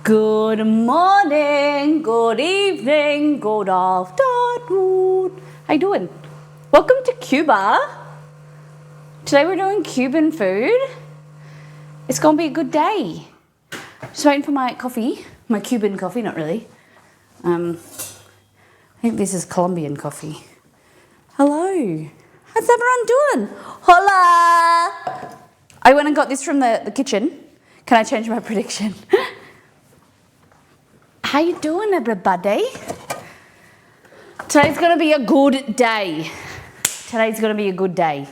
Good morning, good evening, good afternoon. How you doing? Welcome to Cuba. Today we're doing Cuban food. It's gonna be a good day. Just waiting for my coffee, my Cuban coffee, not really. I think this is Colombian coffee. Hello, how's everyone doing? Hola! I went and got this from the kitchen. Can I change my prediction? How you doing, everybody? Today's gonna be a good day. Today's gonna be a good day.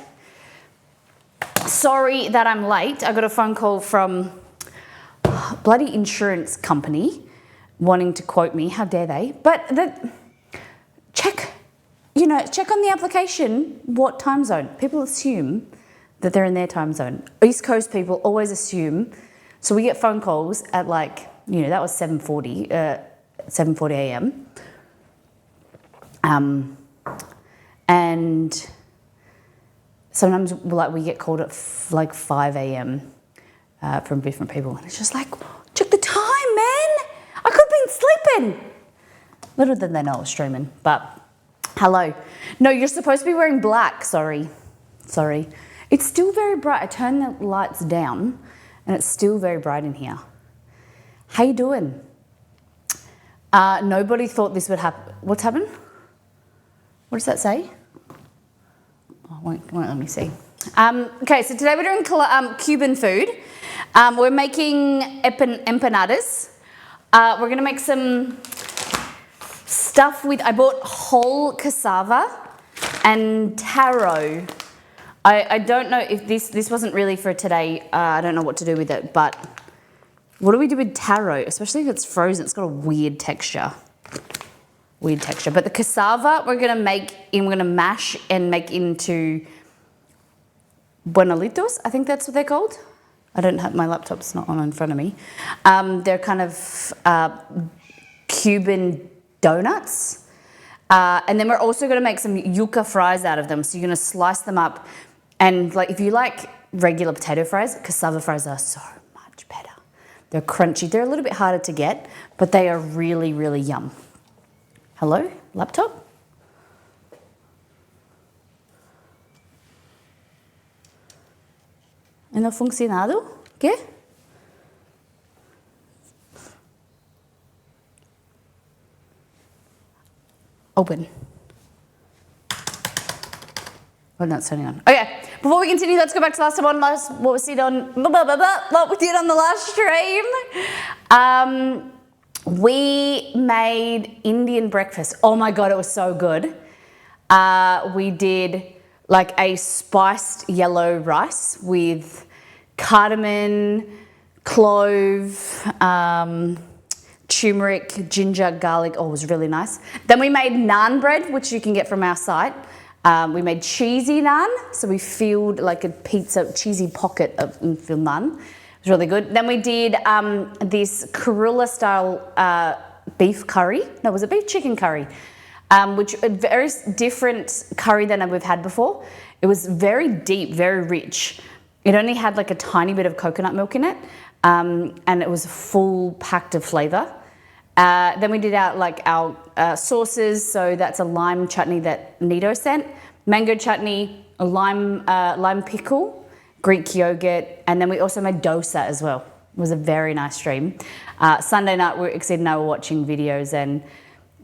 Sorry that I'm late. I got a phone call from a bloody insurance company wanting to quote me. How dare they? But check on the application what time zone. People assume that they're in their time zone. East Coast people always assume. So we get phone calls at that was 7:40 a.m. And sometimes we get called at 5 a.m. From different people. And it's just like, check the time, man. I could have been sleeping. Little did they know I was streaming, but hello. No, you're supposed to be wearing black. Sorry. It's still very bright. I turned the lights down and it's still very bright in here. How you doing? Nobody thought this would happen. What's happened? What does that say? Oh, won't let me see. Okay, so today we're doing Cuban food. We're making empanadas. We're gonna make some stuff with, I bought whole cassava and taro. I don't know if this wasn't really for today. I don't know what to do with it, but what do we do with taro? Especially if it's frozen, it's got a weird texture. But the cassava we're gonna mash and make into buenolitos. I think that's what they're called. I don't have, my laptop's not on in front of me. They're kind of Cuban donuts. And then we're also gonna make some yuca fries out of them. So you're gonna slice them up. And if you like regular potato fries, cassava fries are so much better. They're crunchy. They're a little bit harder to get, but they are really, really yum. Hello, laptop? ¿No ha funcionado? ¿Qué? Open. Oh, no, it's turning on. Okay, before we continue, let's go back to what we did on the last stream. We made Indian breakfast. Oh my God, it was so good. We did a spiced yellow rice with cardamom, clove, turmeric, ginger, garlic. Oh, it was really nice. Then we made naan bread, which you can get from our site. We made cheesy naan, so we filled a pizza cheesy pocket of filled naan. It was really good. Then we did this Kerala style beef curry. No, it was a beef chicken curry, which a very different curry than we've had before. It was very deep, very rich. It only had a tiny bit of coconut milk in it, and it was full packed of flavour. Then we did our sauces. So that's a lime chutney that Nito sent, mango chutney, a lime pickle, Greek yogurt, and then we also made dosa as well. It was a very nice stream. Sunday night, Exceed and I were watching videos, and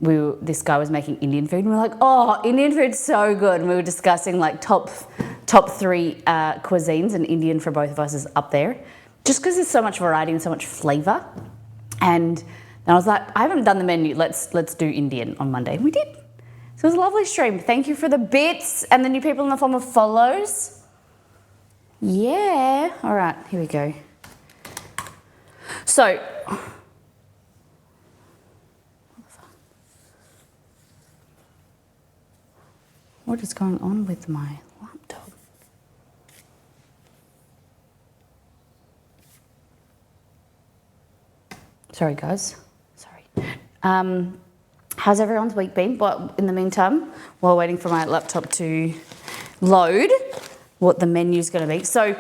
this guy was making Indian food, and we were like, oh, Indian food's so good. And we were discussing top 3 cuisines, and Indian for both of us is up there, just because there's so much variety and so much flavour. And then I was like, I haven't done the menu. Let's do Indian on Monday. And we did. So it was a lovely stream. Thank you for the bits and the new people in the form of follows. Yeah. All right, here we go. So, what is going on with my laptop? Sorry, guys. Sorry. How's everyone's week been? But in the meantime, while waiting for my laptop to load, what the menu's going to be. So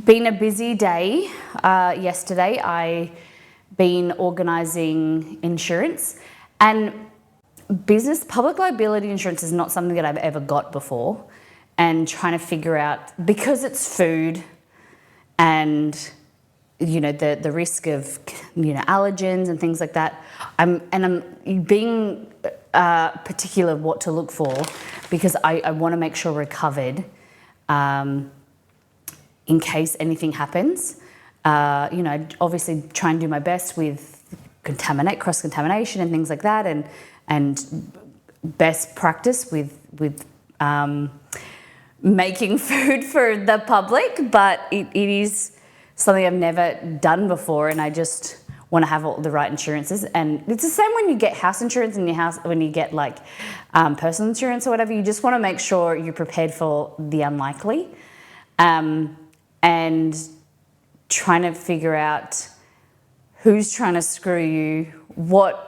been a busy day. Yesterday, I been organising insurance, and public liability insurance is not something that I've ever got before, and trying to figure out, because it's food and the risk of allergens and things like that. I'm being particular what to look for, because I want to make sure we're covered in case anything happens. Obviously try and do my best with cross-contamination and things like that, and best practice with making food for the public, but it is something I've never done before, and I just want to have all the right insurances. And it's the same when you get house insurance in your house, when you get like personal insurance or whatever. You just want to make sure you're prepared for the unlikely, and trying to figure out who's trying to screw you, what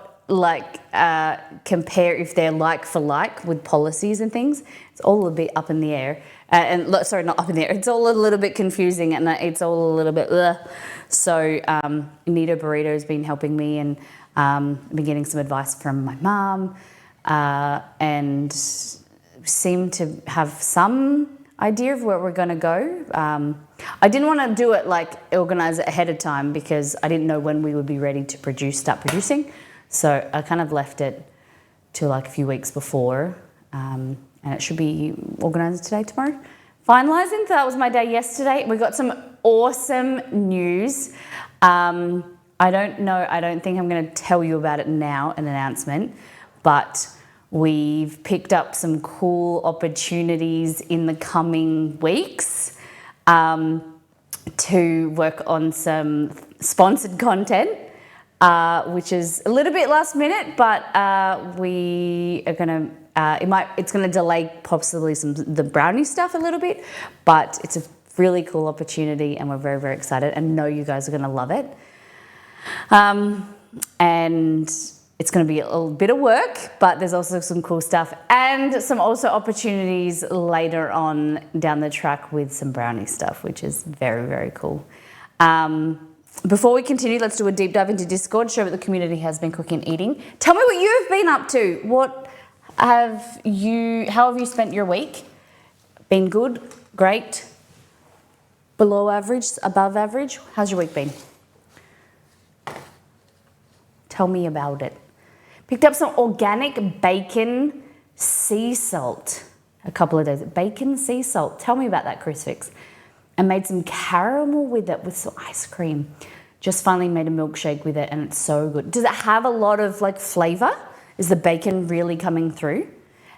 compare if they're like for like with policies and things. It's all a bit up in the air. Sorry, not up in the air. It's all a little bit confusing, and it's all a little bit ugh. So Nita Burrito has been helping me, and been getting some advice from my mum, and seem to have some idea of where we're going to go. I didn't want to do it organise it ahead of time, because I didn't know when we would be ready to start producing. So I kind of left it to a few weeks before, and it should be organised today, tomorrow. Finalising, so that was my day yesterday. We got some awesome news. I don't think I'm going to tell you about it now, an announcement, but we've picked up some cool opportunities in the coming weeks to work on some sponsored content. Which is a little bit last minute, but we are gonna. It's gonna delay possibly the brownie stuff a little bit, but it's a really cool opportunity, and we're very, very excited, and know you guys are gonna love it. And it's gonna be a little bit of work, but there's also some cool stuff, and some also opportunities later on down the track with some brownie stuff, which is very, very cool. Before we continue, let's do a deep dive into Discord, show what the community has been cooking and eating. Tell me what you've been up to. How have you spent your week? Been good? Great? Below average? Above average? How's your week been? Tell me about it. Picked up some organic bacon sea salt a couple of days. Bacon sea salt. Tell me about that, Chris Fix. And made some caramel with it with some ice cream. Just finally made a milkshake with it, and it's so good. Does it have a lot of flavour? Is the bacon really coming through?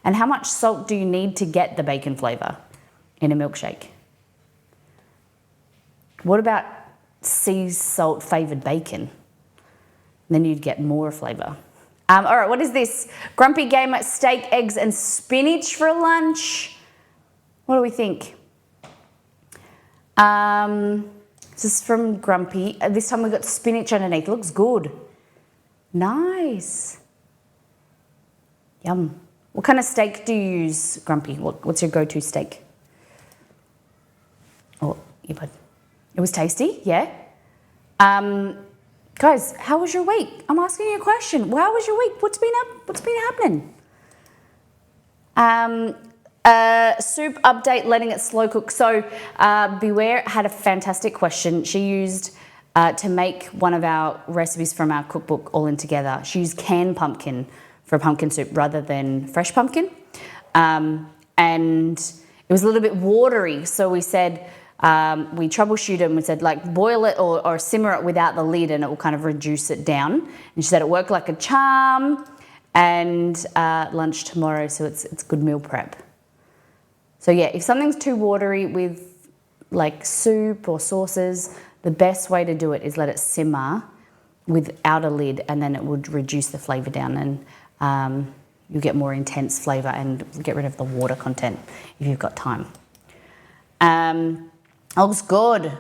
And how much salt do you need to get the bacon flavour in a milkshake? What about sea salt favoured bacon? Then you'd get more flavour. All right, what is this? Grumpy Gamer, steak, eggs and spinach for lunch. What do we think? This is from Grumpy. This time we've got spinach underneath. Looks good. Nice. Yum. What kind of steak do you use, Grumpy? What's your go-to steak? Oh, yeah, bud. It was tasty, yeah? Guys, how was your week? I'm asking you a question. How was your week? What's been happening? Soup update, letting it slow cook. So Beware had a fantastic question. She used, to make one of our recipes from our cookbook all in together, she used canned pumpkin for pumpkin soup rather than fresh pumpkin. And it was a little bit watery. So we said, we troubleshooted and we said boil it or simmer it without the lid, and it will kind of reduce it down. And she said it worked like a charm. And lunch tomorrow, so it's good meal prep. So yeah, if something's too watery with soup or sauces, the best way to do it is let it simmer without a lid, and then it would reduce the flavour down, and you'll get more intense flavour and get rid of the water content if you've got time. Looks good.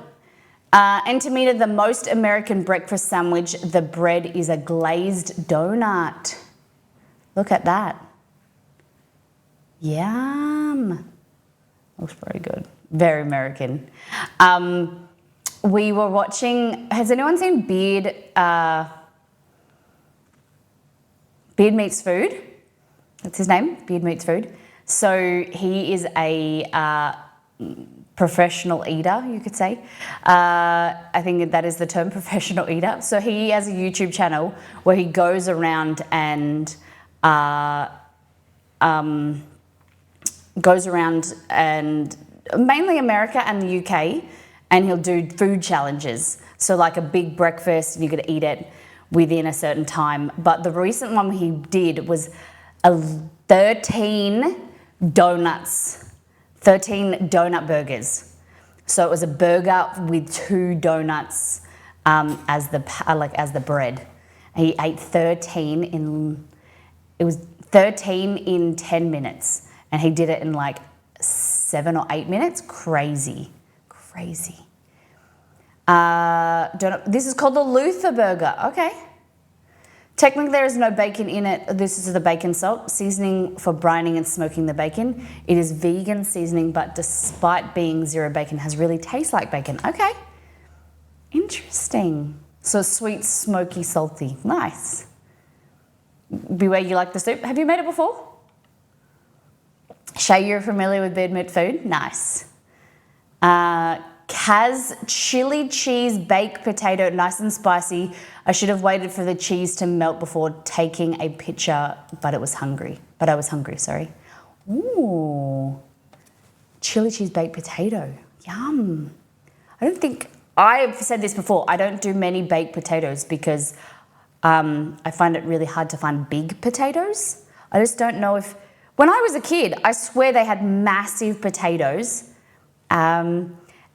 Entomita, the most American breakfast sandwich. The bread is a glazed donut. Look at that. Yum. Looks very good. Very American. We were watching, has anyone seen Beard Meets Food? That's his name, Beard Meets Food. So he is a professional eater, you could say. I think that is the term, professional eater. So he has a YouTube channel where he goes around and mainly America and the UK, and he'll do food challenges. So like a big breakfast, and you got to eat it within a certain time. But the recent one he did was 13 donuts, 13 donut burgers. So it was a burger with 2 donuts as the bread. And he ate 13 in 10 minutes, and he did it in like 7 or 8 minutes. Crazy. This is called the Luther burger. Okay. Technically, there is no bacon in it. This is the bacon salt, seasoning for brining and smoking the bacon. It is vegan seasoning, but despite being zero bacon, has really tastes like bacon. Okay. Interesting. So sweet, smoky, salty. Nice. Beware you like the soup. Have you made it before? Shay, you're familiar with Beard Meat Food? Nice. Kaz chili cheese baked potato, nice and spicy. I should have waited for the cheese to melt before taking a picture, but I was hungry, sorry. Ooh, chili cheese baked potato, yum. I've said this before, I don't do many baked potatoes because I find it really hard to find big potatoes. I just don't know if, when I was a kid, I swear they had massive potatoes.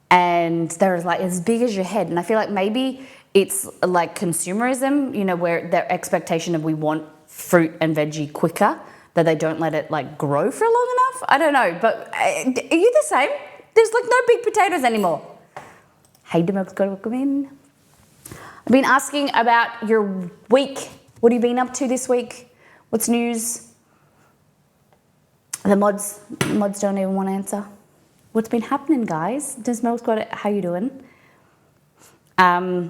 And they're like as big as your head. And I feel like maybe it's like consumerism, you know, where their expectation of we want fruit and veggie quicker, that they don't let it like grow for long enough. I don't know, but are you the same? There's like no big potatoes anymore. Hey, Demokes, welcome in. I've been asking about your week. What have you been up to this week? What's news? The mods don't even want to answer. What's been happening, guys? Does Mel's got it? How you doing? I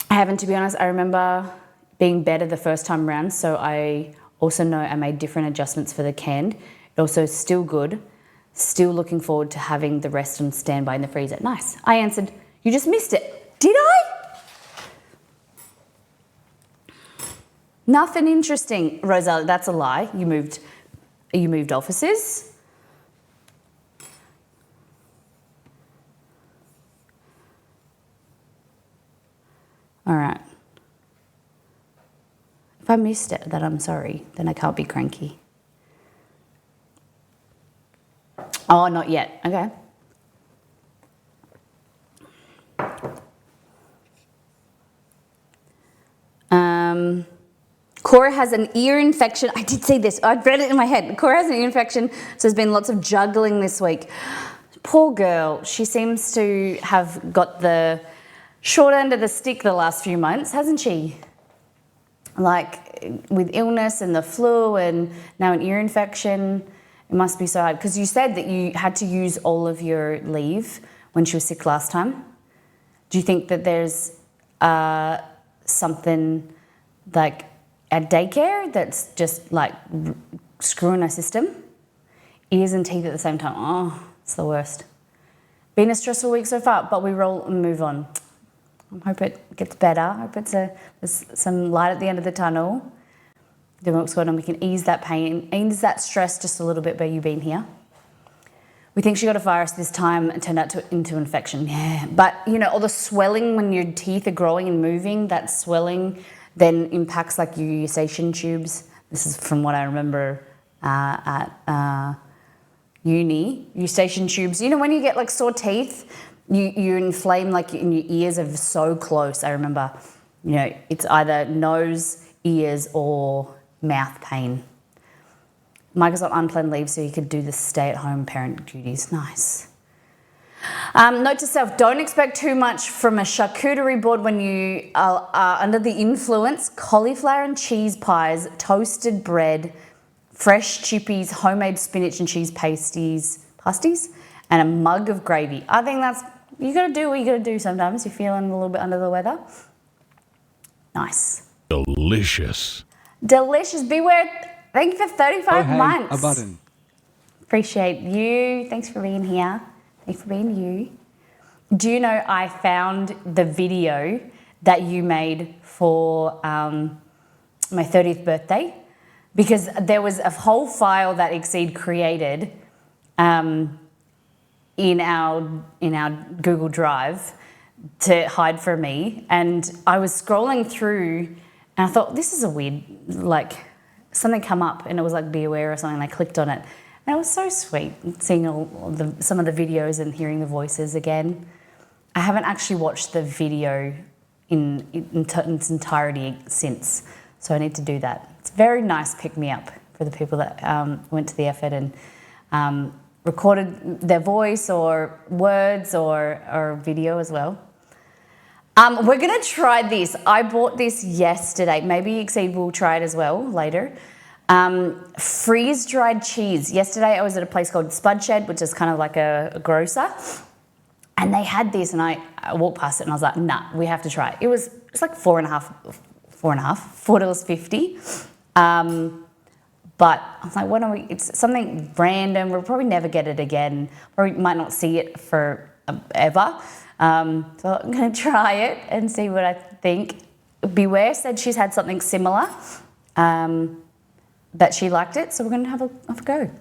haven't, to be honest. I remember being better the first time around, so I also know I made different adjustments for the canned. It also is still good. Still looking forward to having the rest on standby in the freezer. Nice. I answered, you just missed it. Did I? Nothing interesting. Rosa, that's a lie. You moved offices. All right. If I missed it, then I'm sorry. Then I can't be cranky. Oh, not yet. Okay. Cora has an ear infection. I did see this. I read it in my head. Cora has an ear infection, so there's been lots of juggling this week. Poor girl. She seems to have got the short end of the stick the last few months, hasn't she? Like with illness and the flu and now an ear infection. It must be so hard. Because you said that you had to use all of your leave when she was sick last time. Do you think that there's something like at daycare that's just like screwing our system? Ears and teeth at the same time. Oh, it's the worst. Been a stressful week so far, but we roll and move on. I hope it gets better. I hope there's some light at the end of the tunnel. The milk's going on. We can ease that pain, ease that stress just a little bit by you being here. We think she got a virus this time and turned out into infection. Yeah, but you know, all the swelling when your teeth are growing and moving, that swelling then impacts like your eustachian tubes. This is from what I remember at uni. Eustachian tubes. You know, when you get like sore teeth, you inflame like and your ears are so close. I remember, you know, it's either nose, ears, or mouth pain. Micah's on unplanned leave, so he could do the stay-at-home parent duties. Nice. Note to self, don't expect too much from a charcuterie board when you are under the influence. Cauliflower and cheese pies, toasted bread, fresh chippies, homemade spinach and cheese pasties, and a mug of gravy. I think that's, you got to do what you got to do sometimes. You're feeling a little bit under the weather. Nice. Delicious. Delicious. Beware. Thank you for 35 months. A button. Appreciate you. Thanks for being here. Thanks for being you. Do you know I found the video that you made for my 30th birthday? Because there was a whole file that Exceed created in our Google Drive to hide from me. And I was scrolling through and I thought, this is a weird, like something come up and it was like be aware or something and I clicked on it. And it was so sweet seeing some of the videos and hearing the voices again. I haven't actually watched the video in its entirety since, so I need to do that. It's a very nice pick-me-up for the people that went to the effort and recorded their voice or words or video as well. We're gonna try this. I bought this yesterday. Maybe Exceed will try it as well later. Freeze-dried cheese. Yesterday I was at a place called Spud Shed, which is kind of like a grocer. And they had this and I walked past it and I was like, nah, we have to try it. It's like $4.50. But I was like, it's something random. We'll probably never get it again. Probably might not see it for ever. So I'm gonna try it and see what I think. Beware said she's had something similar, that she liked it. So we're gonna have a go.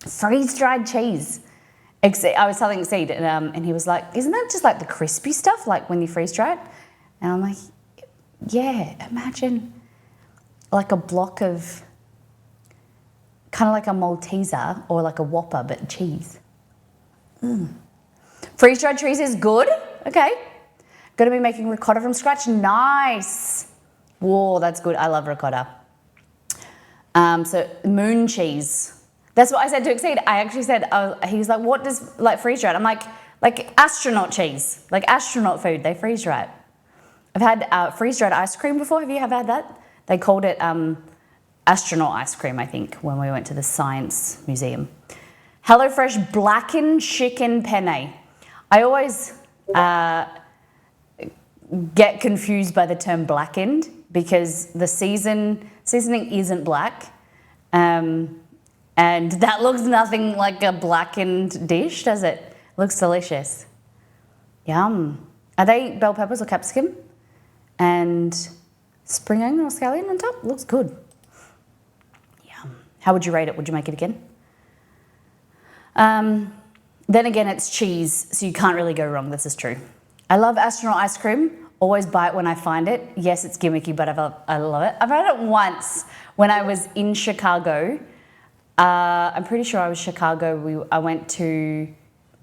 Freeze-dried cheese. I was telling Exceed and he was like, isn't that just like the crispy stuff, like when you freeze dry it? And I'm like, yeah, imagine like a block of, kind of like a Malteser or like a Whopper, but cheese. Freeze-dried cheese is good. Okay. Gonna be making ricotta from scratch. Nice. Whoa, that's good. I love ricotta. So moon cheese. That's what I said to Exceed. I actually said, he was like, what does like freeze dry it? I'm like astronaut cheese, like astronaut food. They freeze dry it. I've had freeze dried ice cream before. Have you ever had that? They called it astronaut ice cream, I think, when we went to the Science Museum. HelloFresh blackened chicken penne. I always get confused by the term blackened because the seasoning isn't black. And that looks nothing like a blackened dish, does it? Looks delicious. Yum. Are they bell peppers or capsicum? And spring onion or scallion on top? Looks good. Yum. How would you rate it? Would you make it again? Then again, it's cheese, so you can't really go wrong. This is true. I love astronaut ice cream. Always buy it when I find it. Yes, it's gimmicky, but I love it. I've had it once when I was in Chicago. I'm pretty sure I was Chicago. I went to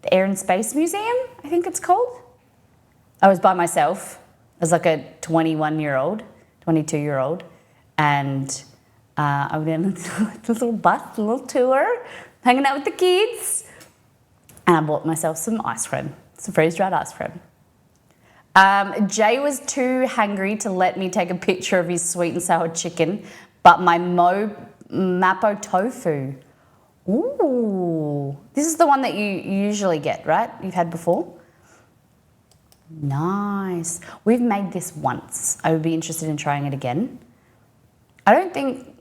the Air and Space Museum, I think it's called. I was by myself. I was like a 22-year-old, and I went in a little bus, a little tour, hanging out with the kids, and I bought myself some ice cream, some freeze-dried ice cream. Jay was too hungry to let me take a picture of his sweet and sour chicken, but my Mapo tofu. Ooh, this is the one that you usually get, right? You've had before? Nice. We've made this once. I would be interested in trying it again. I don't think,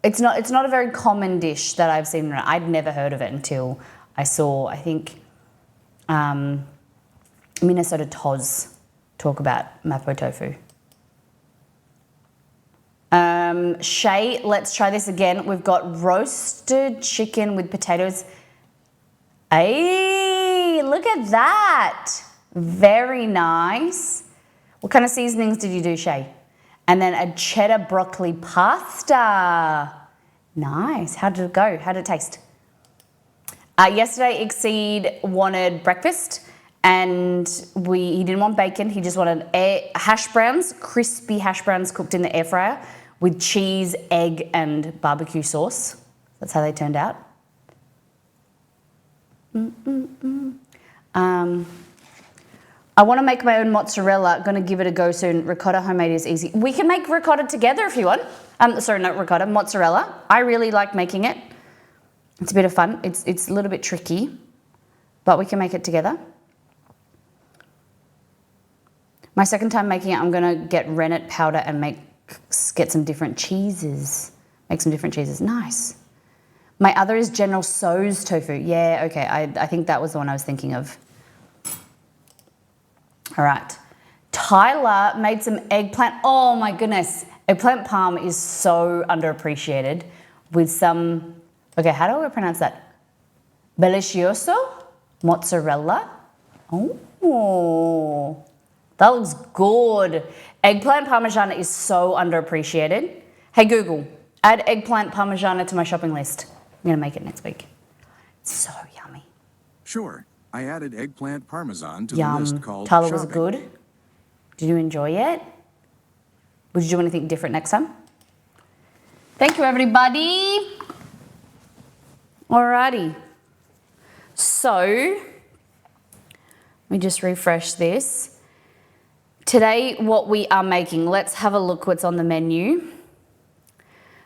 it's not a very common dish that I've seen. I'd never heard of it until I saw, I think, Minnesota Toz talk about Mapo tofu. Shay, let's try this again. We've got roasted chicken with potatoes. Hey, look at that. Very nice. What kind of seasonings did you do, Shay? And then a cheddar broccoli pasta. Nice. How did it go? How did it taste? Yesterday, Exceed wanted breakfast and he didn't want bacon. He just wanted hash browns, crispy hash browns cooked in the air fryer with cheese, egg, and barbecue sauce. That's how they turned out. I want to make my own mozzarella. Going to give it a go soon. Ricotta homemade is easy. We can make ricotta together if you want. Sorry, not ricotta, mozzarella. I really like making it. It's a bit of fun. It's a little bit tricky, but we can make it together. My second time making it, I'm going to get rennet powder and get some different cheeses. Make some different cheeses. Nice. My other is General Tso's tofu. Yeah, okay. I think that was the one I was thinking of. All right. Tyler made some eggplant. Oh my goodness. Eggplant parm is so underappreciated with some, okay, how do I pronounce that? Delicioso mozzarella. Oh, that looks good. Eggplant parmigiana is so underappreciated. Hey Google, add eggplant parmigiana to my shopping list. I'm gonna make it next week. It's so yummy. Sure. I added eggplant parmesan to Yum. the list called Tyler, shopping. was it good? Did you enjoy it? Would you do anything different next time? Thank you, everybody. Alrighty. So, let me just refresh this. Today, what we are making, let's have a look what's on the menu.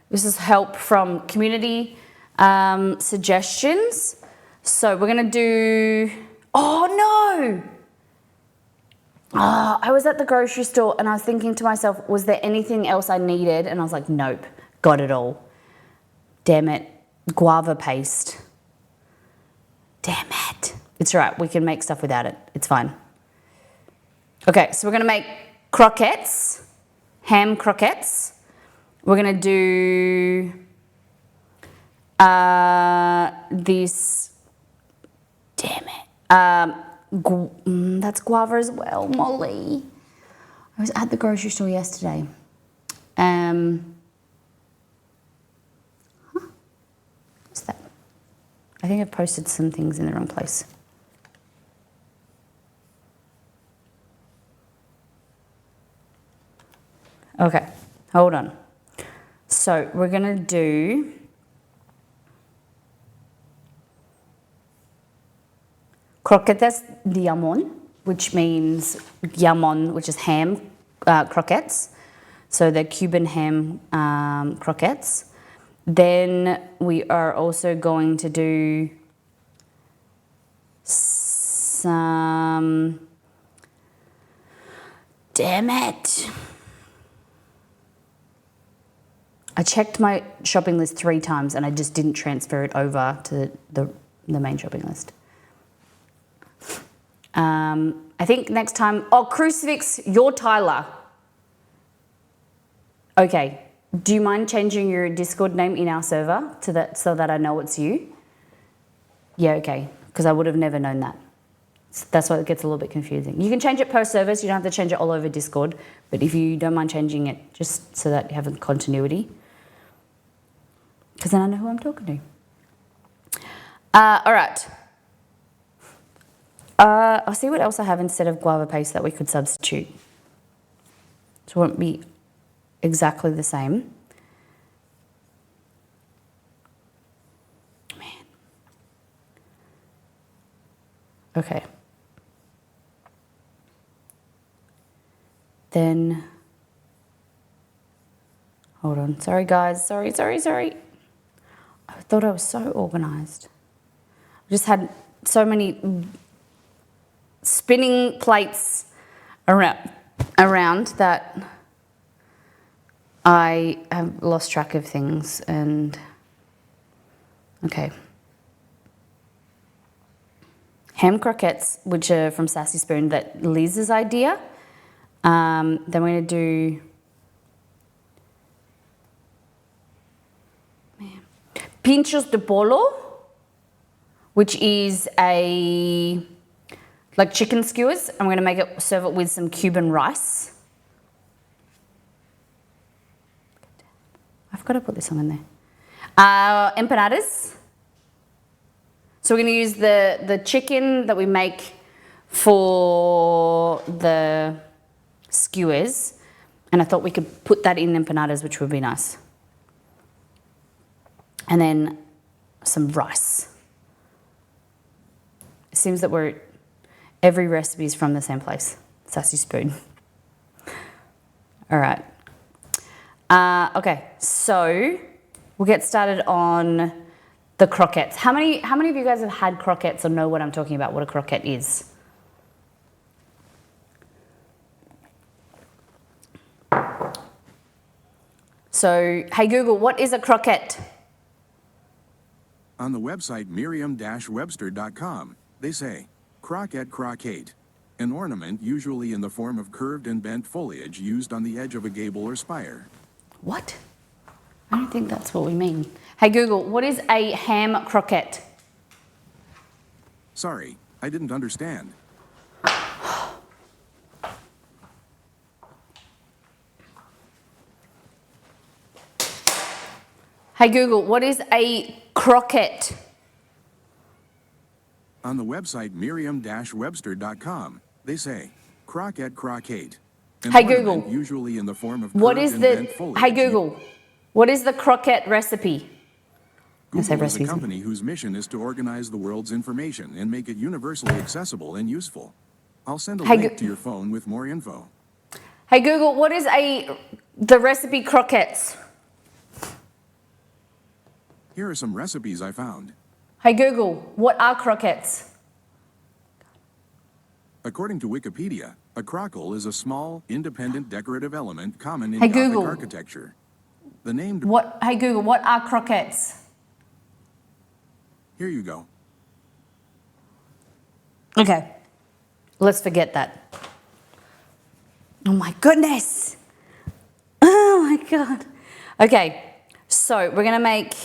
This is help from community suggestions. So we're gonna do, oh no! I was at the grocery store and I was thinking to myself, was there anything else I needed? And I was like, nope, got it all. Damn it, guava paste. Damn it. It's all right, we can make stuff without it, it's fine. Okay, so we're gonna make croquettes, ham croquettes. We're gonna do this, damn it. That's guava as well, Molly. I was at the grocery store yesterday. What's that? I think I've posted some things in the wrong place. Okay, hold on. So we're gonna do croquettes de jamón, which means jamón, which is ham croquettes. So they're Cuban ham croquettes. Then we are also going to do some, damn it. I checked my shopping list 3 times and I just didn't transfer it over to the main shopping list. I think next time, oh, Crucifix, you're Tyler. Okay, do you mind changing your Discord name in our server to that so that I know it's you? Yeah, okay, because I would have never known that. So that's why it gets a little bit confusing. You can change it per service, you don't have to change it all over Discord, but if you don't mind changing it just so that you have a continuity, because then I know who I'm talking to. All right. I'll see what else I have instead of guava paste that we could substitute. So it won't be exactly the same. Man. Okay. Then, hold on. Sorry, guys. Sorry. I thought I was so organised. I just had so many spinning plates around that I have lost track of things. And okay, ham croquettes, which are from Sassy Spoon, that Liz's idea. Then we're going to do pinchos de polo, which is like chicken skewers. I'm going to serve it with some Cuban rice. I've got to put this on in there. Empanadas. So we're going to use the chicken that we make for the skewers, and I thought we could put that in empanadas, which would be nice. And then some rice. It seems that we're Every recipe is from the same place. Sassy Spoon. All right. Okay, so we'll get started on the croquettes. How many of you guys have had croquettes or know what I'm talking about, what a croquette is? So, hey Google, what is a croquette? On the website Merriam-Webster.com, they say, croquette croquette, an ornament usually in the form of curved and bent foliage used on the edge of a gable or spire. What? I don't think that's what we mean. Hey Google, what is a ham croquette? Sorry, I didn't understand. Hey Google, what is a croquette? On the website Merriam-Webster.com, they say, croquette croquette, an Hey ornament Google, usually in the form of what curved is and the, bent foliage. hey Google, what is the croquette recipe? Google is a company whose mission is to organize the world's information and make it universally accessible and useful. I'll send a link to your phone with more info. Hey Google, what is the recipe croquettes? Here are some recipes I found. Hey Google, what are croquettes? According to Wikipedia, a crockle is a small, independent decorative element common in Hey Gothic Google, architecture. The name... Hey Google, what are croquettes? Here you go. Okay, let's forget that. Oh my goodness. Oh my God. Okay, so we're gonna make,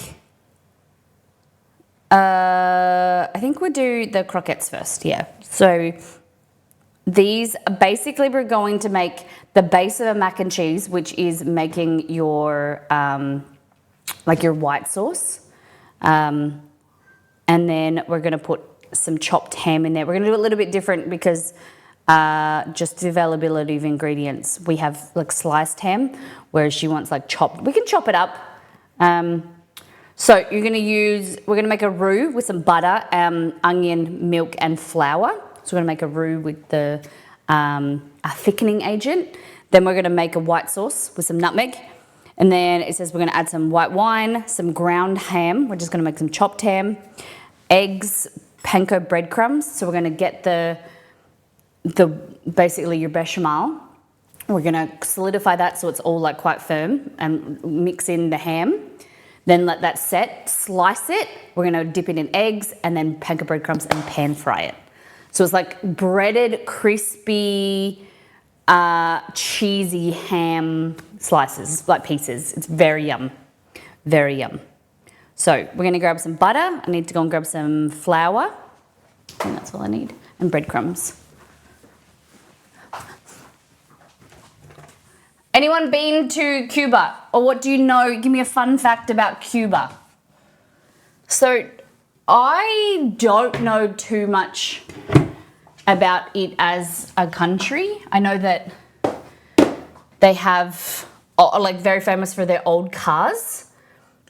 I think we'll do the croquettes first, yeah. So these, basically we're going to make the base of a mac and cheese, which is making your, like your white sauce. And then we're gonna put some chopped ham in there. We're gonna do it a little bit different because just the availability of ingredients. We have like sliced ham, whereas she wants like chopped. We can chop it up. So we're gonna make a roux with some butter, onion, milk, and flour. So we're gonna make a roux with the a thickening agent. Then we're gonna make a white sauce with some nutmeg. And then it says we're gonna add some white wine, some ground ham. We're just gonna make some chopped ham, eggs, panko breadcrumbs. So we're gonna get the basically your bechamel. We're gonna solidify that so it's all like quite firm and mix in the ham. Then let that set, slice it. We're gonna dip it in eggs and then panko breadcrumbs and pan fry it. So it's like breaded, crispy, cheesy ham slices, like pieces. It's very yum, very yum. So we're gonna grab some butter. I need to go and grab some flour. I think that's all I need, and breadcrumbs. Anyone been to Cuba? Or what do you know? Give me a fun fact about Cuba. So I don't know too much about it as a country. I know that they have, like, very famous for their old cars.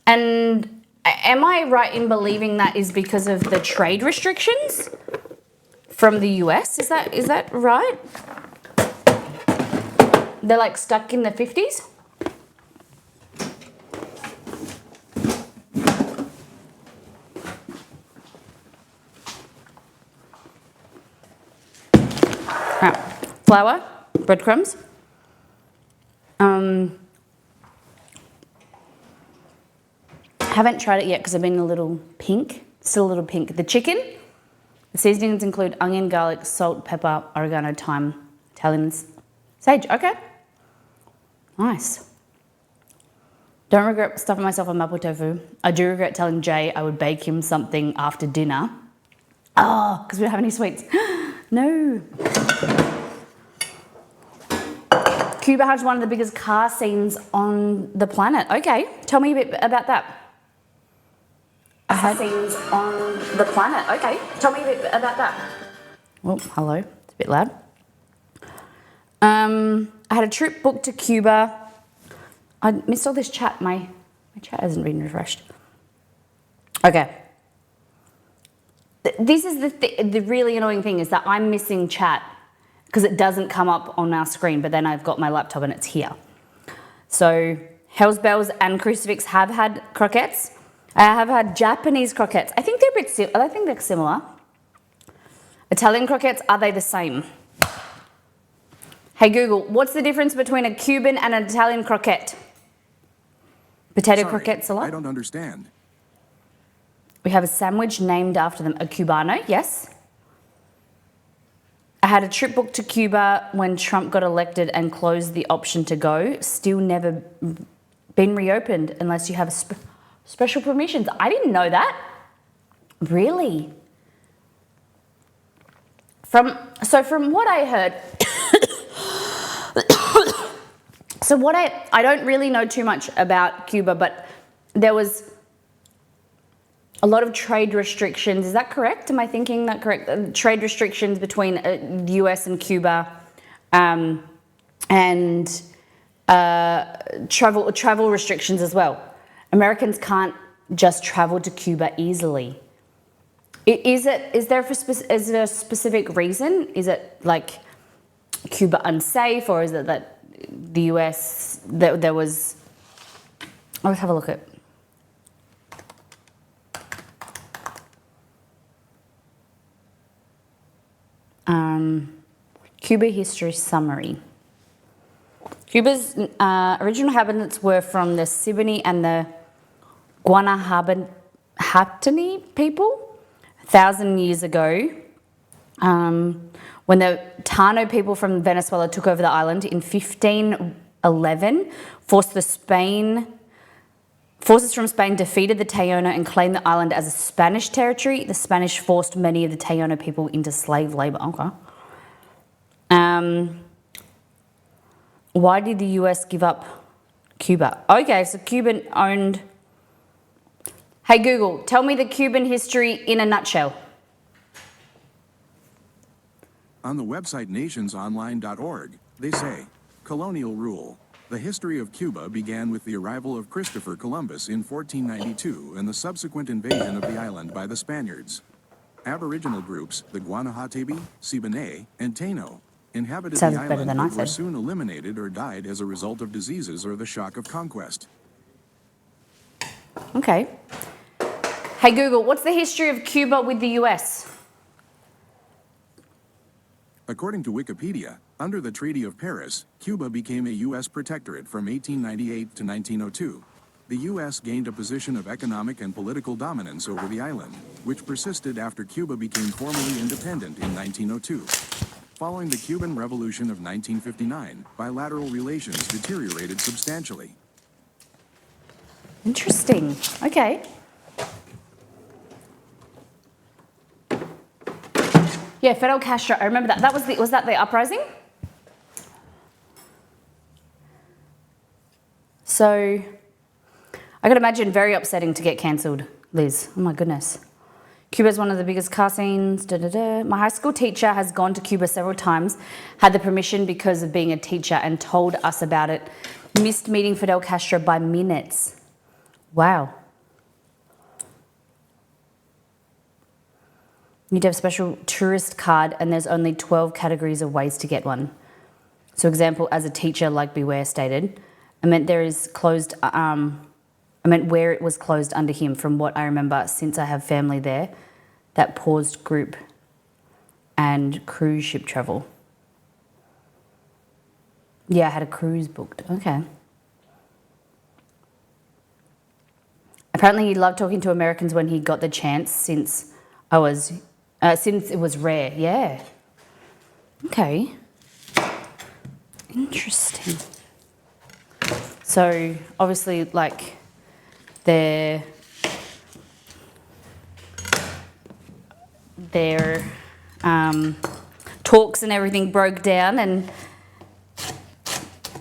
And am I right in believing that is because of the trade restrictions from the US? Is that right? They're like stuck in the 50s? All right, flour, breadcrumbs. Haven't tried it yet because I've been a little pink, still a little pink. The chicken, the seasonings include onion, garlic, salt, pepper, oregano, thyme, Italian sage. Okay, nice. Don't regret stuffing myself on mapo tofu. I do regret telling Jay I would bake him something after dinner. Oh, because we don't have any sweets. No. Cuba has one of the biggest car scenes on the planet. Okay, tell me a bit about that. Scenes on the planet. Okay, tell me a bit about that. Oh, hello. It's a bit loud. I had a trip booked to Cuba. I missed all this chat. My chat hasn't been refreshed. Okay. This is the really annoying thing is that I'm missing chat because it doesn't come up on our screen, but then I've got my laptop and it's here. So Hell's Bells and Crucifix have had croquettes. I have had Japanese croquettes. I think they're similar. Italian croquettes, are they the same? Hey Google, what's the difference between a Cuban and an Italian croquette? Potato croquettes a lot? I don't understand. We have a sandwich named after them, a Cubano, yes. I had a trip booked to Cuba when Trump got elected and closed the option to go. Still never been reopened unless you have special permissions. I didn't know that. Really? From what I heard, I don't really know too much about Cuba, but there was a lot of trade restrictions. Is that correct? Am I thinking that correct? Trade restrictions between the US and Cuba, and travel restrictions as well. Americans can't just travel to Cuba easily. Is there a specific reason? Is it like Cuba unsafe, or is it that the US there was? Let's have a look at. Cuba history summary. Cuba's original inhabitants were from the Siboney and the Guanahabatani people 1,000 years ago. When the Tano people from Venezuela took over the island in 1511, forces from Spain defeated the Taino and claimed the island as a Spanish territory. The Spanish forced many of the Taino people into slave labour. Okay. Why did the US give up Cuba? Okay, so Cuban owned... Hey Google, tell me the Cuban history in a nutshell. On the website nationsonline.org, they say, colonial rule. The history of Cuba began with the arrival of Christopher Columbus in 1492 and the subsequent invasion of the island by the Spaniards. Aboriginal groups, the Guanahatabey, Siboney, and Taino, inhabited the island but were soon eliminated or died as a result of diseases or the shock of conquest. Okay. Hey Google, what's the history of Cuba with the US? According to Wikipedia, under the Treaty of Paris, Cuba became a U.S. protectorate from 1898 to 1902. The U.S. gained a position of economic and political dominance over the island, which persisted after Cuba became formally independent in 1902. Following the Cuban Revolution of 1959, bilateral relations deteriorated substantially. Interesting. Okay. Yeah, Fidel Castro. I remember that. Was that the uprising? So, I could imagine very upsetting to get cancelled, Liz. Oh my goodness. Cuba is one of the biggest car scenes. My high school teacher has gone to Cuba several times, had the permission because of being a teacher, and told us about it. Missed meeting Fidel Castro by minutes. Wow. You need to have a special tourist card, and there's only 12 categories of ways to get one. So example, as a teacher, like Beware stated, I meant where it was closed under him, from what I remember, since I have family there, that paused group and cruise ship travel. Yeah, I had a cruise booked. Okay. Apparently he loved talking to Americans when he got the chance, since it was rare. Yeah. Okay. Interesting. So obviously, like, their talks and everything broke down, and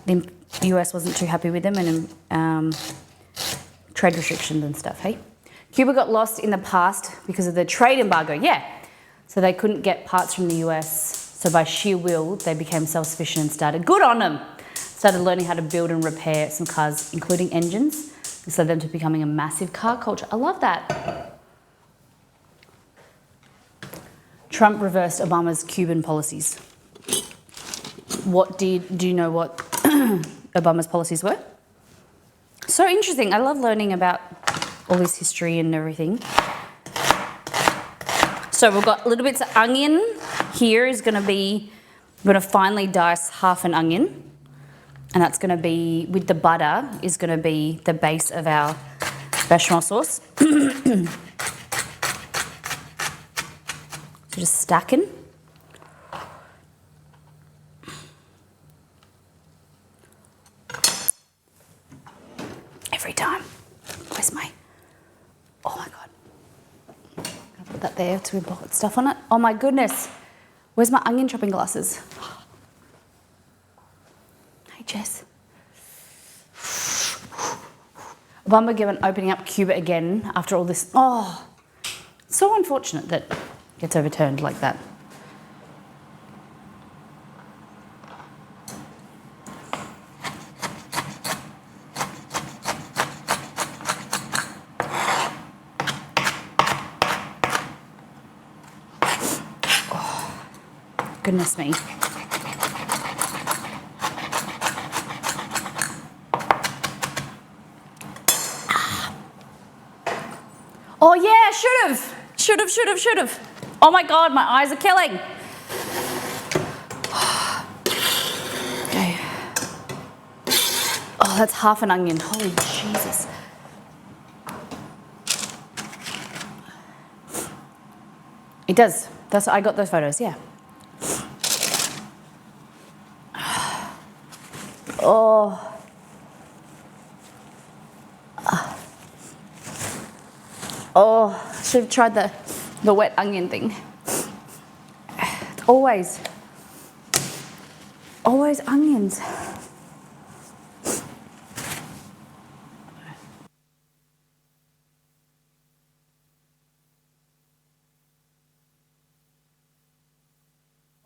the US wasn't too happy with them, and trade restrictions and stuff. Hey, Cuba got lost in the past because of the trade embargo. Yeah, so they couldn't get parts from the US. So by sheer will, they became self-sufficient and started. Good on them. Started learning how to build and repair some cars, including engines. This led them to becoming a massive car culture. I love that. Trump reversed Obama's Cuban policies. Do you know what Obama's policies were? So interesting. I love learning about all this history and everything. So we've got little bits of onion. Here is going to be, we're going to finely dice half an onion. And that's going to be, with the butter, is going to be the base of our bechamel sauce. So just stacking. Every time. Where's my, oh my God. I'm going to put that there to put stuff on it. Oh my goodness. Where's my onion chopping glasses? Hey Jess. Obama given opening up Cuba again after all this. Oh, so unfortunate that it gets overturned like that. Oh, goodness me. Oh yeah, should have. Oh my God, my eyes are killing. Okay. Oh, that's half an onion. Holy Jesus. It does. I got those photos, yeah. Oh. Oh, should have tried the wet onion thing. Always onions.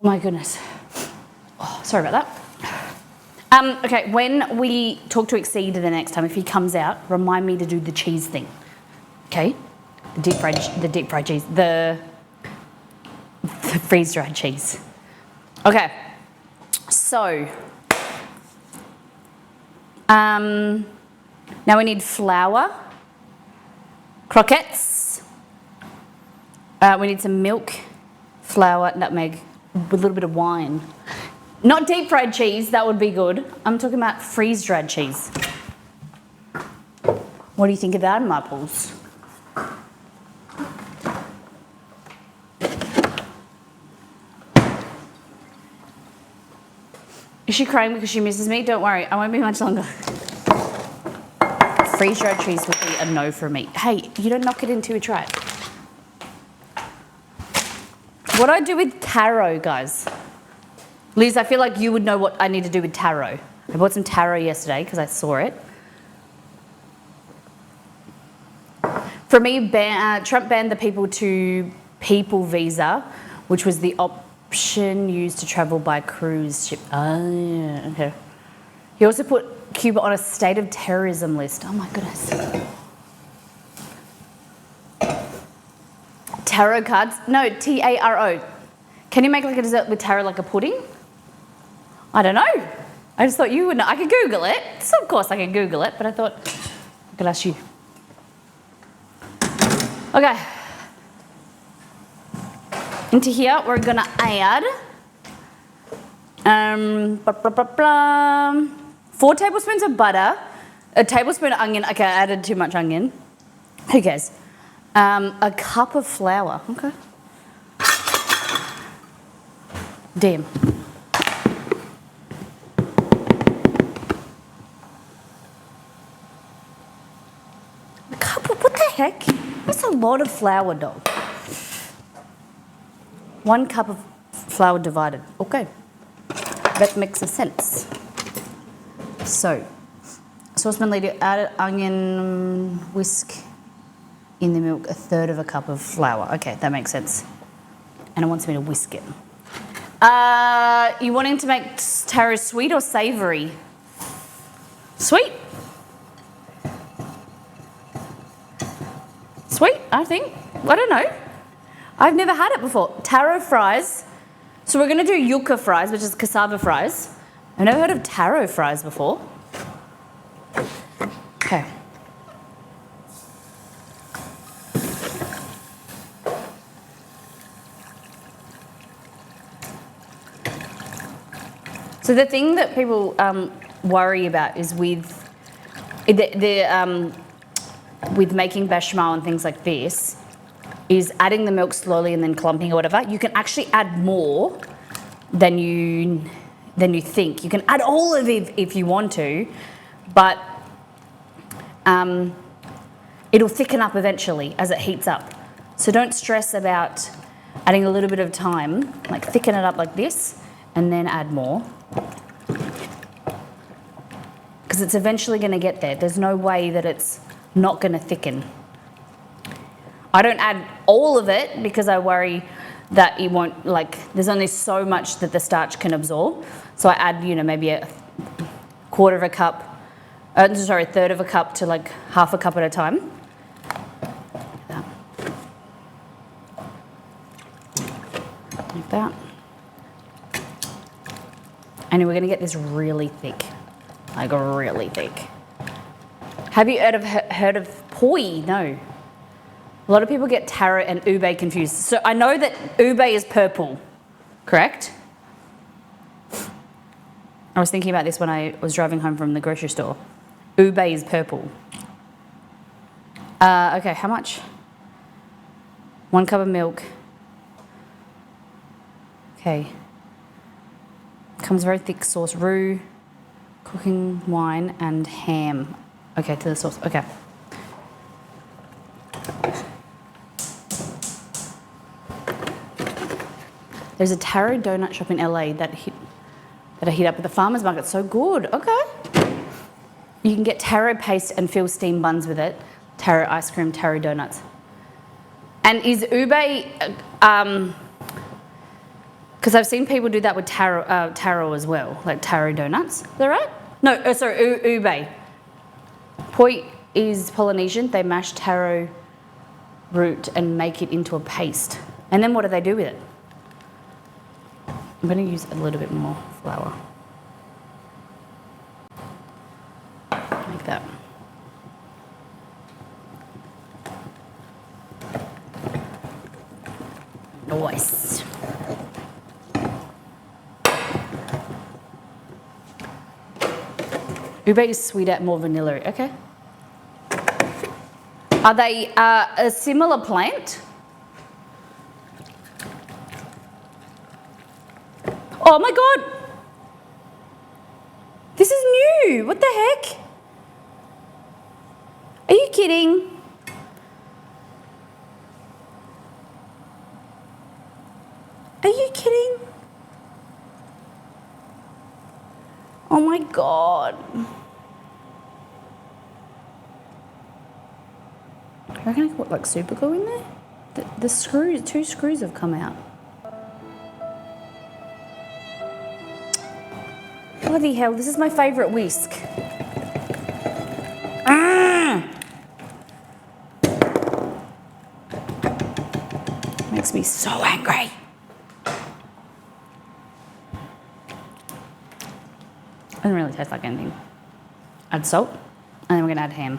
Oh my goodness. Oh, sorry about that. Okay, when we talk to Exceed the next time, if he comes out, remind me to do the cheese thing. Okay? The deep fried cheese. The freeze-dried cheese. Okay. So, now we need flour, croquettes, we need some milk, flour, nutmeg, with a little bit of wine. Not deep fried cheese, that would be good. I'm talking about freeze-dried cheese. What do you think of that, Marbles? Is she crying because she misses me? Don't worry, I won't be much longer. Freeze-dried cheese would be a no for me. Hey, you don't knock it until you try it. What do I do with taro, guys? Liz, I feel like you would know what I need to do with taro. I bought some taro yesterday because I saw it. For me, Trump banned the people to people visa, which was the option used to travel by cruise ship. Oh, yeah, okay. He also put Cuba on a state of terrorism list. Oh my goodness. Taro cards? No, T-A-R-O. Can you make like a dessert with taro, like a pudding? I don't know. I just thought you would know. I could Google it. So of course I could Google it, but I thought I could ask you. Okay. Into here, we're gonna add 4 tablespoons of butter, a tablespoon of onion. Okay, I added too much onion. Who cares? A cup of flour. Okay. Damn. A cup of, what the heck? That's a lot of flour, dog. 1 cup of flour divided. Okay. That makes sense. So, saucepan leader, added onion, whisk in the milk, 1/3 of a cup of flour. Okay, that makes sense. And it wants me to whisk it. You wanting to make taro sweet or savoury? Sweet? Sweet, I think. I don't know. I've never had it before. Taro fries. So we're going to do yucca fries, which is cassava fries. I've never heard of taro fries before. Okay. So the thing that people worry about is with with making bechamel and things like this, is adding the milk slowly and then clumping or whatever. You can actually add more than you think. You can add all of it if you want to, but it'll thicken up eventually as it heats up. So don't stress about adding a little bit of time, like thicken it up like this and then add more. Because it's eventually going to get there. There's no way that it's not going to thicken. I don't add all of it because I worry that it won't, like, there's only so much that the starch can absorb. So I add, you know, maybe a quarter of a cup, a third of a cup to like half a cup at a time. Like that. And we're going to get this really thick, like really thick. Have you heard of poi? No. A lot of people get taro and ube confused. So I know that ube is purple, correct? I was thinking about this when I was driving home from the grocery store. Ube is purple. Okay, how much? 1 cup of milk. Okay. Comes very thick sauce, roux, cooking wine, and ham. Okay, to the sauce. Okay. There's a taro donut shop in LA that I hit up at the farmer's market. So good. Okay. You can get taro paste and fill steamed buns with it. Taro ice cream, taro donuts. And is ube, because I've seen people do that with taro as well, like taro donuts. Is that right? No, sorry, ube. Poi is Polynesian. They mash taro root and make it into a paste. And then what do they do with it? I'm going to use a little bit more flour. Like that. Nice. Ube is sweeter, more vanilla. Okay. Are they a similar plant? Oh my God. This is new. What the heck? Are you kidding? Are you kidding? Oh my God. I reckon I can put like super glue in there. The screws, 2 screws have come out. Bloody hell, this is my favourite whisk. Makes me so angry. Doesn't really taste like anything. Add salt, and then we're gonna add ham.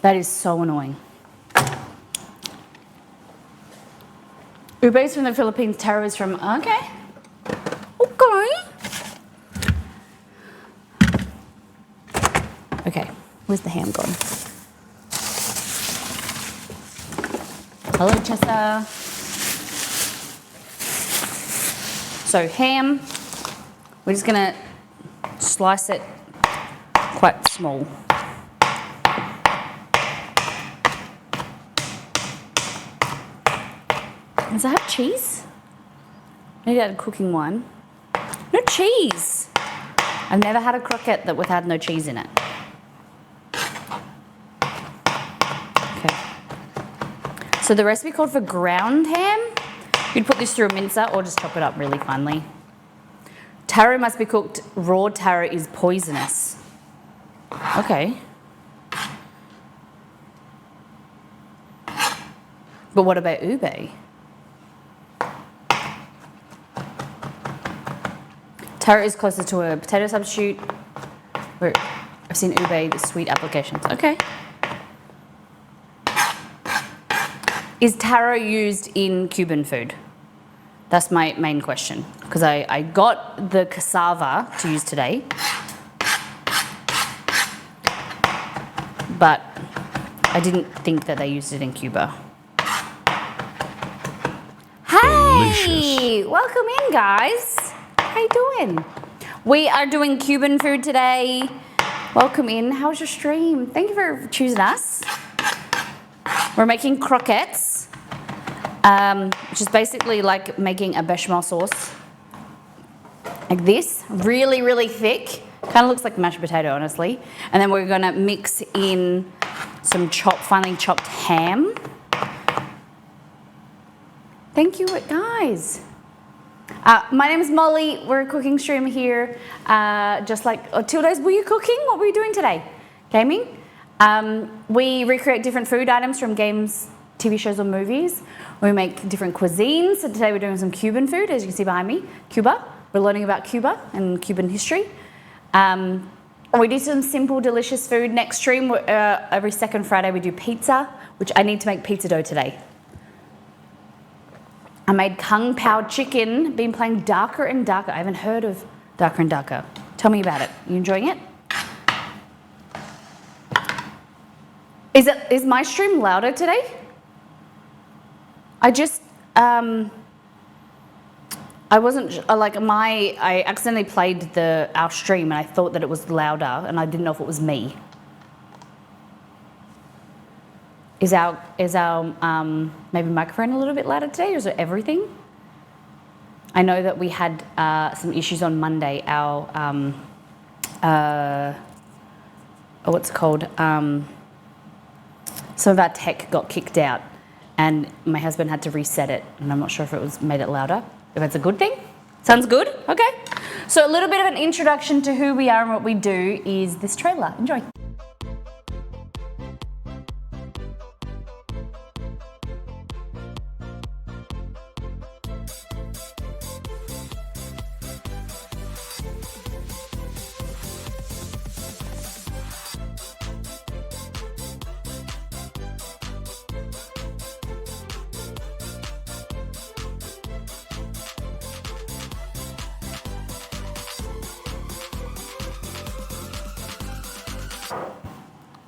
That is so annoying. Ube is from the Philippines, taro is from, okay. Okay, where's the ham gone? Hello, Chester. So ham, we're just gonna slice it quite small. Does it have cheese? Maybe add cooking wine. No cheese. I've never had a croquette that had no cheese in it. Okay. So the recipe called for ground ham. You'd put this through a mincer or just chop it up really finely. Taro must be cooked. Raw taro is poisonous. Okay. But what about ube? Taro is closer to a potato substitute. Where I've seen ube, the sweet applications. Okay. Is taro used in Cuban food? That's my main question. Because I got the cassava to use today. But I didn't think that they used it in Cuba. Hey! Welcome in, guys. How you doing? We are doing Cuban food today. Welcome in. How was your stream? Thank you for choosing us. We're making croquettes, which is basically like making a bechamel sauce. Like this, really, really thick. Kind of looks like mashed potato, honestly. And then we're gonna mix in some finely chopped ham. Thank you, guys. My name is Molly. We're a cooking stream here. Just like 2 days. Were you cooking? What were you doing today? Gaming? We recreate different food items from games, TV shows, or movies. We make different cuisines. So today we're doing some Cuban food, as you can see behind me. Cuba. We're learning about Cuba and Cuban history. We do some simple, delicious food. Next stream, every second Friday, we do pizza, which I need to make pizza dough today. I made Kung Pao chicken, been playing Darker and Darker. I haven't heard of Darker and Darker. Tell me about it. You enjoying it? Is my stream louder today? I just, I wasn't, I accidentally played our stream and I thought that it was louder and I didn't know if it was me. Is our maybe microphone a little bit louder today, or is it everything? I know that we had some issues on Monday. Our what's it called? Some of our tech got kicked out, and my husband had to reset it, and I'm not sure if it made it louder. If that's a good thing? Sounds good? Okay. So a little bit of an introduction to who we are and what we do is this trailer. Enjoy.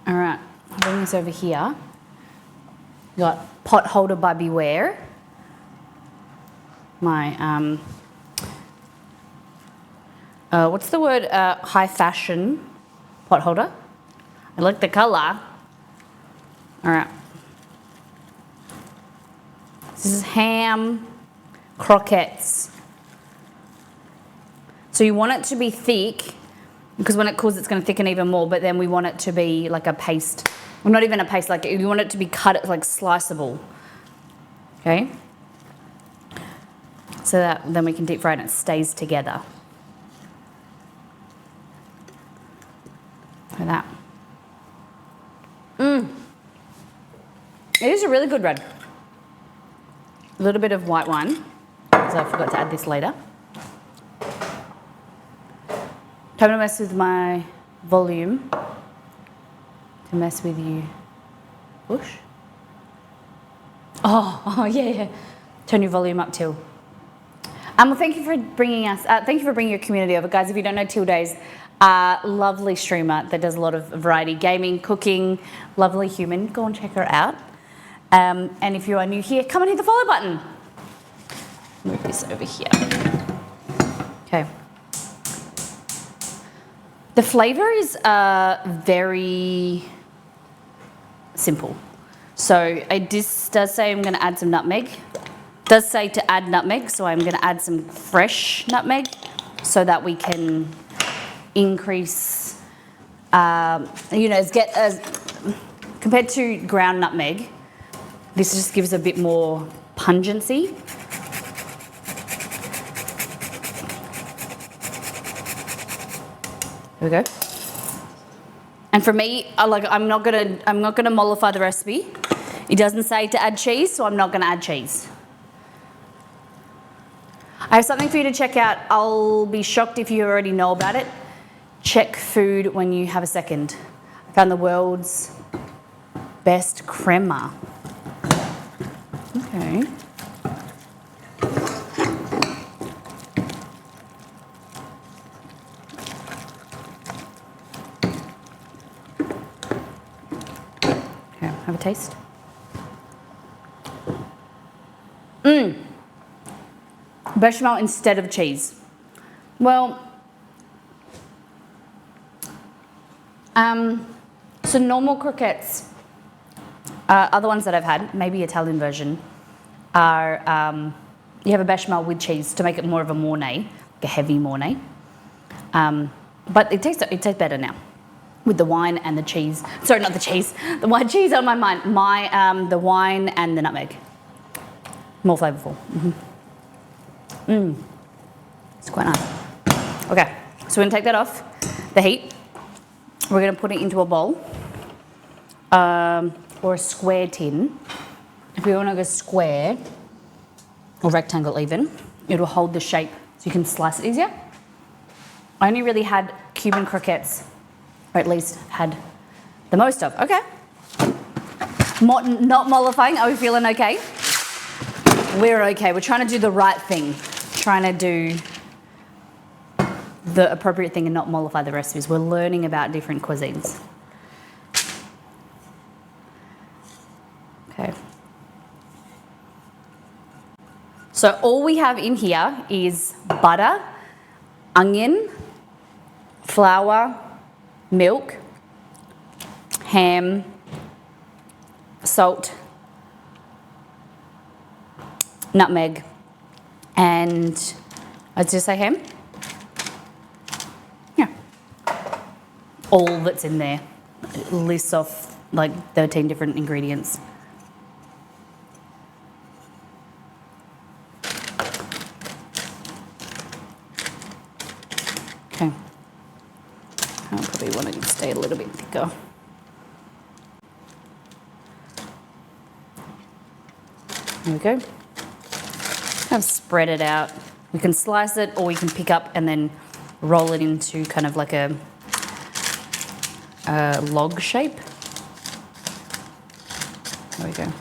All right, bring this over here. Got pot holder by Beware. My, what's the word? High fashion pot holder. I like the color. All right. This is ham, croquettes. So you want it to be thick, because when it cools, it's going to thicken even more, but then we want it to be like a paste. Well, not even a paste, like you want it to be cut, like sliceable. Okay? So that then we can deep fry it and it stays together. Like that. It is a really good red. A little bit of white wine, because I forgot to add this later. Trying to mess with my volume to mess with you. Push. Oh yeah. Turn your volume up, Till. Well, thank you for bringing us. Thank you for bringing your community over, guys. If you don't know Till Days, lovely streamer that does a lot of variety, gaming, cooking, lovely human. Go and check her out. And if you are new here, come and hit the follow button. Move this over here. Okay. The flavour is very simple. So it does say I'm going to add some nutmeg. It does say to add nutmeg, so I'm going to add some fresh nutmeg so that we can increase, compared to ground nutmeg, this just gives a bit more pungency. There we go. And for me, I'm not gonna mollify the recipe. It doesn't say to add cheese, so I'm not going to add cheese. I have something for you to check out. I'll be shocked if you already know about it. Check food when you have a second. I found the world's best crema. Okay. Okay, have a taste. Bechamel instead of cheese. Well, so normal croquettes, other ones that I've had, maybe Italian version, are you have a bechamel with cheese to make it more of a mornay, like a heavy mornay. But it tastes better now with the wine and the cheese. Sorry, not the cheese. The white cheese on my mind. The wine and the nutmeg. More flavorful. It's quite nice. Okay, so we're gonna take that off the heat. We're gonna put it into a bowl or a square tin. If you want to go square or rectangle even, it'll hold the shape so you can slice it easier. I only really had Cuban croquettes, or at least had the most of. Okay. Not mollifying. Are we feeling okay? We're okay. We're trying to do the right thing. Trying to do the appropriate thing and not mollify the recipes. We're learning about different cuisines. Okay. So all we have in here is butter, onion, flour, milk, ham, salt, nutmeg, and let's just say ham. Yeah. All that's in there. It lists off like 13 different ingredients. Okay. I probably want to stay a little bit thicker. There we go. Kind of spread it out. We can slice it or we can pick up and then roll it into kind of like a log shape. There we go.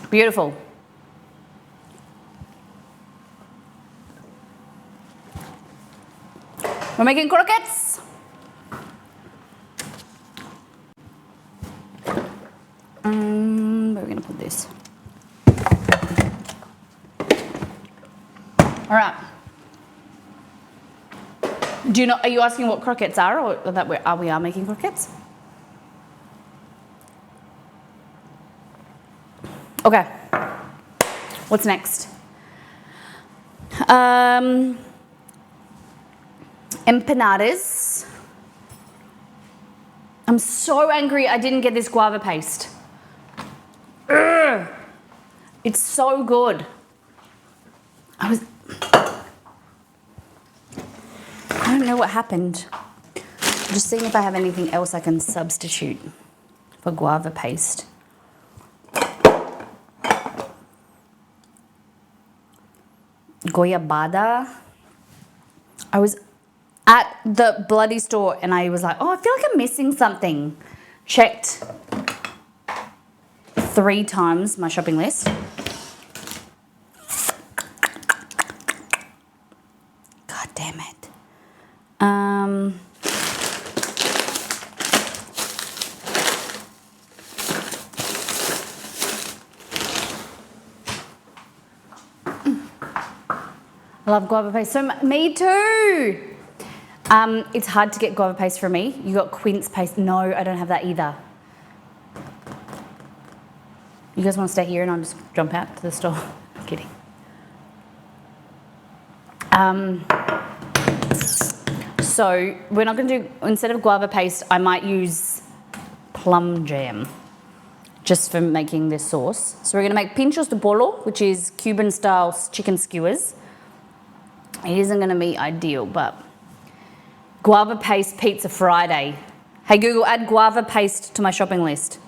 Beautiful. We're making croquettes. Where are we going to put this? All right. Do you know? Are you asking what croquettes are, or that we are making croquettes? Okay. What's next? Empanadas. I'm so angry I didn't get this guava paste. Ugh. It's so good. I don't know what happened. I'm just seeing if I have anything else I can substitute for guava paste. Goiabada. I was at the bloody store and I was like, oh, I feel like I'm missing something. Checked 3 times my shopping list. God damn it. I love guava paste. So me too. It's hard to get guava paste for me. You got quince paste. No, I don't have that either. You guys want to stay here and I'll just jump out to the store? I'm kidding. So we're not going to do, instead of guava paste, I might use plum jam just for making this sauce. So we're going to make pinchos de pollo, which is Cuban style chicken skewers. It isn't going to be ideal, but guava paste pizza Friday. Hey Google, add guava paste to my shopping list.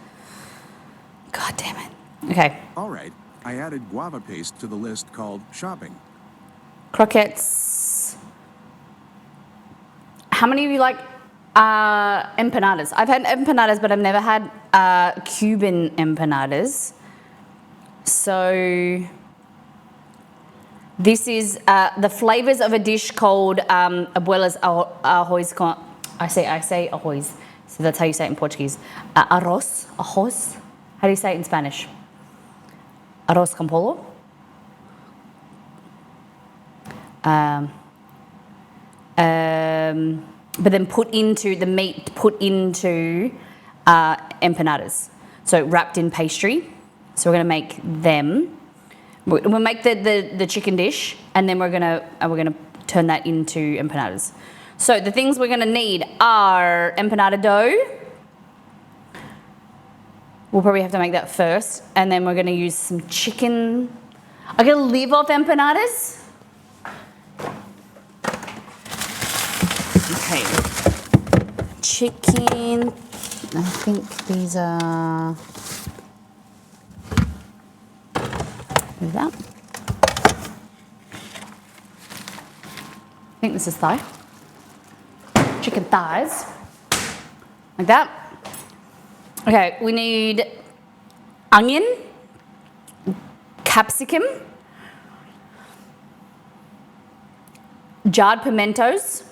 God damn it. Okay. All right, I added guava paste to the list called shopping. Croquettes. How many of you like empanadas? I've had empanadas, but I've never had Cuban empanadas. So this is the flavors of a dish called abuela's arroz con... I say arroz. So that's how you say it in Portuguese. Arroz. How do you say it in Spanish? Arroz con pollo. But then put into empanadas. So wrapped in pastry. So we're gonna make them. We'll make the chicken dish, and then we're gonna turn that into empanadas. So the things we're gonna need are empanada dough. We'll probably have to make that first, and then we're gonna use some chicken. I'm gonna live off empanadas. Okay. Chicken. I think these are. Move that. I think this is thigh. Chicken thighs. Like that. Okay, we need onion, capsicum, jarred pimentos,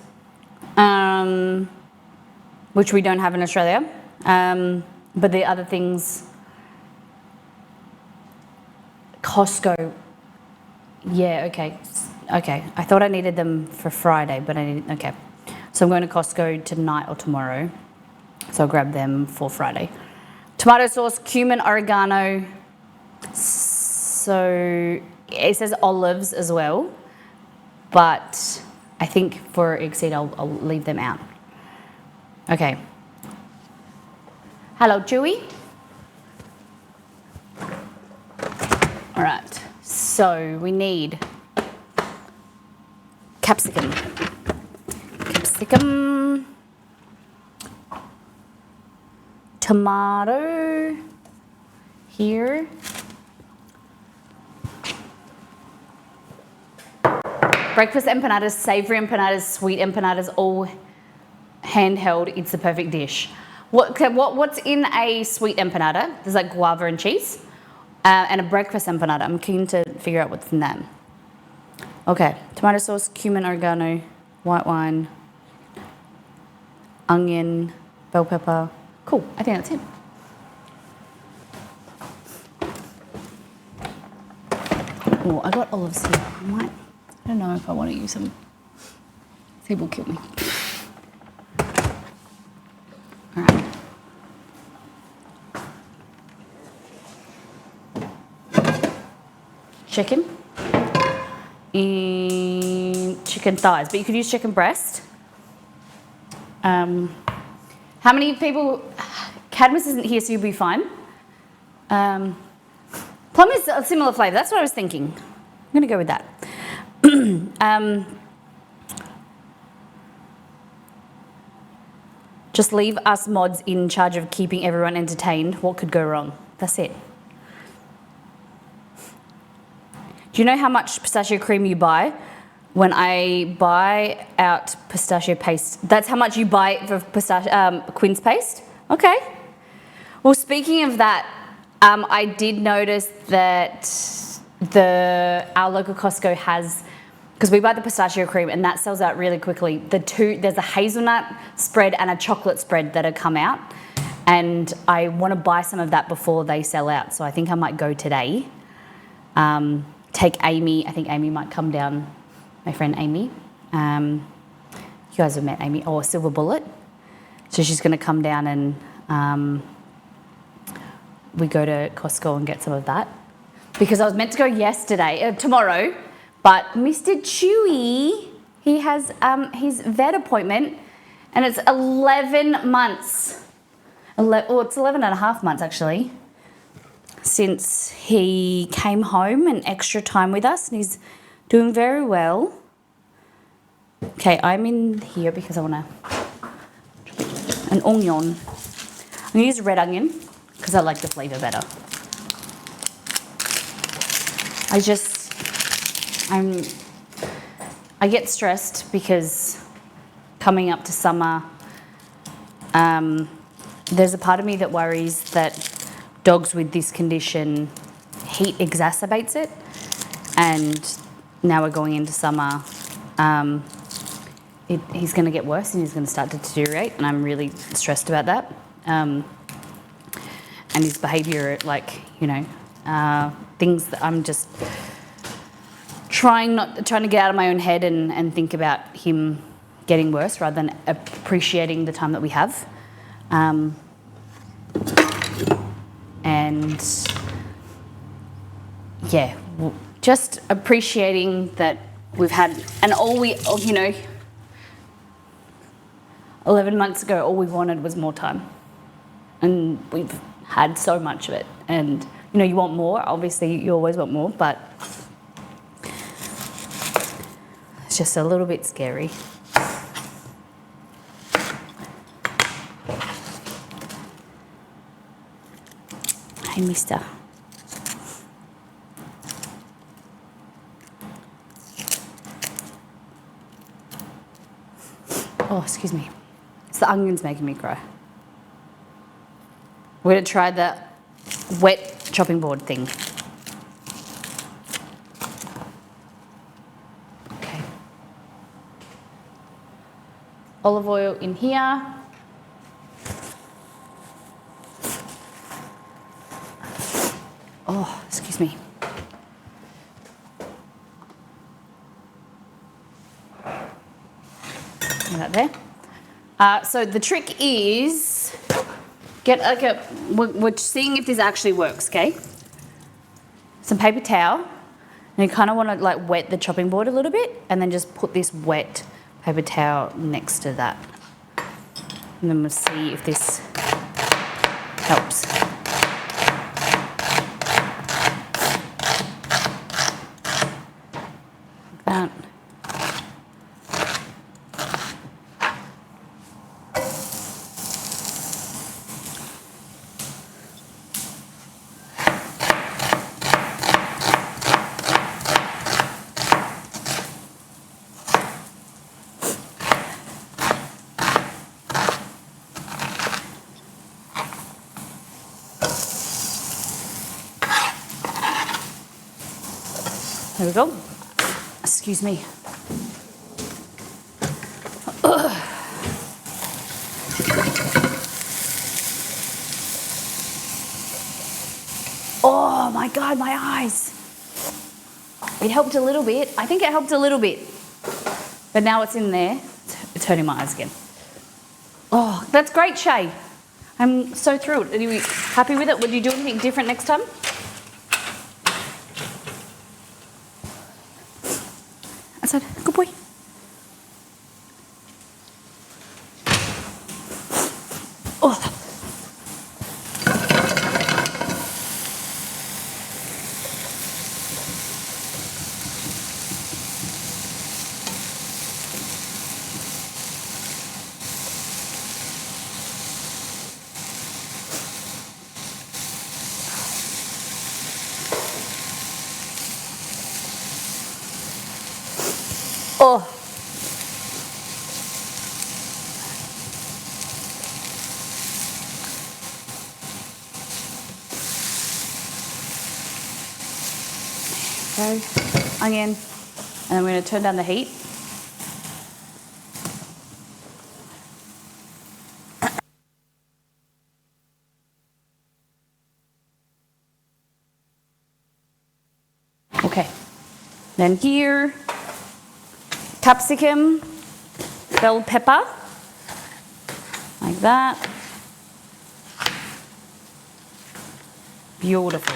which we don't have in Australia, but the other things, Costco, yeah, okay, I thought I needed them for Friday, but I didn't, okay. So I'm going to Costco tonight or tomorrow, so I'll grab them for Friday. Tomato sauce, cumin, oregano, so it says olives as well, but I think for egg seed I'll leave them out. Okay. Hello, Chewy. All right, so we need capsicum, tomato here, breakfast empanadas, savory empanadas, sweet empanadas, all handheld. It's the perfect dish. What's in a sweet empanada? There's like guava and cheese. And a breakfast empanada. I'm keen to figure out what's in that. Okay, tomato sauce, cumin, oregano, white wine, onion, bell pepper. Cool, I think that's it. Oh, I got olives here. I don't know if I want to use them. They will kill me. All right. Chicken and chicken thighs, but you could use chicken breast. How many people? Cadmus isn't here, so you'll be fine. Plum is a similar flavour. That's what I was thinking. I'm going to go with that. Just leave us mods in charge of keeping everyone entertained. What could go wrong? That's it. Do you know how much pistachio cream you buy? When I buy out pistachio paste, that's how much you buy for quince paste? Okay. Well, speaking of that, I did notice that our local Costco has, because we buy the pistachio cream and that sells out really quickly. There's a hazelnut spread and a chocolate spread that have come out, and I want to buy some of that before they sell out. So I think I might go today. Take Amy. I think Amy might come down. My friend Amy. You guys have met Amy. Oh, Silver Bullet. So she's going to come down and we go to Costco and get some of that. Because I was meant to go tomorrow, but Mr. Chewy, he has his vet appointment and it's 11 months. It's 11 and a half months actually, since he came home and extra time with us, and he's doing very well. Okay, I'm in here because I want an onion. I'm gonna use red onion because I like the flavour better. I get stressed because coming up to summer, there's a part of me that worries that dogs with this condition, heat exacerbates it, and now we're going into summer, he's going to get worse and he's going to start to deteriorate, and I'm really stressed about that. And his behaviour, like, you know, things that I'm just trying to get out of my own head and think about him getting worse rather than appreciating the time that we have. And yeah, just appreciating that we've had, and you know, 11 months ago, all we wanted was more time. And we've had so much of it. And, you know, you want more. Obviously, you always want more, but it's just a little bit scary. Hey, mister. Oh, excuse me. It's the onions making me cry. We're going to try the wet chopping board thing. Okay. Olive oil in here. Oh, excuse me. That there. So the trick is get like we're seeing if this actually works, okay? Some paper towel, and you kind of want to like wet the chopping board a little bit, and then just put this wet paper towel next to that, and then we'll see if this helps. Like that. There we go. Excuse me. Oh my God, my eyes. It helped a little bit. I think it helped a little bit. But now it's in there. It's hurting my eyes again. Oh, that's great, Shay. I'm so thrilled. Are you happy with it? Would you do anything different next time? That's it. Good boy. Oh. Oh. Okay, onion, and then we're going to turn down the heat. Okay, then here, capsicum, bell pepper, like that. Beautiful.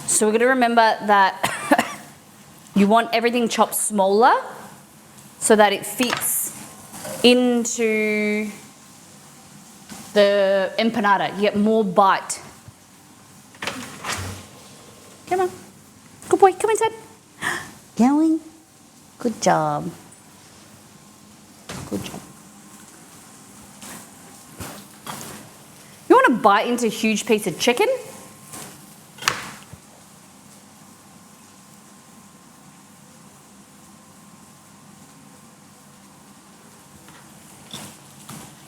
So we're going to remember that you want everything chopped smaller so that it fits into the empanada. You get more bite. Come on. Good boy. Come inside. Going. Good Good job. Good job. You want to bite into a huge piece of chicken?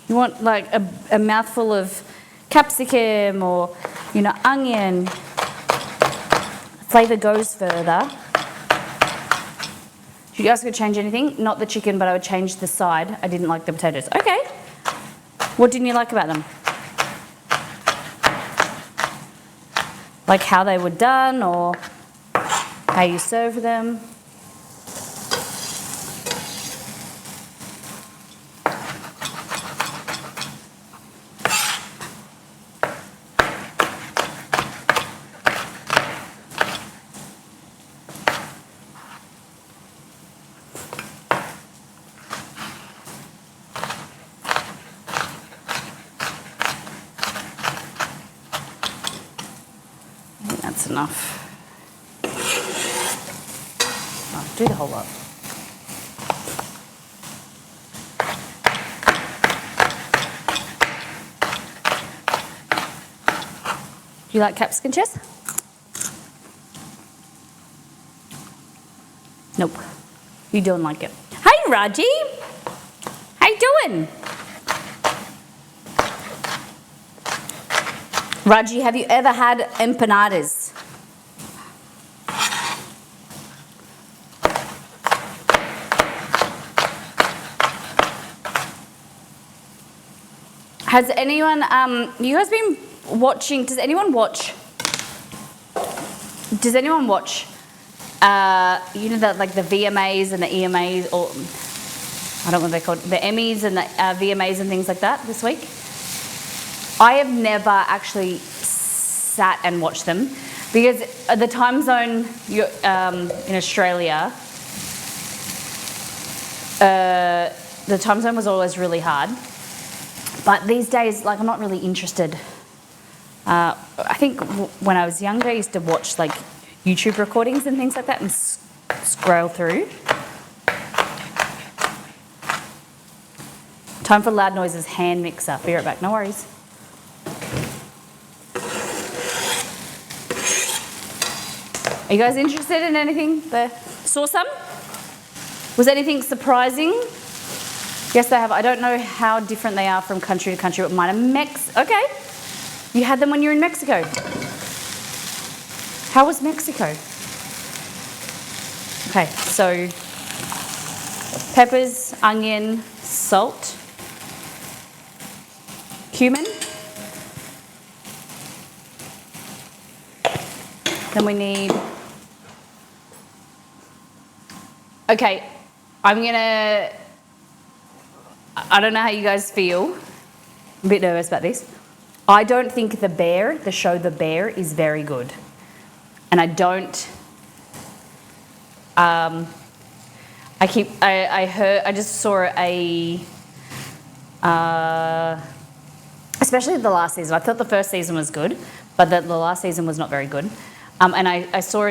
You want like a mouthful of capsicum or, you know, onion. Flavour goes further. You guys could change anything? Not the chicken, but I would change the side. I didn't like the potatoes. Okay. What didn't you like about them? Like how they were done or how you serve them? That's enough. Oh, do the whole lot. Do you like capsicum, Chess? Nope. You don't like it. Hey, Raji. How you doing? Raji, have you ever had empanadas? Has anyone, you guys been watching, does anyone watch, you know, that like the VMAs and the EMAs, or I don't know what they're called, the Emmys and the VMAs and things like that this week? I have never actually sat and watched them because the time zone in Australia, the time zone was always really hard. But these days, like, I'm not really interested. I think when I was younger, I used to watch like YouTube recordings and things like that and scroll through. Time for Loud Noises hand mixer. Be right back, no worries. Are you guys interested in anything? Saw some? Was anything surprising? Yes, they have. I don't know how different they are from country to country, but mine are Okay. You had them when you were in Mexico. How was Mexico? Okay, so peppers, onion, salt, cumin. Then we need... Okay, I'm gonna... I don't know how you guys feel. I'm a bit nervous about this. I don't think the show The Bear is very good. And I don't... I just saw especially the last season. I thought the first season was good, but the last season was not very good. And I saw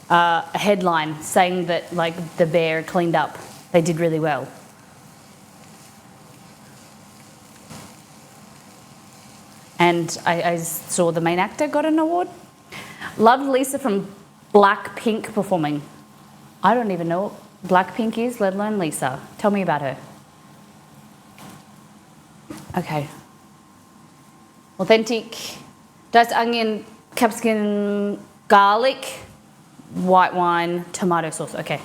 a headline saying that like The Bear cleaned up. They did really well. And I saw the main actor got an award. Loved Lisa from Blackpink performing. I don't even know what Blackpink is, let alone Lisa. Tell me about her. Okay. Authentic, diced onion, capsicum, garlic, white wine, tomato sauce. Okay.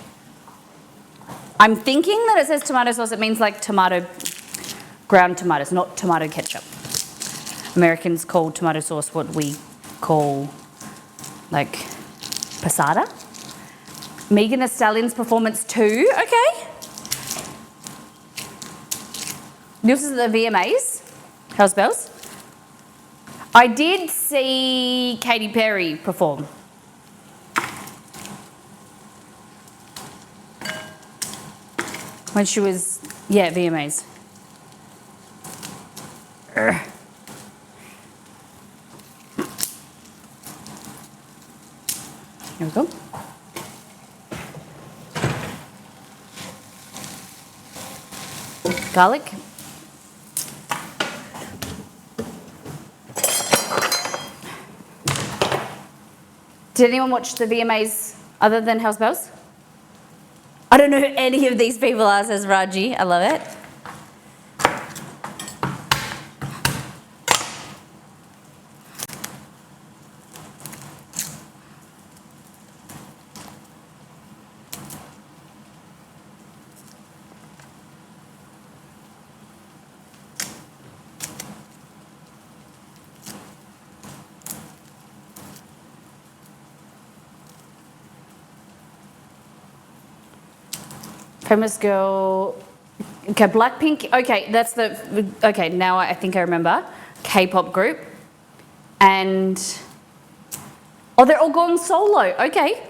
I'm thinking that it says tomato sauce. It means like ground tomatoes, not tomato ketchup. Americans call tomato sauce what we call like passata. Megan Thee Stallion's performance too. Okay. This is the VMAs. How's bells? I did see Katy Perry perform. When she was, VMAs. Here we go. Garlic. Did anyone watch the VMAs other than House Bells? I don't know who any of these people are, says Raji. I love it. Famous girl. Okay, Blackpink. Okay, that's the. Okay, now I think I remember. K-pop group. And. Oh, they're all going solo. Okay.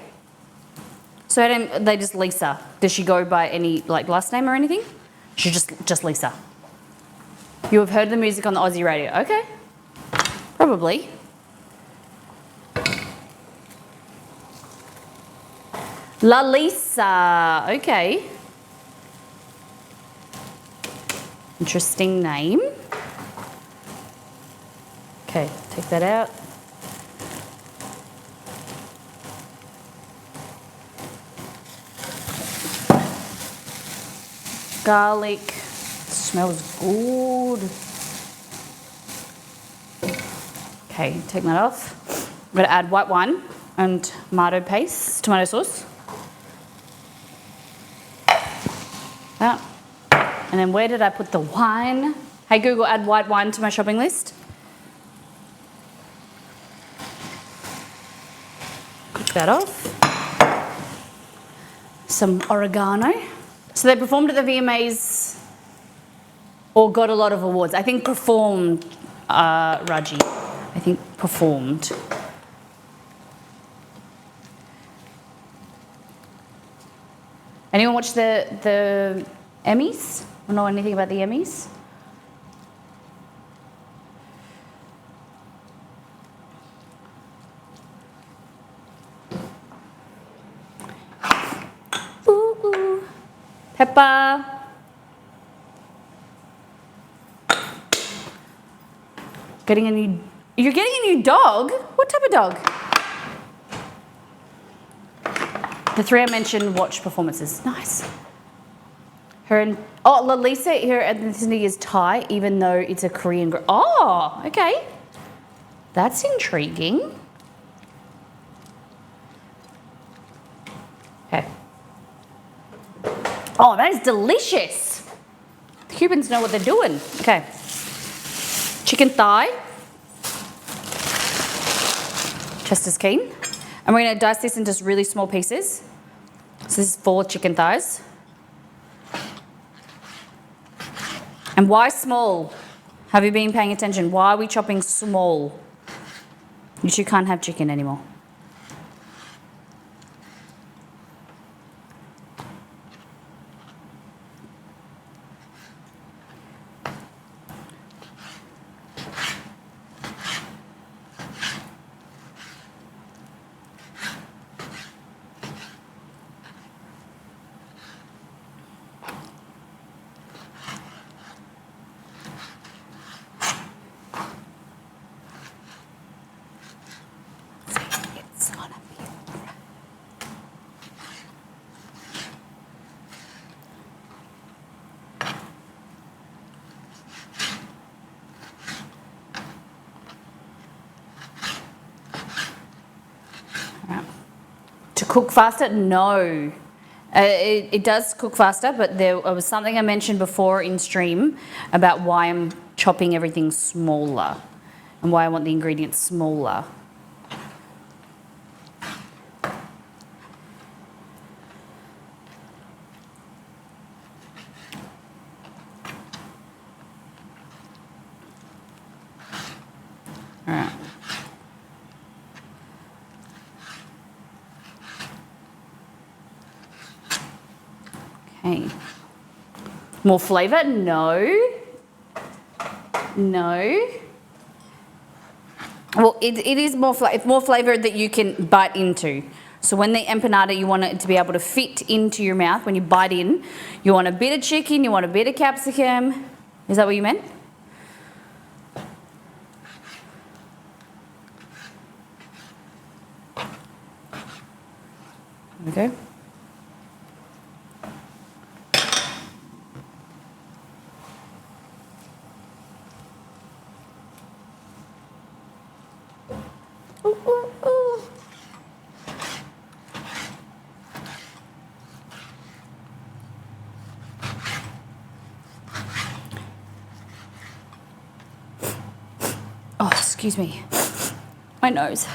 So they just Lisa. Does she go by any like last name or anything? She's just Lisa. You have heard the music on the Aussie radio. Okay. Probably. La Lisa. Okay. Interesting name. Okay, take that out. Garlic. Smells good. Okay, take that off. I'm going to add white wine and tomato paste, tomato sauce. That. And then where did I put the wine? Hey Google, add white wine to my shopping list. Cook that off. Some oregano. So they performed at the VMAs or got a lot of awards. I think performed, Raji. I think performed. Anyone watch the Emmys? Or know anything about the Emmys? Ooh. Pepper. You're getting a new dog? What type of dog? The three I mentioned watch performances. Nice. Lalisa, her ethnicity is Thai, even though it's a Korean girl. Oh, okay. That's intriguing. Okay. Oh, that is delicious. The Cubans know what they're doing. Okay. Chicken thigh. Chester's keen. And we're going to dice this into really small pieces. So this is 4 chicken thighs. And why small? Have you been paying attention? Why are we chopping small? You two can't have chicken anymore. To cook faster? No. It does cook faster, but there was something I mentioned before in stream about why I'm chopping everything smaller and why I want the ingredients smaller. All right. Okay. More flavour? No. No. Well, it is more flavour that you can bite into. So when the empanada, you want it to be able to fit into your mouth when you bite in. You want a bit of chicken, you want a bit of capsicum. Is that what you meant? There we go. Ooh, ooh, ooh. Oh, excuse me. My nose.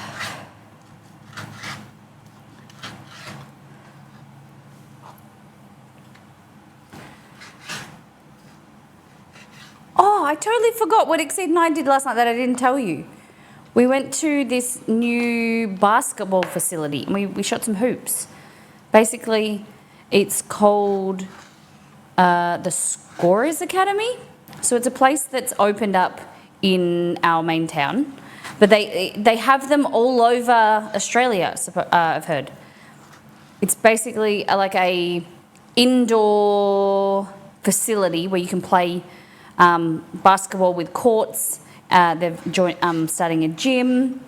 Oh, I totally forgot what Exceed and I did last night that I didn't tell you. We went to this new basketball facility and we shot some hoops. Basically, it's called the Scorers Academy. So it's a place that's opened up in our main town, but they have them all over Australia, I've heard. It's basically like a indoor facility where you can play basketball with courts. They've starting a gym,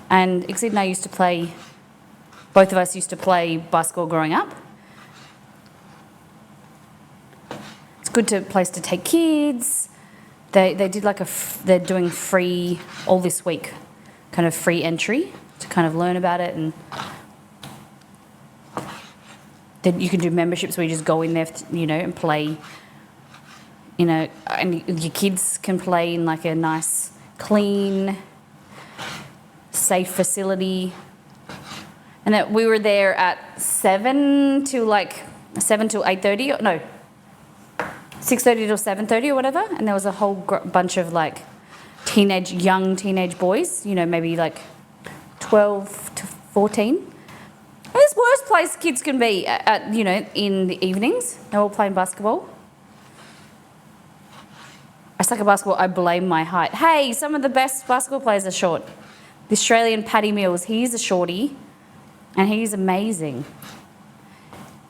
and Exceed and I used to play. Both of us used to play basketball growing up. It's a good place to take kids. They did like they're doing free all this week, kind of free entry to kind of learn about it, and then you can do memberships where you just go in there, and play. And your kids can play in like a nice, clean, safe facility. And we were there at 7 till 8:30. No, 6:30 till 7:30 or whatever. And there was a whole bunch of like young teenage boys. Maybe like 12 to 14. It's the worst place kids can be in the evenings. They're all playing basketball. I suck at basketball, I blame my height. Hey, some of the best basketball players are short. The Australian Paddy Mills, he's a shorty, and he's amazing.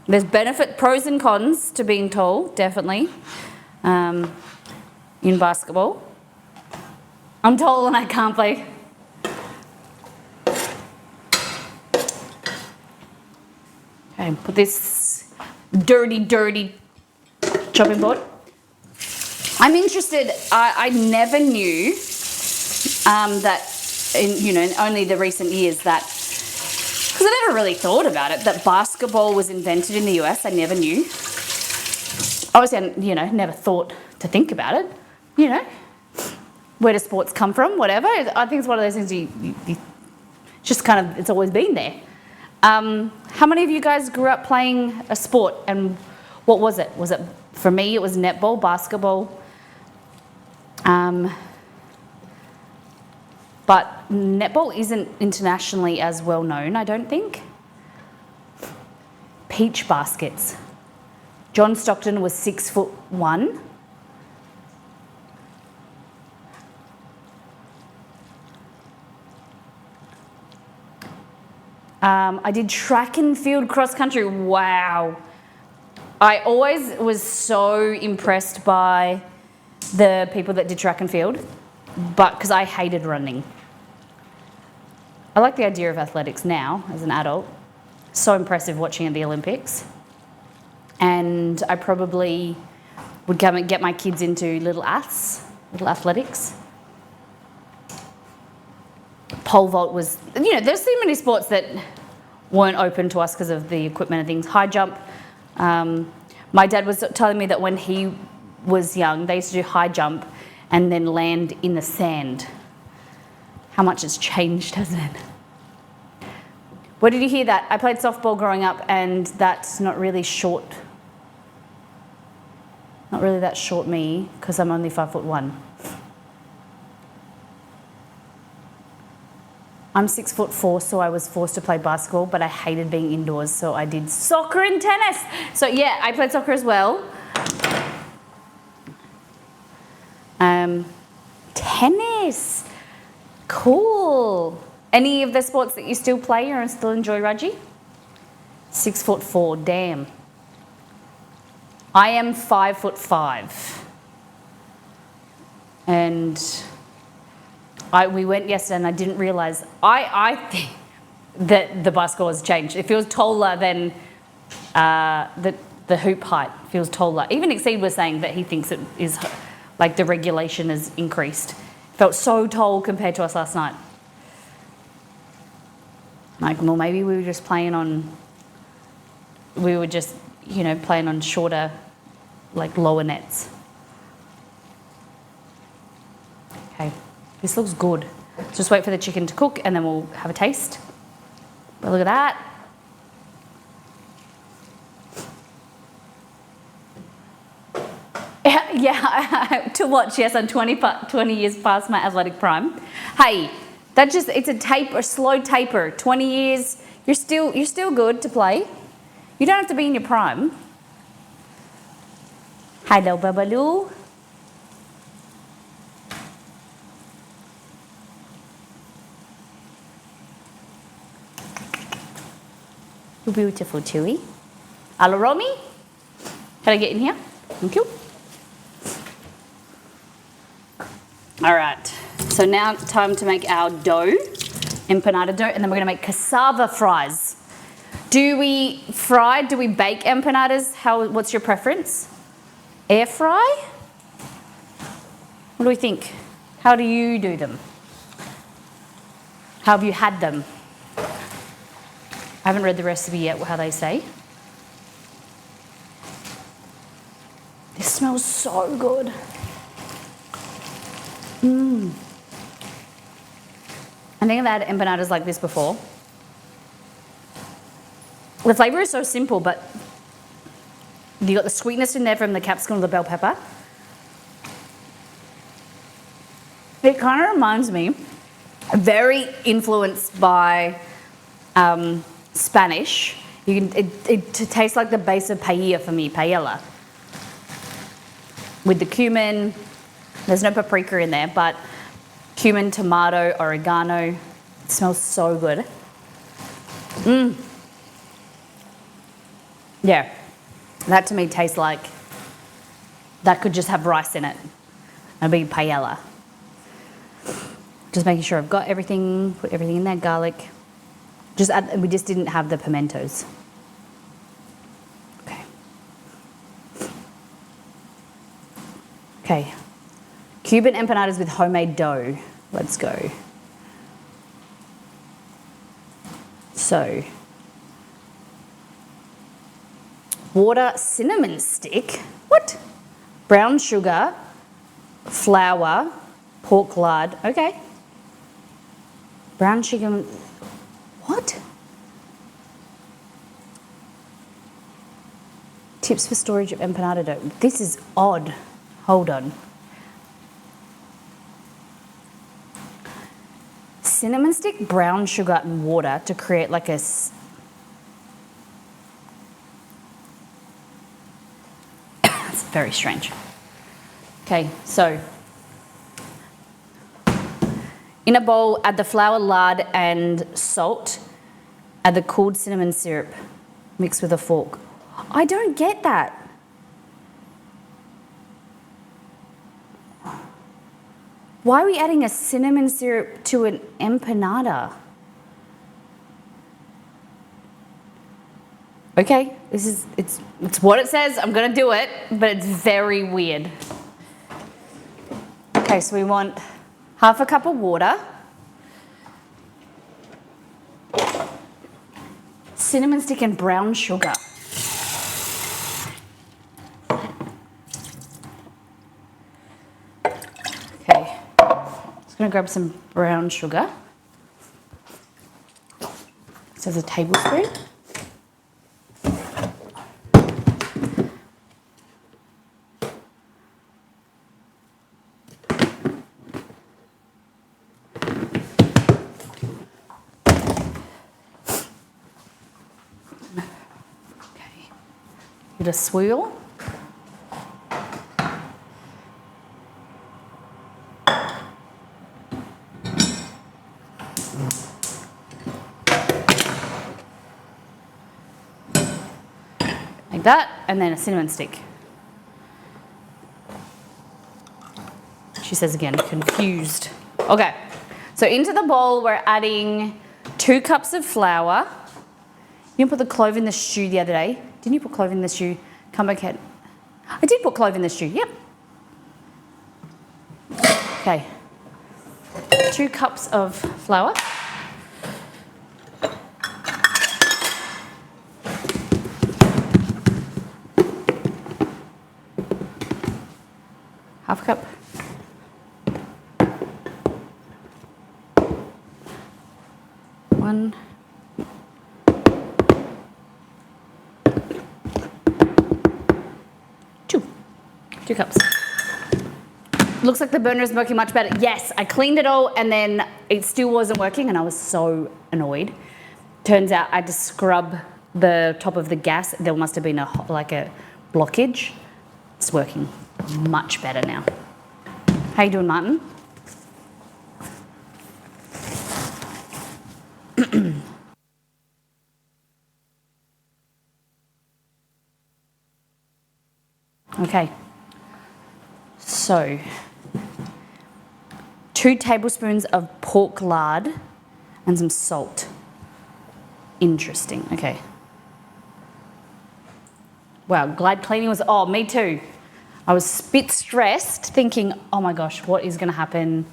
There's pros and cons to being tall, definitely, in basketball. I'm tall and I can't play. Okay, put this dirty chopping board. I'm interested. I never knew that in only the recent years that, because I never really thought about it, that basketball was invented in the US. I never knew. Obviously, I never thought to think about it. Where do sports come from? Whatever. I think it's one of those things you just kind of, it's always been there. How many of you guys grew up playing a sport, and what was it? Was it, for me, it was netball, basketball. But netball isn't internationally as well known, I don't think. Peach baskets. John Stockton was 6'1". I did track and field cross country. Wow. I always was so impressed by the people that did track and field, but because I hated running. I like the idea of athletics now as an adult. So impressive watching at the Olympics. And I probably would come and get my kids into little athletics. Pole vault was, there's so many sports that weren't open to us because of the equipment and things. High jump. My dad was telling me that when he was young, they used to do high jump and then land in the sand. How much it's changed, hasn't it? Where did you hear that? I played softball growing up, and that's not really short. Not really that short me, because I'm only 5'1". I'm 6'4", so I was forced to play basketball, but I hated being indoors, so I did soccer and tennis. So yeah, I played soccer as well. Tennis. Cool. Any of the sports that you still play or still enjoy, Raji? 6'4", damn. I am 5'5". And we went yesterday and I didn't realise, I think that the basketball has changed. It feels taller than the hoop height feels taller. Even Exceed was saying that he thinks it is, like the regulation has increased. Felt so tall compared to us last night. Like, well, maybe we were just playing on, playing on shorter, like lower nets. Okay, this looks good. Just wait for the chicken to cook and then we'll have a taste. But look at that. Yeah, to watch, yes, I'm 20 years past my athletic prime. Hey, it's a slow taper. 20 years, you're still good to play. You don't have to be in your prime. Hello, Babaloo. You're beautiful, Chewy. Hello, Romy. Can I get in here? Thank you. All right, so now it's time to make our dough, empanada dough, and then we're gonna make cassava fries. Do we fry, do we bake empanadas? What's your preference? Air fry? What do we think? How do you do them? How have you had them? I haven't read the recipe yet, how they say. This smells so good. I think I've had empanadas like this before. The flavour is so simple, but you got the sweetness in there from the capsicum and the bell pepper. It kind of reminds me, very influenced by Spanish. It tastes like the base of paella for me, paella. With the cumin, there's no paprika in there, but cumin, tomato, oregano. It smells so good. Yeah, that to me tastes like that could just have rice in it. It'd be paella. Just making sure I've got everything, put everything in there, garlic. We just didn't have the pimentos. Okay. Okay. Cuban empanadas with homemade dough. Let's go. So, water, cinnamon stick. What? Brown sugar, flour, pork lard. Okay. Brown chicken. What? Tips for storage of empanada dough. This is odd. Hold on. Cinnamon stick, brown sugar and water to create like a... It's very strange. Okay, so in a bowl, add the flour, lard and salt. Add the cooled cinnamon syrup. Mix with a fork. I don't get that. Why are we adding a cinnamon syrup to an empanada? Okay, it's what it says. I'm gonna do it, but it's very weird. Okay, so we want half a cup of water, cinnamon stick and brown sugar. Okay, just gonna grab some brown sugar. So it's a tablespoon. A swirl. that, and then a cinnamon stick. She says again, confused. Okay, so into the bowl we're adding 2 cups of flour. You didn't put the clove in the stew the other day. Didn't you put clove in the stew? Come back here. I did put clove in the stew, yep. Okay, 2 cups of flour. Half a cup. One. 2. 2 cups. Looks like the burner is working much better. Yes, I cleaned it all and then it still wasn't working and I was so annoyed. Turns out I had to scrub the top of the gas. There must have been a blockage. It's working much better now. How you doing, Martin? Okay, so 2 tablespoons of pork lard and some salt. Interesting, okay. Wow, glad cleaning was, oh, me too. I was a bit stressed thinking, oh my gosh, what is gonna happen?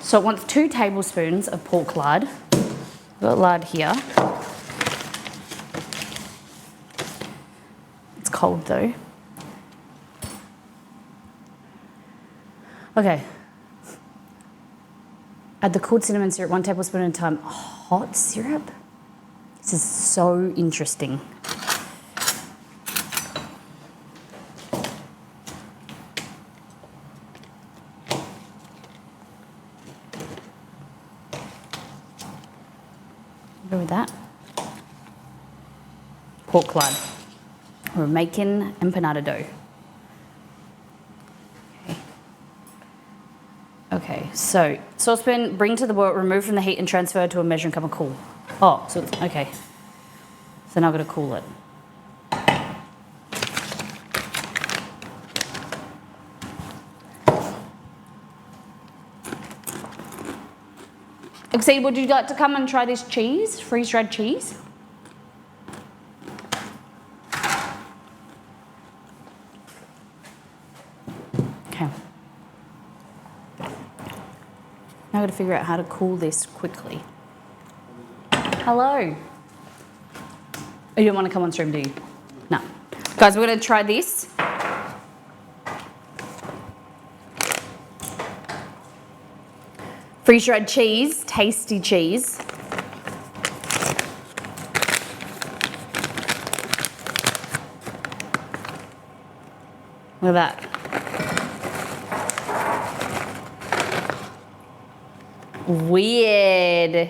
So it wants 2 tablespoons of pork lard. I've got lard here. It's cold though. Okay. Add the cooled cinnamon syrup, 1 tablespoon at a time. Hot syrup? This is so interesting. Go with that. Pork lard. We're making empanada dough. Okay, so saucepan, bring to the boil, remove from the heat and transfer to a measuring cup and cool. Oh, so it's, okay. So now I've got to cool it. Exceed, would you like to come and try this cheese, freeze-dried cheese? Okay. Now I've got to figure out how to cool this quickly. Hello. Oh, you don't want to come on stream, do you? No. Guys, we're going to try this. Freeze-dried cheese, tasty cheese. Look at that. Weird.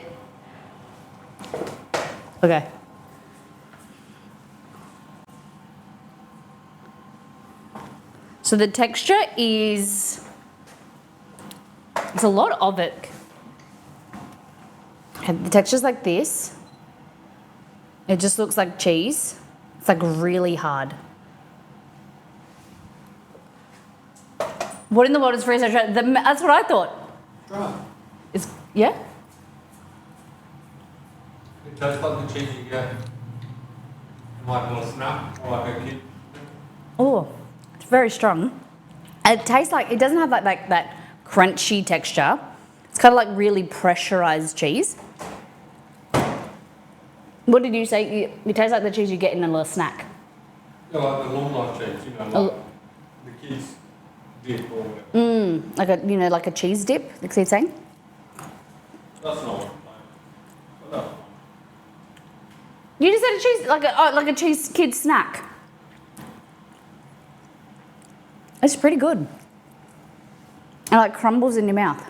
Okay. So the texture is, it's a lot of it. Okay, the texture's like this. It just looks like cheese. It's like really hard. What in the world is freeze-dried? That's what I thought. Dry. It's, yeah? It tastes like the cheese you get in like a little snack or like a kid. Oh, it's very strong. It tastes like, it doesn't have like that crunchy texture. It's kind of like really pressurized cheese. What did you say? It tastes like the cheese you get in a little snack. Yeah, like the long life cheese, you know, like the kids dip or whatever. Like a, you know, like a cheese dip, like you're saying? That's not what I'm saying. But that's fine. You just said a cheese, like a cheese kid snack. It's pretty good. It like crumbles in your mouth.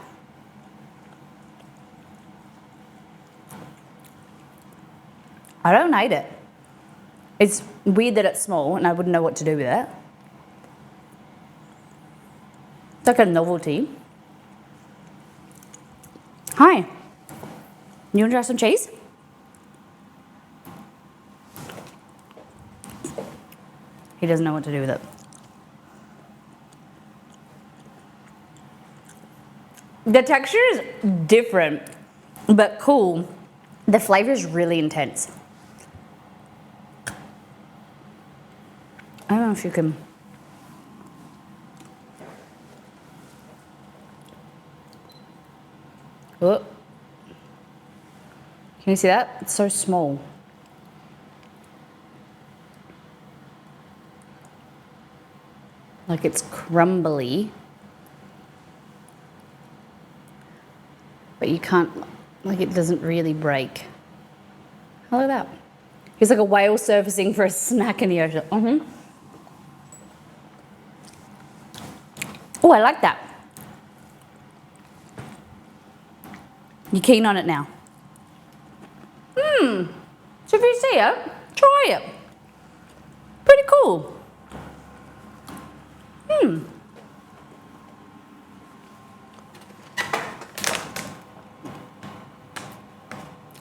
I don't hate it. It's weird that it's small and I wouldn't know what to do with it. It's like a novelty. Hi. You want to try some cheese? He doesn't know what to do with it. The texture is different, but cool. The flavor is really intense. I don't know if you can. Oh. Can you see that? It's so small. Like it's crumbly. But you can't, like it doesn't really break. Oh, look at that. It's like a whale surfacing for a snack in the ocean. Oh, I like that. You keen on it now? So if you see it, try it. Pretty cool.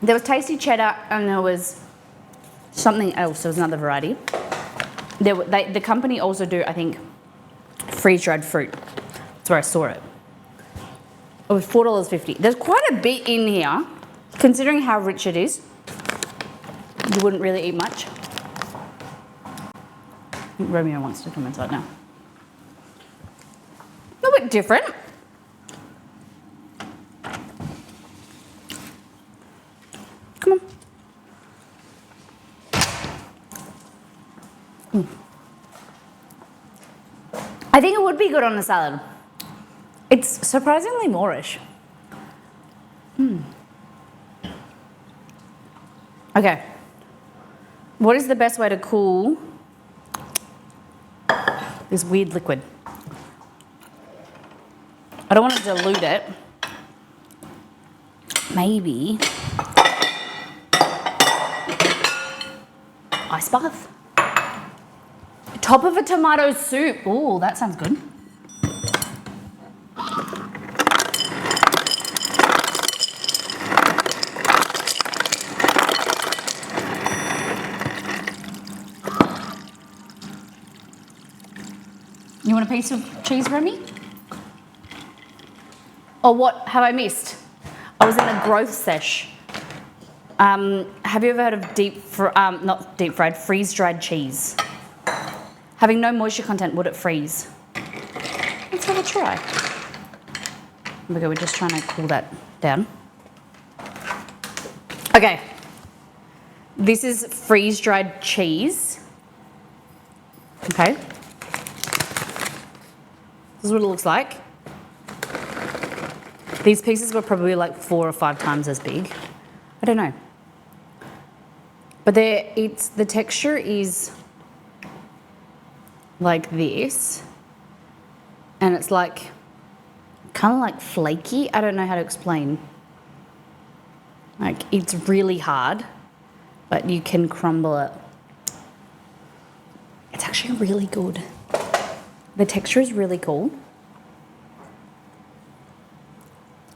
There was tasty cheddar and there was something else. There was another variety. The company also do, I think, freeze-dried fruit. That's where I saw it. It was $4.50. There's quite a bit in here, considering how rich it is. You wouldn't really eat much. I think Romeo wants to come inside now. A little bit different. Come on. I think it would be good on a salad. It's surprisingly Moorish. Okay. What is the best way to cool this weird liquid? I don't want to dilute it. Maybe ice bath. Top of a tomato soup. Ooh, that sounds good. You want a piece of cheese, Remy? Or what have I missed? I was in a growth sesh. Have you ever heard of not deep fried, freeze-dried cheese? Having no moisture content, would it freeze? Let's have a try. Okay, we're just trying to cool that down. Okay. This is freeze-dried cheese. Okay. This is what it looks like. These pieces were probably like 4 or 5 times as big. I don't know. But the texture is like this. And it's like, kind of like flaky. I don't know how to explain. Like, it's really hard, but you can crumble it. It's actually really good. The texture is really cool.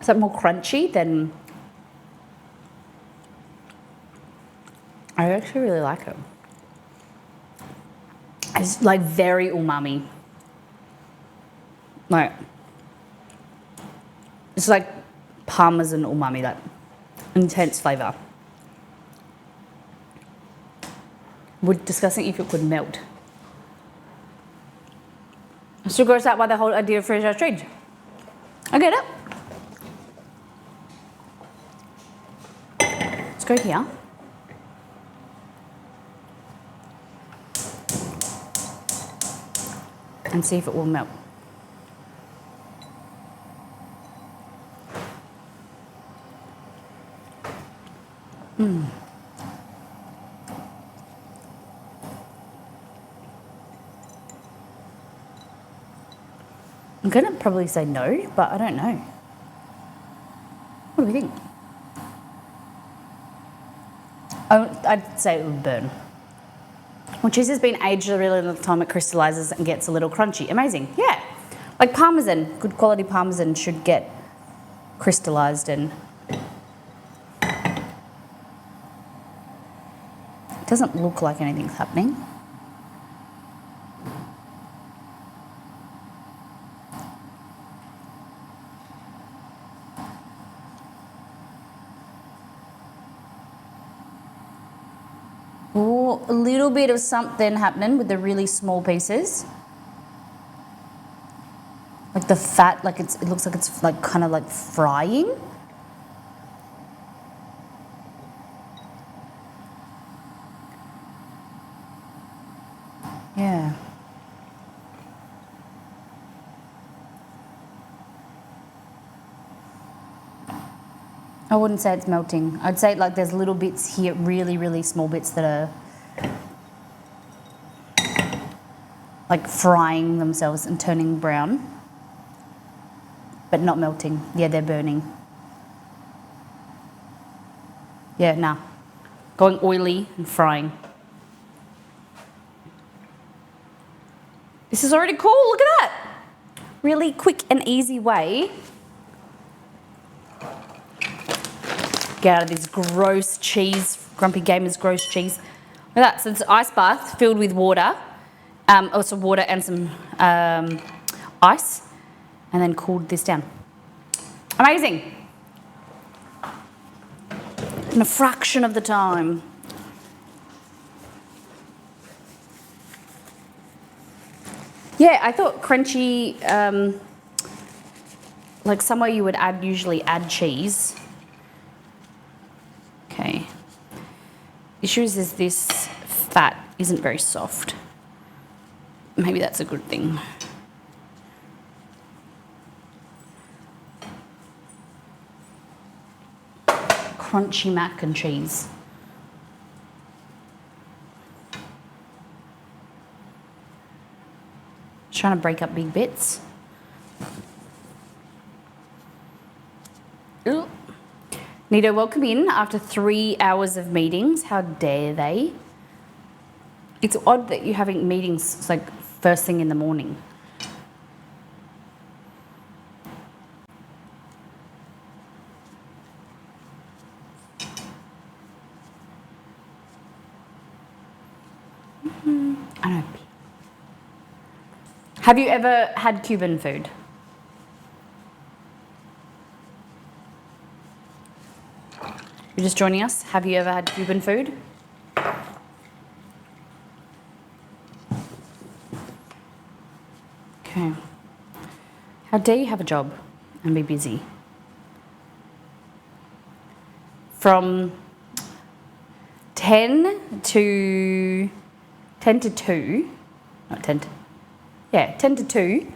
Is that more crunchy than... I actually really like it. It's like very umami. Like, it's like Parmesan umami, that intense flavour. We're discussing if it could melt. I'm still grossed out by the whole idea of freeze-dried cheese. I get it. Let's go here. And see if it will melt. I'm gonna probably say no, but I don't know. What do we think? Oh, I'd say it would burn. Well, cheese has been aged a really long time, it crystallizes and gets a little crunchy. Amazing, yeah. Like Parmesan, good quality Parmesan should get crystallized and Doesn't look like anything's happening. Oh, a little bit of something happening with the really small pieces. Like the fat, like it looks like it's like kind of like frying. Yeah. I wouldn't say it's melting. I'd say like there's little bits here, really, really small bits that are like frying themselves and turning brown, but not melting. Yeah, they're burning. Yeah, nah. Going oily and frying. This is already cool, look at that. Really quick and easy way. Get out of this gross cheese, Grumpy Gamer's gross cheese. Look at that, so it's an ice bath filled with water. Also water and some ice, and then cooled this down. Amazing. In a fraction of the time. Yeah, I thought crunchy, like somewhere you would usually add cheese. Okay. Issue is this fat isn't very soft. Maybe that's a good thing. Crunchy mac and cheese. Trying to break up big bits. Ooh. Nito, welcome in after 3 hours of meetings. How dare they? It's odd that you're having meetings like first thing in the morning. I know. Have you ever had Cuban food? You're just joining us. Have you ever had Cuban food? Okay. How dare you have a job and be busy? From 10 to 2, not 10 to, yeah, 10 to 2,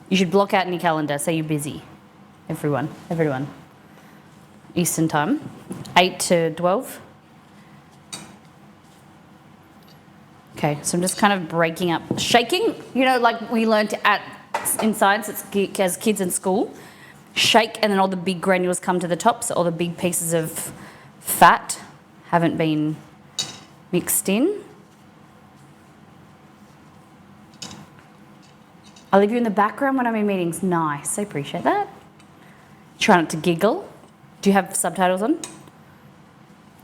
you should block out in your calendar, say you're busy. Everyone. Eastern time. 8 to 12. Okay, so I'm just kind of breaking up, shaking, you know, like we learned in science as kids in school. Shake and then all the big granules come to the top, so all the big pieces of fat haven't been mixed in. I leave you in the background when I'm in meetings. Nice, I appreciate that. Try not to giggle. Do you have subtitles on?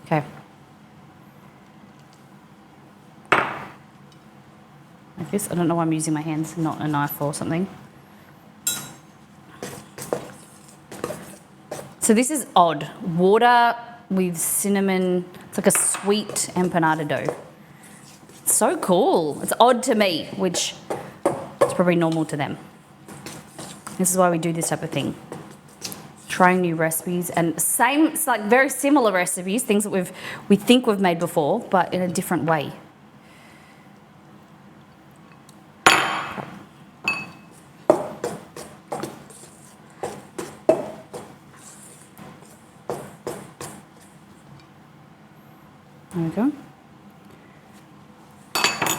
Okay. Like this. I don't know why I'm using my hands, not a knife or something. So this is odd. Water with cinnamon. It's like a sweet empanada dough. It's so cool. It's odd to me, which is probably normal to them. This is why we do this type of thing. Trying new recipes and it's like very similar recipes, things that we think we've made before, but in a different way. There we go.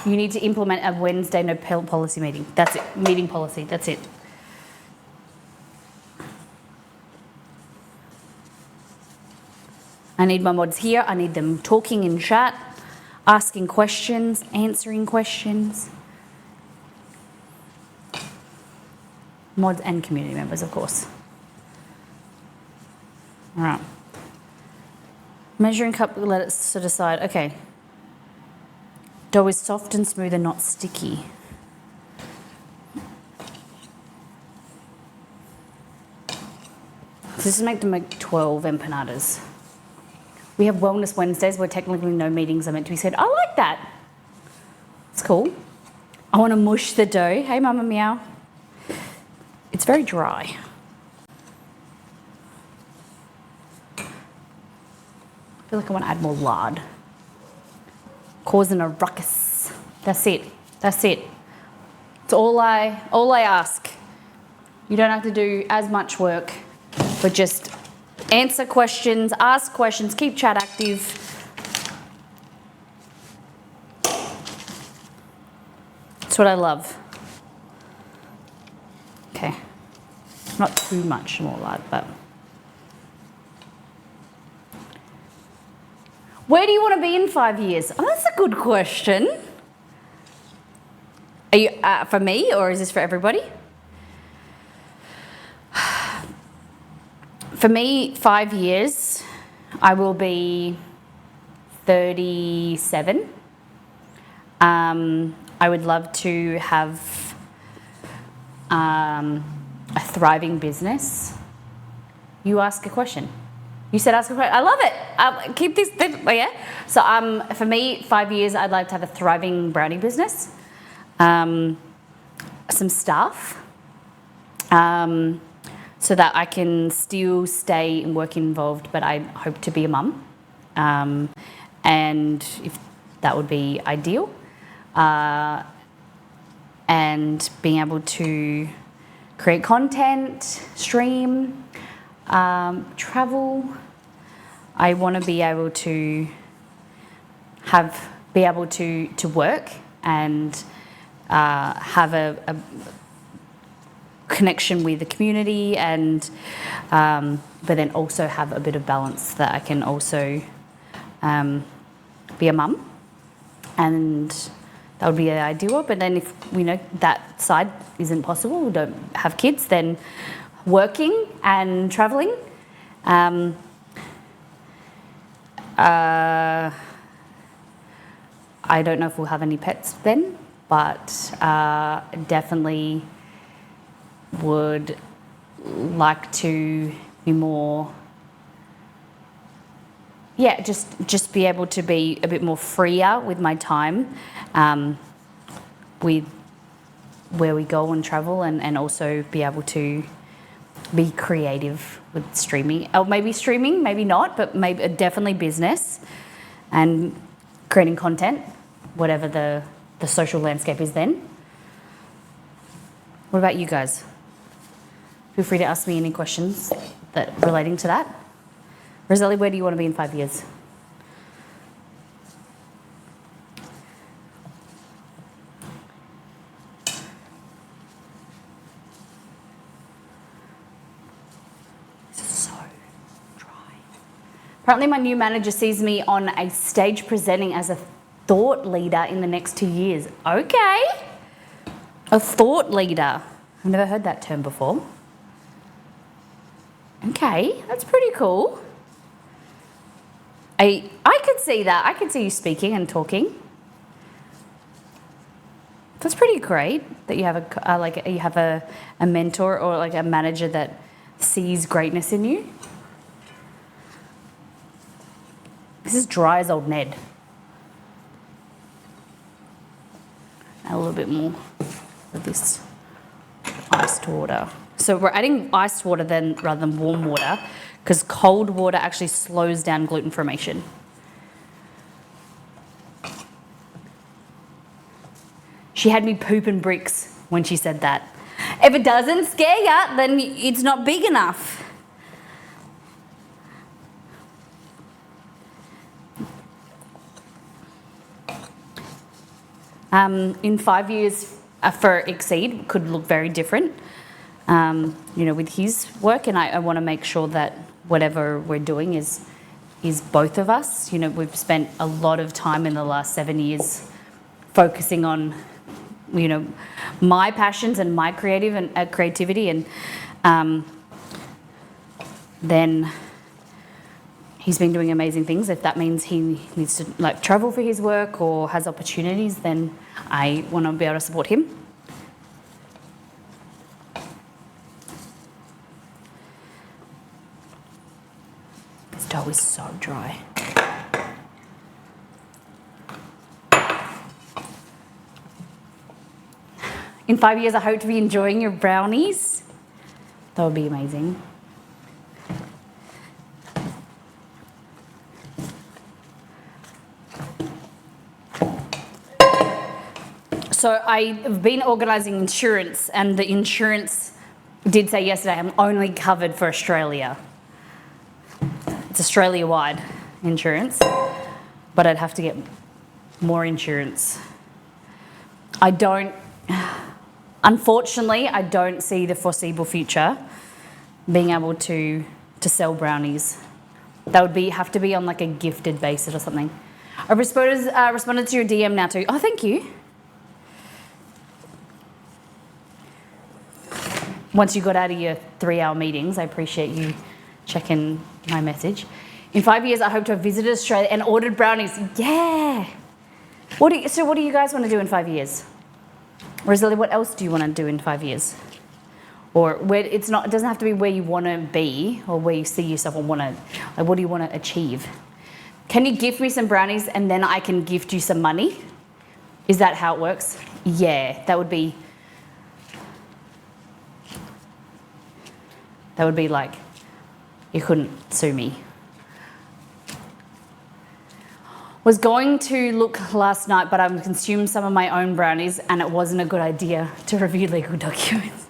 You need to implement a Wednesday no policy meeting. That's it. Meeting policy. That's it. I need my mods here. I need them talking in chat, asking questions, answering questions. Mods and community members, of course. All right. Measuring cup, let it set aside. Okay. Dough is soft and smooth and not sticky. So this is make them like 12 empanadas. We have Wellness Wednesdays where technically no meetings are meant to be said. I like that. It's cool. I want to mush the dough. Hey, Mama Meow. It's very dry. I feel like I want to add more lard. Causing a ruckus. That's it. That's it. It's all I ask. You don't have to do as much work, but just answer questions, ask questions, keep chat active. That's what I love. Okay. Not too much more lard, but. Where do you want to be in 5 years? Oh, that's a good question. Are you for me, or is this for everybody? For me, 5 years, I will be 37. I would love to have a thriving business. You ask a question. You said ask a question. I love it. Keep this, yeah. So for me, 5 years, I'd like to have a thriving brownie business, some staff, so that I can still stay and work involved, but I hope to be a mum, and if that would be ideal, and being able to create content, stream. Travel. I want to be able to be able to work and have a connection with the community, and but then also have a bit of balance that I can also be a mum, and that would be the ideal. But then if we know that side isn't possible, we don't have kids, then working and travelling. I don't know if we'll have any pets then, but definitely would like to be more, yeah, just be able to be a bit more freer with my time, with where we go and travel, and also be able to be creative with streaming, or maybe streaming, maybe not, but maybe definitely business and creating content, whatever the social landscape is then. What about you guys? Feel free to ask me any questions that relating to that. Rosalie, where do you want to be in 5 years? Apparently my new manager sees me on a stage presenting as a thought leader in the next 2 years. Okay. A thought leader. I've never heard that term before. Okay, that's pretty cool. I could see that. I could see you speaking and talking. That's pretty great that you have a mentor or like a manager that sees greatness in you. This is dry as old Ned. Add a little bit more of this iced water. So we're adding iced water then rather than warm water, because cold water actually slows down gluten formation. She had me pooping bricks when she said that. If it doesn't scare you, then it's not big enough. In 5 years for Exceed could look very different, with his work, and I want to make sure that whatever we're doing is both of us. We've spent a lot of time in the last 7 years focusing on, my passions and my creativity, and then he's been doing amazing things. If that means he needs to like travel for his work or has opportunities, then I want to be able to support him. This dough is so dry. In 5 years, I hope to be enjoying your brownies. That would be amazing. So I've been organising insurance, and the insurance did say yesterday I'm only covered for Australia. It's Australia-wide insurance, but I'd have to get more insurance. Unfortunately, I don't see the foreseeable future being able to sell brownies. That would have to be on like a gifted basis or something. I responded to your DM now too. Oh, thank you. Once you got out of your 3-hour meetings, I appreciate you checking my message. In 5 years, I hope to have visited Australia and ordered brownies. Yeah. What do you guys want to do in 5 years? Rosalie, what else do you want to do in 5 years? Or where it doesn't have to be where you want to be or where you see yourself or what do you want to achieve? Can you gift me some brownies and then I can gift you some money? Is that how it works? Yeah, that would be like, you couldn't sue me. Was going to look last night, but I've consumed some of my own brownies and it wasn't a good idea to review legal documents.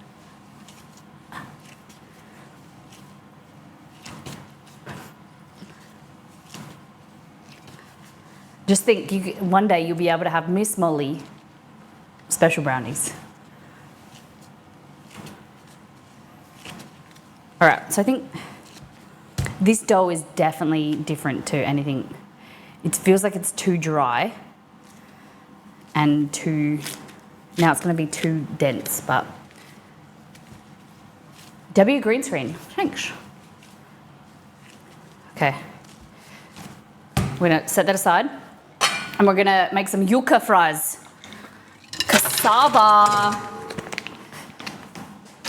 Just think, one day you'll be able to have Miss Molly special brownies. All right, so I think this dough is definitely different to anything. It feels like it's too dry and now it's going to be too dense, but W green screen, thanks. Okay, we're going to set that aside and we're going to make some yucca fries. Cassava.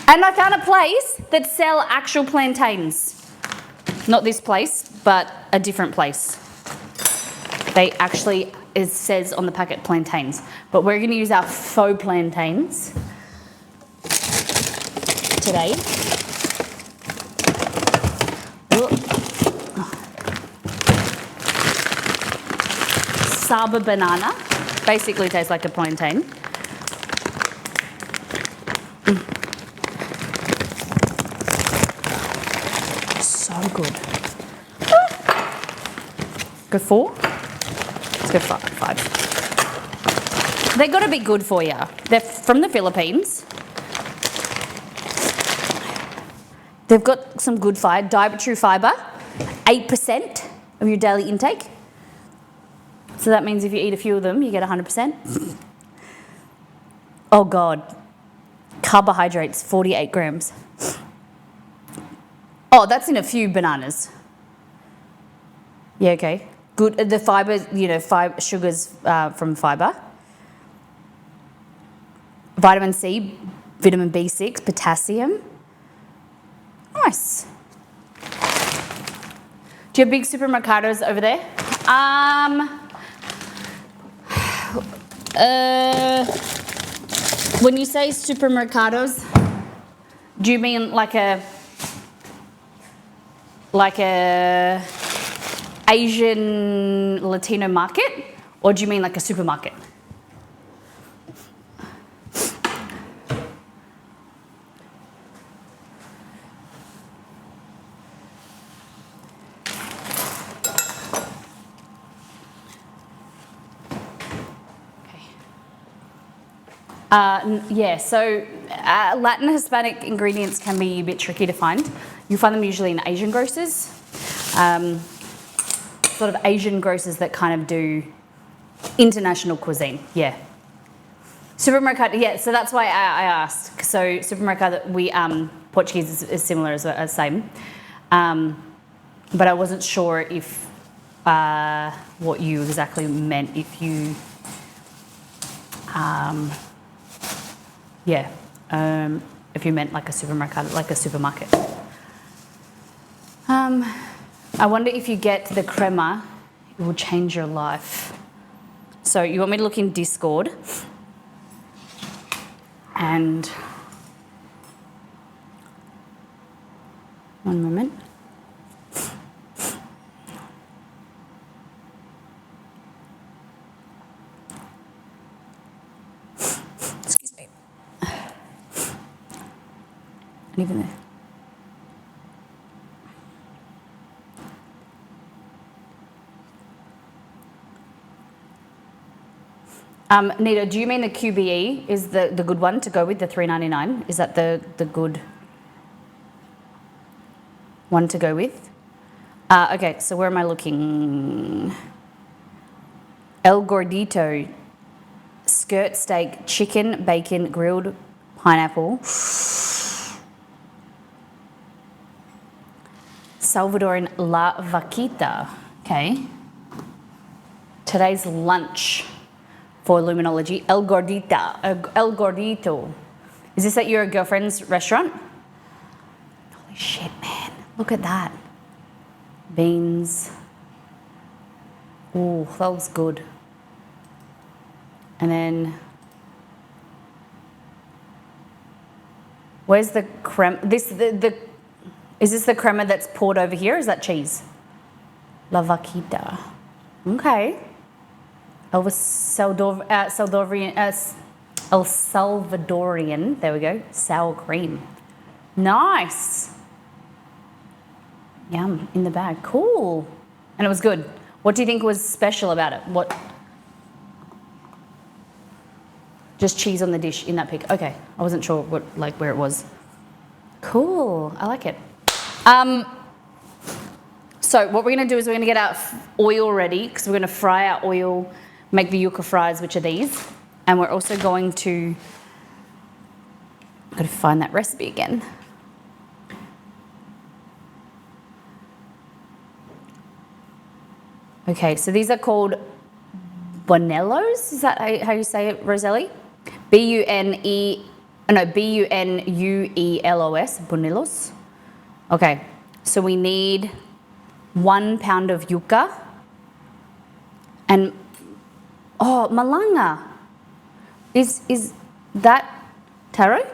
And I found a place that sell actual plantains. Not this place, but a different place. They actually, it says on the packet plantains, but we're going to use our faux plantains today. Saba banana, basically tastes like a plantain. So good. Go 4? Let's go 5. They got to be good for you. They're from the Philippines. They've got some good dietary fibre, 8% of your daily intake. So that means if you eat a few of them, you get 100%. Oh God. Carbohydrates, 48 grams. Oh, that's in a few bananas. Yeah, okay. Good. The fibre, sugars from fibre. Vitamin C, vitamin B6, potassium. Nice. Do you have big supermercados over there? When you say supermercados, do you mean like a Asian Latino market, or do you mean like a supermarket? Yeah, so Latin Hispanic ingredients can be a bit tricky to find. You find them usually in Asian grocers. Sort of Asian grocers that kind of do international cuisine, yeah. Supermercado, yeah, so that's why I asked. So supermercado, Portuguese is similar as same. but I wasn't sure if what you exactly meant, if you, if you meant like a supermarket. I wonder if you get the crema, it will change your life. So you want me to look in Discord, and one moment. Excuse me. And even there. Nita, do you mean the QBE is the good one to go with, the $3.99? Is that the good one to go with? Okay, so where am I looking? El Gordito, skirt steak, chicken, bacon, grilled pineapple. Salvadoran La Vaquita, okay. Today's lunch for Luminology, El Gordito. Is this at your girlfriend's restaurant? Holy shit, man. Look at that. Beans. Ooh, that looks good. And then, where's the creme? Is this the crema that's poured over here? Is that cheese? La Vaquita. Okay. El Salvadorian, there we go, sour cream. Nice. Yum, in the bag, cool. And it was good. What do you think was special about it? What? Just cheese on the dish in that pic. Okay, I wasn't sure where it was. Cool, I like it. So what we're gonna do is we're gonna get our oil ready, because we're gonna fry our oil, make the yuca fries, which are these. And we're also going to, I've got to find that recipe again. Okay, so these are called bonellos. Is that how you say it, Roselli? B-U-N-U-E-L-O-S, bonellos. Okay, so we need 1 pound of yuca and, oh, malanga. Is that taro?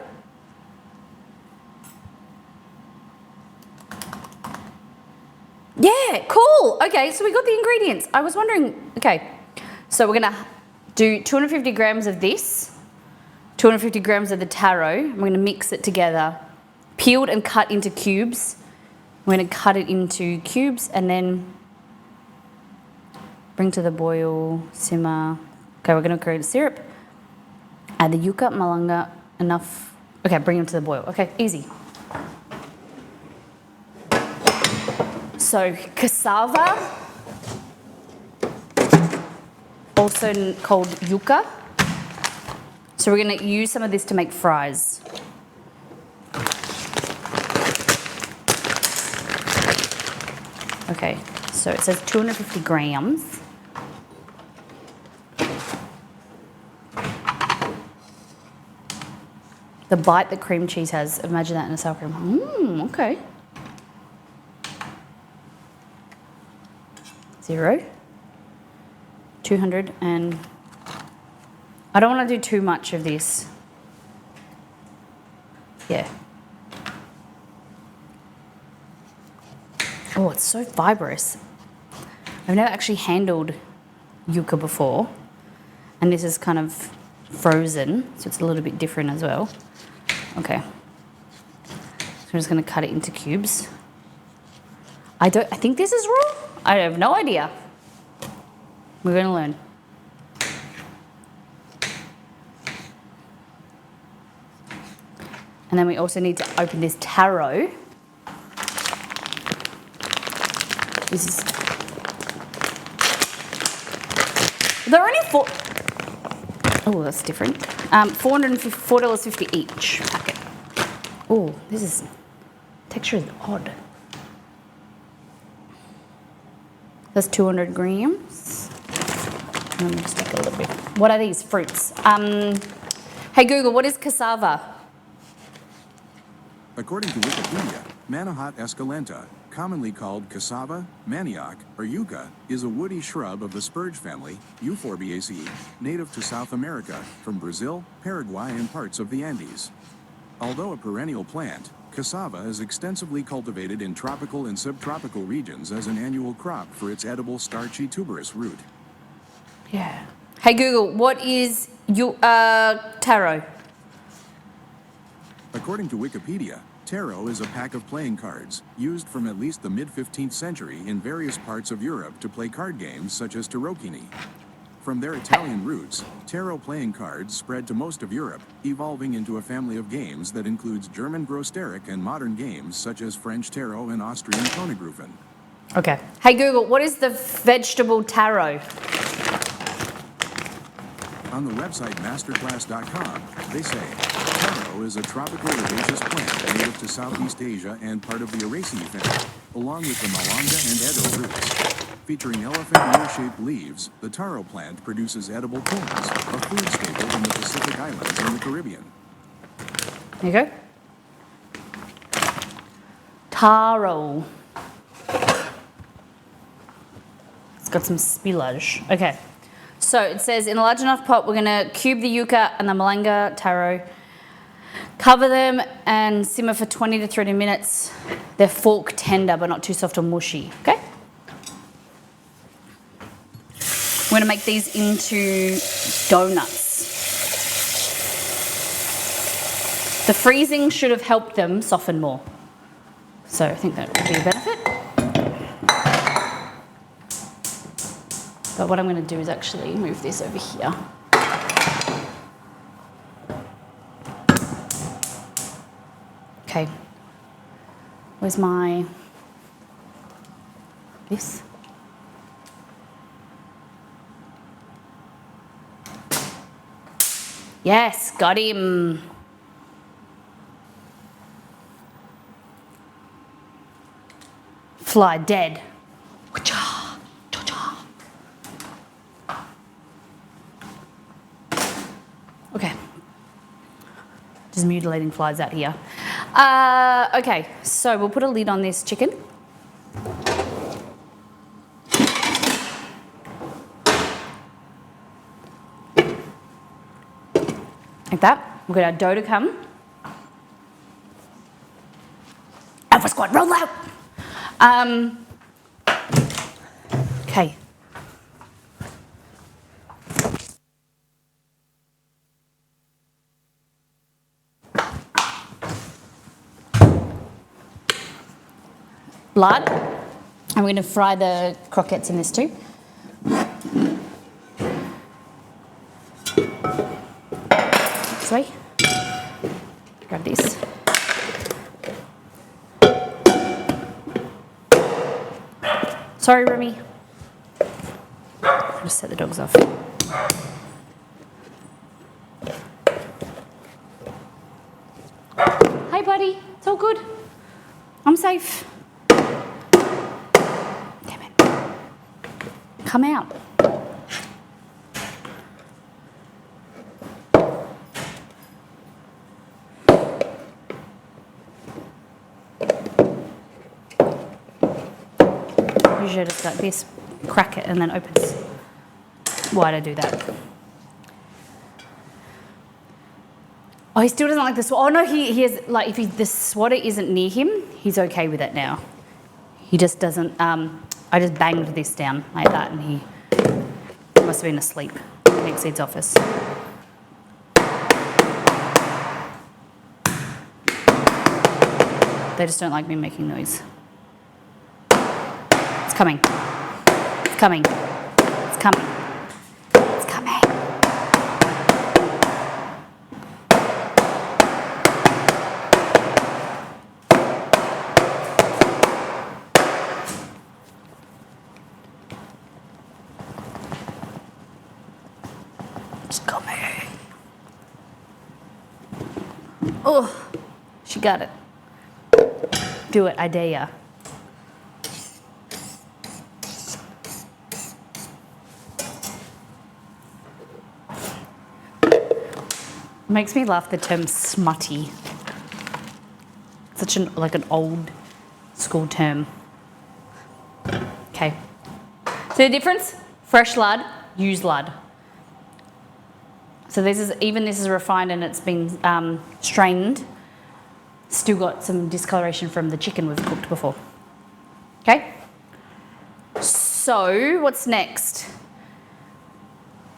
Yeah, cool. Okay, so we got the ingredients. I was wondering, okay, so we're gonna do 250 grams of this, 250 grams of the taro. We're gonna mix it together, peeled and cut into cubes. We're gonna cut it into cubes and then bring to the boil, simmer. Okay, we're gonna create a syrup. Add the yuca, malanga, enough. Okay, bring them to the boil. Okay, easy. So cassava, also called yuca. So we're gonna use some of this to make fries. Okay, so it says 250 grams. The bite that cream cheese has, imagine that in a sour cream. Okay. 0. 200 and I don't want to do too much of this. Yeah. Oh, it's so fibrous. I've never actually handled yuca before, and this is kind of frozen, so it's a little bit different as well. Okay. So I'm just going to cut it into cubes. I think this is raw. I have no idea. We're going to learn. And then we also need to open this taro. This is, they're only oh, that's different. $4.50 each packet. Oh, texture is odd. That's 200 grams. Let me just take a little bit. What are these fruits? Hey Google, what is cassava? According to Wikipedia, Manihot esculenta, commonly called cassava, manioc, or yucca, is a woody shrub of the spurge family, Euphorbiaceae, native to South America, from Brazil, Paraguay, and parts of the Andes. Although a perennial plant, cassava is extensively cultivated in tropical and subtropical regions as an annual crop for its edible starchy tuberous root. Yeah. Hey Google, what is tarot? According to Wikipedia, tarot is a pack of playing cards, used from at least the mid-15th century in various parts of Europe to play card games such as tarocchini. From their Italian roots, tarot playing cards spread to most of Europe, evolving into a family of games that includes German Grosteric and modern games such as French tarot and Austrian Königrufen. Okay. Hey Google, what is the vegetable taro? On the website masterclass.com, they say, taro is a tropical herbaceous plant native to Southeast Asia and part of the Araceae family, along with the Malanga and Edo roots. Featuring elephant ear-shaped leaves, the taro plant produces edible cones, a food staple in the Pacific Islands and the Caribbean. There you go. Taro. It's got some spillage. Okay. So it says in a large enough pot, we're going to cube the yucca and the malanga taro, cover them and simmer for 20 to 30 minutes. They're fork tender, but not too soft or mushy, okay? We're going to make these into donuts. The freezing should have helped them soften more. So I think that would be a benefit. But what I'm going to do is actually move this over here. Okay. Where's my... this? Yes, got him. Fly dead. Okay. Just mutilating flies out here. Okay, so we'll put a lid on this chicken. Like that. We've got our dough to come. Alpha squad, roll out. Okay. Blood. I'm going to fry the croquettes in this too. This way. Grab this. Sorry, Remy. I'll just set the dogs off. Hey, buddy. It's all good. I'm safe. Damn it. Come out. Usually just like this, crack it and then opens. Why'd I do that? Oh, he still doesn't like the swatter. Oh no, he has, like, if the swatter isn't near him, he's okay with it now. He just doesn't, I just banged this down like that and he must have been asleep in Exceed's office. They just don't like me making noise. It's coming. It's coming. It's coming. It's coming. It's coming. Oh, she got it. Do it, I dare ya. Makes me laugh the term smutty. Such an old school term. Okay. So the difference? Fresh lard, used lard. So this is refined and it's been strained. Still got some discoloration from the chicken we've cooked before. Okay? So what's next?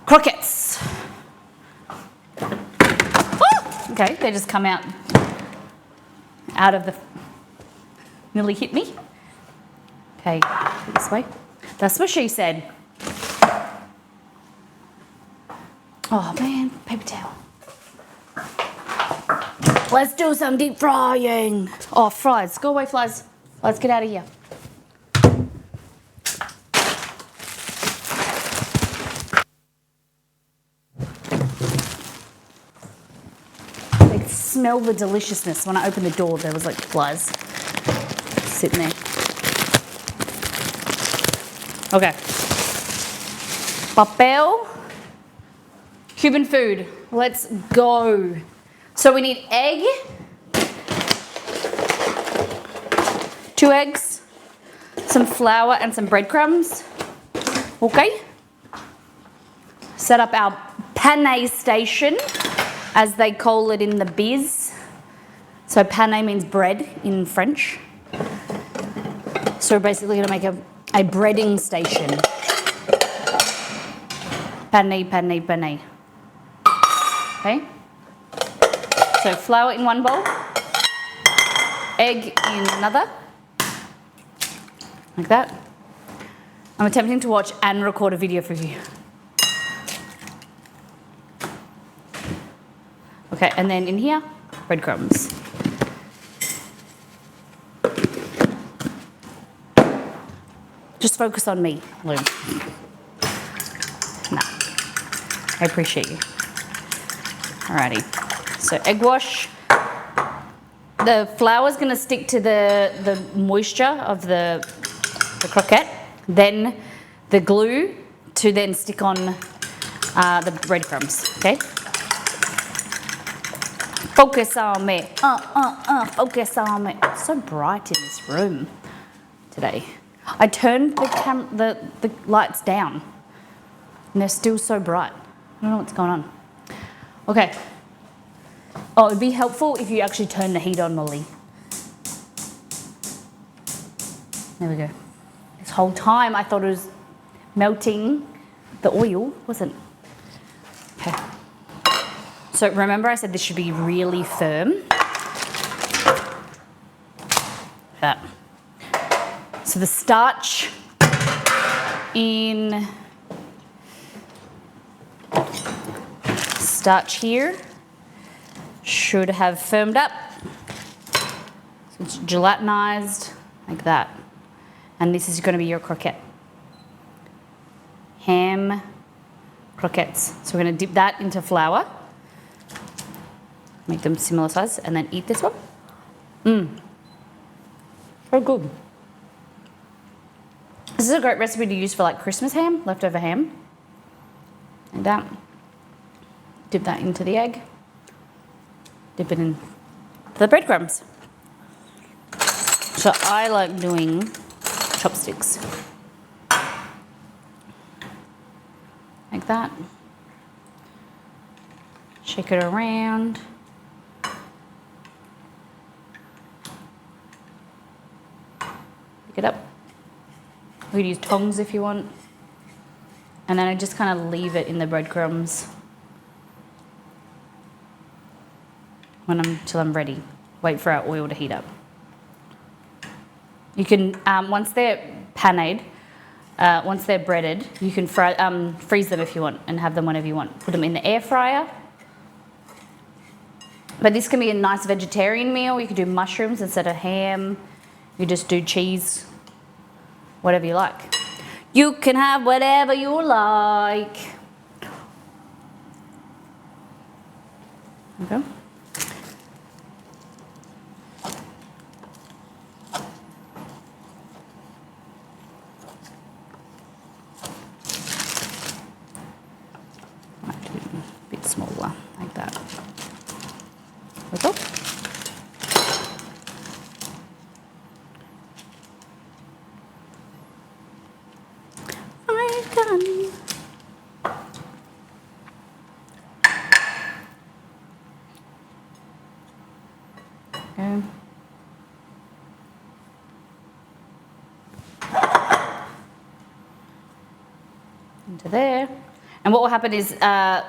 Croquettes. Oh! Okay, they just come out of the... Nearly hit me. Okay, this way. That's what she said. Oh man, paper towel. Let's do some deep frying. Oh, flies. Go away, flies. Let's get out of here. I could smell the deliciousness. When I opened the door, there was like flies sitting there. Okay. Papel. Cuban food. Let's go. So we need egg, 2 eggs, some flour and some breadcrumbs. Okay. Set up our pane station, as they call it in the biz. So pane means bread in French. So we're basically going to make a breading station. Pane, pane, pane. Okay. So flour in one bowl, egg in another, like that. I'm attempting to watch and record a video for you. Okay, and then in here, breadcrumbs. Just focus on me, Lou. No, I appreciate you. Alrighty. So egg wash. The flour's going to stick to the moisture of the croquette. Then the glue to then stick on the breadcrumbs. Okay. Focus on me. Focus on me. It's so bright in this room today. I turned the lights down, and they're still so bright. I don't know what's going on. Okay. Oh, it'd be helpful if you actually turn the heat on, Molly. There we go. This whole time I thought it was melting the oil, wasn't. Okay. So remember I said this should be really firm. That. So the starch here should have firmed up. So it's gelatinized like that. And this is going to be your croquette. Ham croquettes. So we're going to dip that into flour. Make them similar size and then eat this one. Very good. This is a great recipe to use for like Christmas ham, leftover ham. Like that. Dip that into the egg. Dip it in the breadcrumbs. So I like doing chopsticks. Like that. Shake it around. Pick it up. You could use tongs if you want. And then I just kind of leave it in the breadcrumbs till I'm ready. Wait for our oil to heat up. You can, once they're paneed, once they're breaded, you can freeze them if you want and have them whenever you want. Put them in the air fryer. But this can be a nice vegetarian meal. You could do mushrooms instead of ham. You just do cheese, whatever you like. You can have whatever you like. Okay. Might do a bit smaller, like that. Go. Into there. And what will happen is the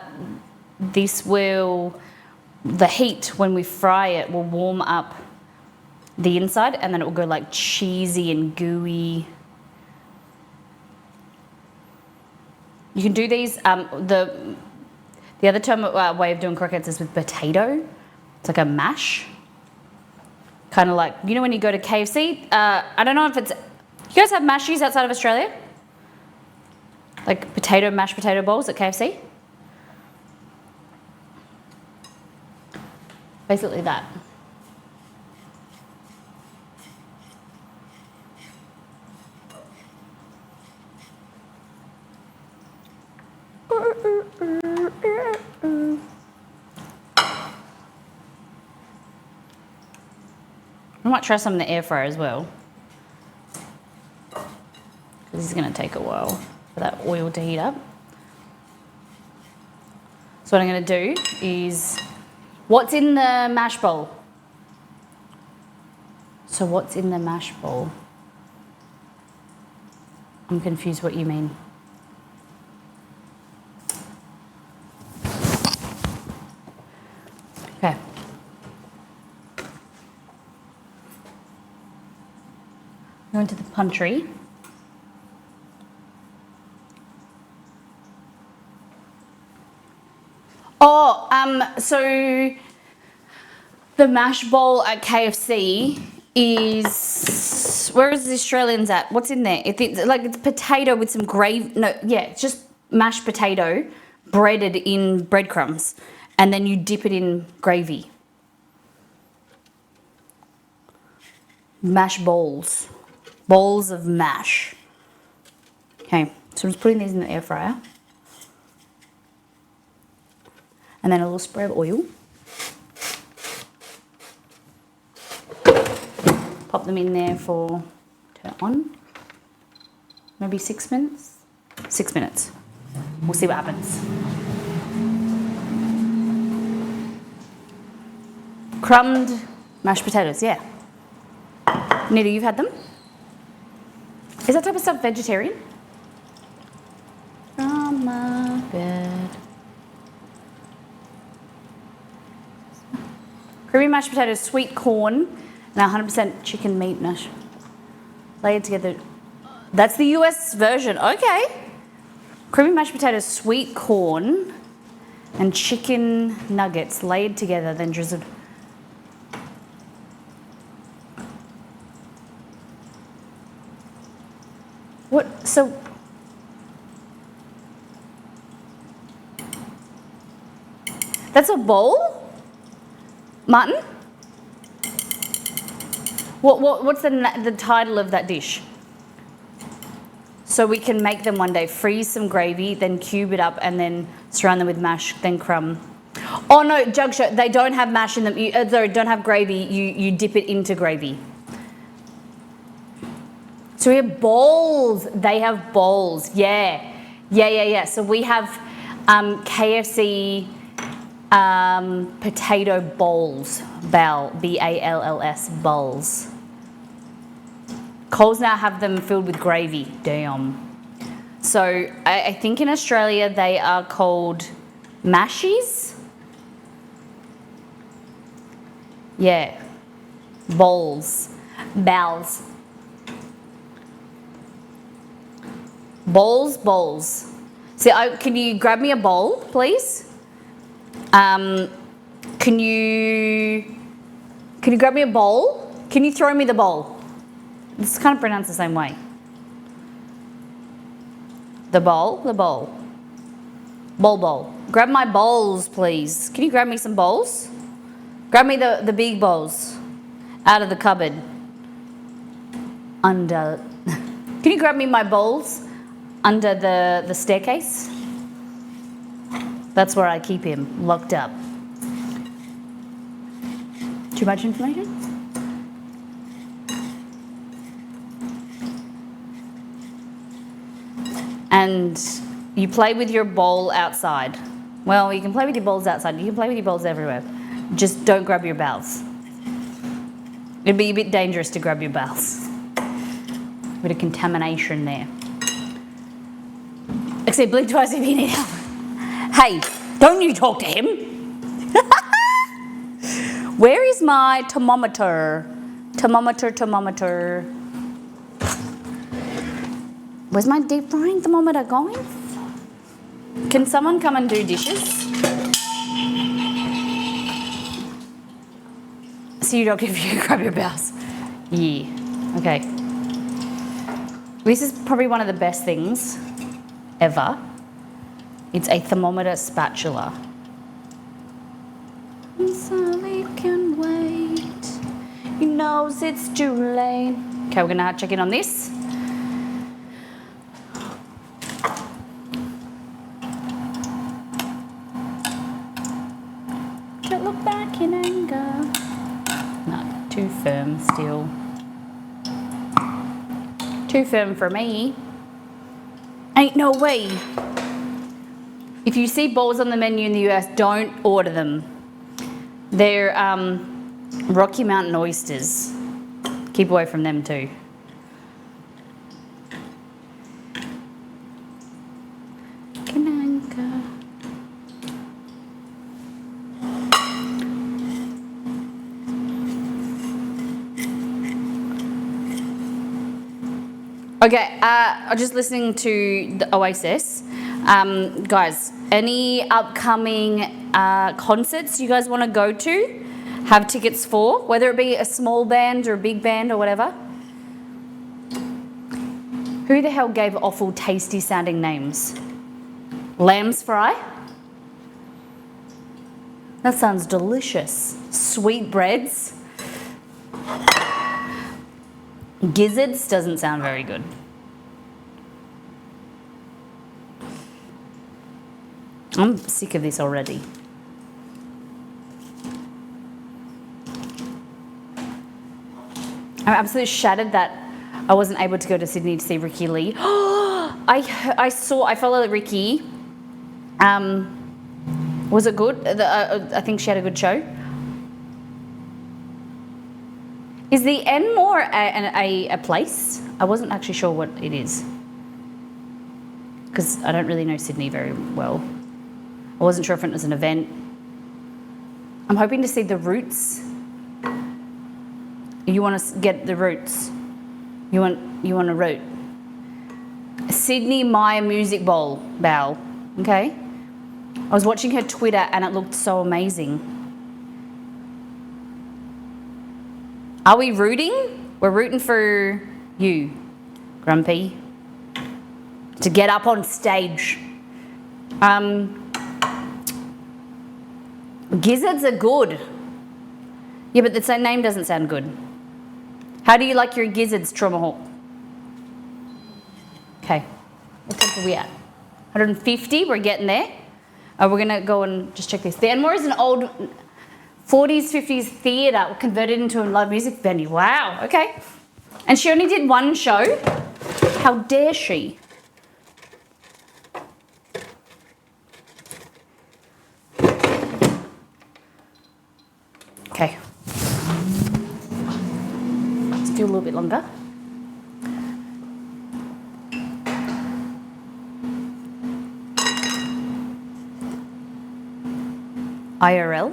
heat when we fry it will warm up the inside, and then it will go like cheesy and gooey. You can do these, the other term way of doing croquettes is with potato. It's like a mash. Kind of like, you know when you go to KFC? I don't know if it's, you guys have mashies outside of Australia? Like mashed potato bowls at KFC? Basically that. I might try some in the air fryer as well, because this is going to take a while for that oil to heat up. So what I'm going to do is, what's in the mash bowl? So what's in the mash bowl? I'm confused what you mean. Okay. Go into the pantry. So the mash bowl at KFC is, where is the Australians at? What's in there? It's potato with some gravy. No, yeah, it's just mashed potato breaded in breadcrumbs, and then you dip it in gravy. Mash bowls. Bowls of mash. Okay, so I'm just putting these in the air fryer. And then a little spray of oil. Pop them in there for, turn it on, maybe 6 minutes? 6 minutes. We'll see what happens. Crumbed mashed potatoes, yeah. Nita, you've had them? Is that type of stuff vegetarian? From my bed. Creamy mashed potatoes, sweet corn, and 100% chicken meat mash. Layered together. That's the US version. Okay. Creamy mashed potatoes, sweet corn, and chicken nuggets layered together, then drizzled. What? So. That's a bowl? Martin? What's the title of that dish? So we can make them one day. Freeze some gravy, then cube it up, and then surround them with mash, then crumb. Oh no, Jug Show, they don't have mash in them. Sorry, don't have gravy. You dip it into gravy. So we have bowls. They have bowls. Yeah. So we have KFC potato bowls. B-A-L-L-S, bowls. Coles now have them filled with gravy. Damn. So I think in Australia they are called mashies. Yeah. Bowls. Bowls. Bowls. So can you grab me a bowl, please? Can you grab me a bowl? Can you throw me the bowl? It's kind of pronounced the same way. The bowl. Bowl. Grab my bowls, please. Can you grab me some bowls? Grab me the big bowls out of the cupboard. Can you grab me my bowls under the staircase? That's where I keep him, locked up. Too much information? And you play with your bowl outside. Well, you can play with your bowls outside. You can play with your bowls everywhere. Just don't grab your bowls. It'd be a bit dangerous to grab your bowels. A bit of contamination there. Except blink twice if you need help. Hey, don't you talk to him. Where is my thermometer? Thermometer. Where's my deep frying thermometer going? Can someone come and do dishes? So you don't give you grab your bowels. Yeah. Okay. This is probably one of the best things ever. It's a thermometer spatula. Sally can wait. He knows it's too late. Okay, we're gonna check in on this. Don't look back in anger. No, too firm still. Too firm for me. Ain't no way. If you see balls on the menu in the US, don't order them. They're Rocky Mountain oysters. Keep away from them too. Kananka. Okay, I'm just listening to the Oasis. Guys, any upcoming concerts you guys want to go to, have tickets for, whether it be a small band or a big band or whatever? Who the hell gave awful tasty sounding names? Lamb's fry? That sounds delicious. Sweetbreads? Gizzards doesn't sound very good. I'm sick of this already. I'm absolutely shattered that I wasn't able to go to Sydney to see Ricky Lee. I followed Ricky. Was it good? I think she had a good show. Is the Enmore a place? I wasn't actually sure what it is, because I don't really know Sydney very well. I wasn't sure if it was an event. I'm hoping to see the Roots. You want to get the Roots? You want a root? Sydney Maya Music Bowl. Okay. I was watching her Twitter and it looked so amazing. Are we rooting? We're rooting for you, Grumpy, to get up on stage. Gizzards are good. Yeah, but the name doesn't sound good. How do you like your gizzards, Tomahawk? Okay, what temp are we at? 150, we're getting there. We're gonna go and just check this. The Enmore is an old 40s, 50s theatre converted into a live music venue. Wow, okay. And she only did one show. How dare she? Okay. Let's do a little bit longer. IRL,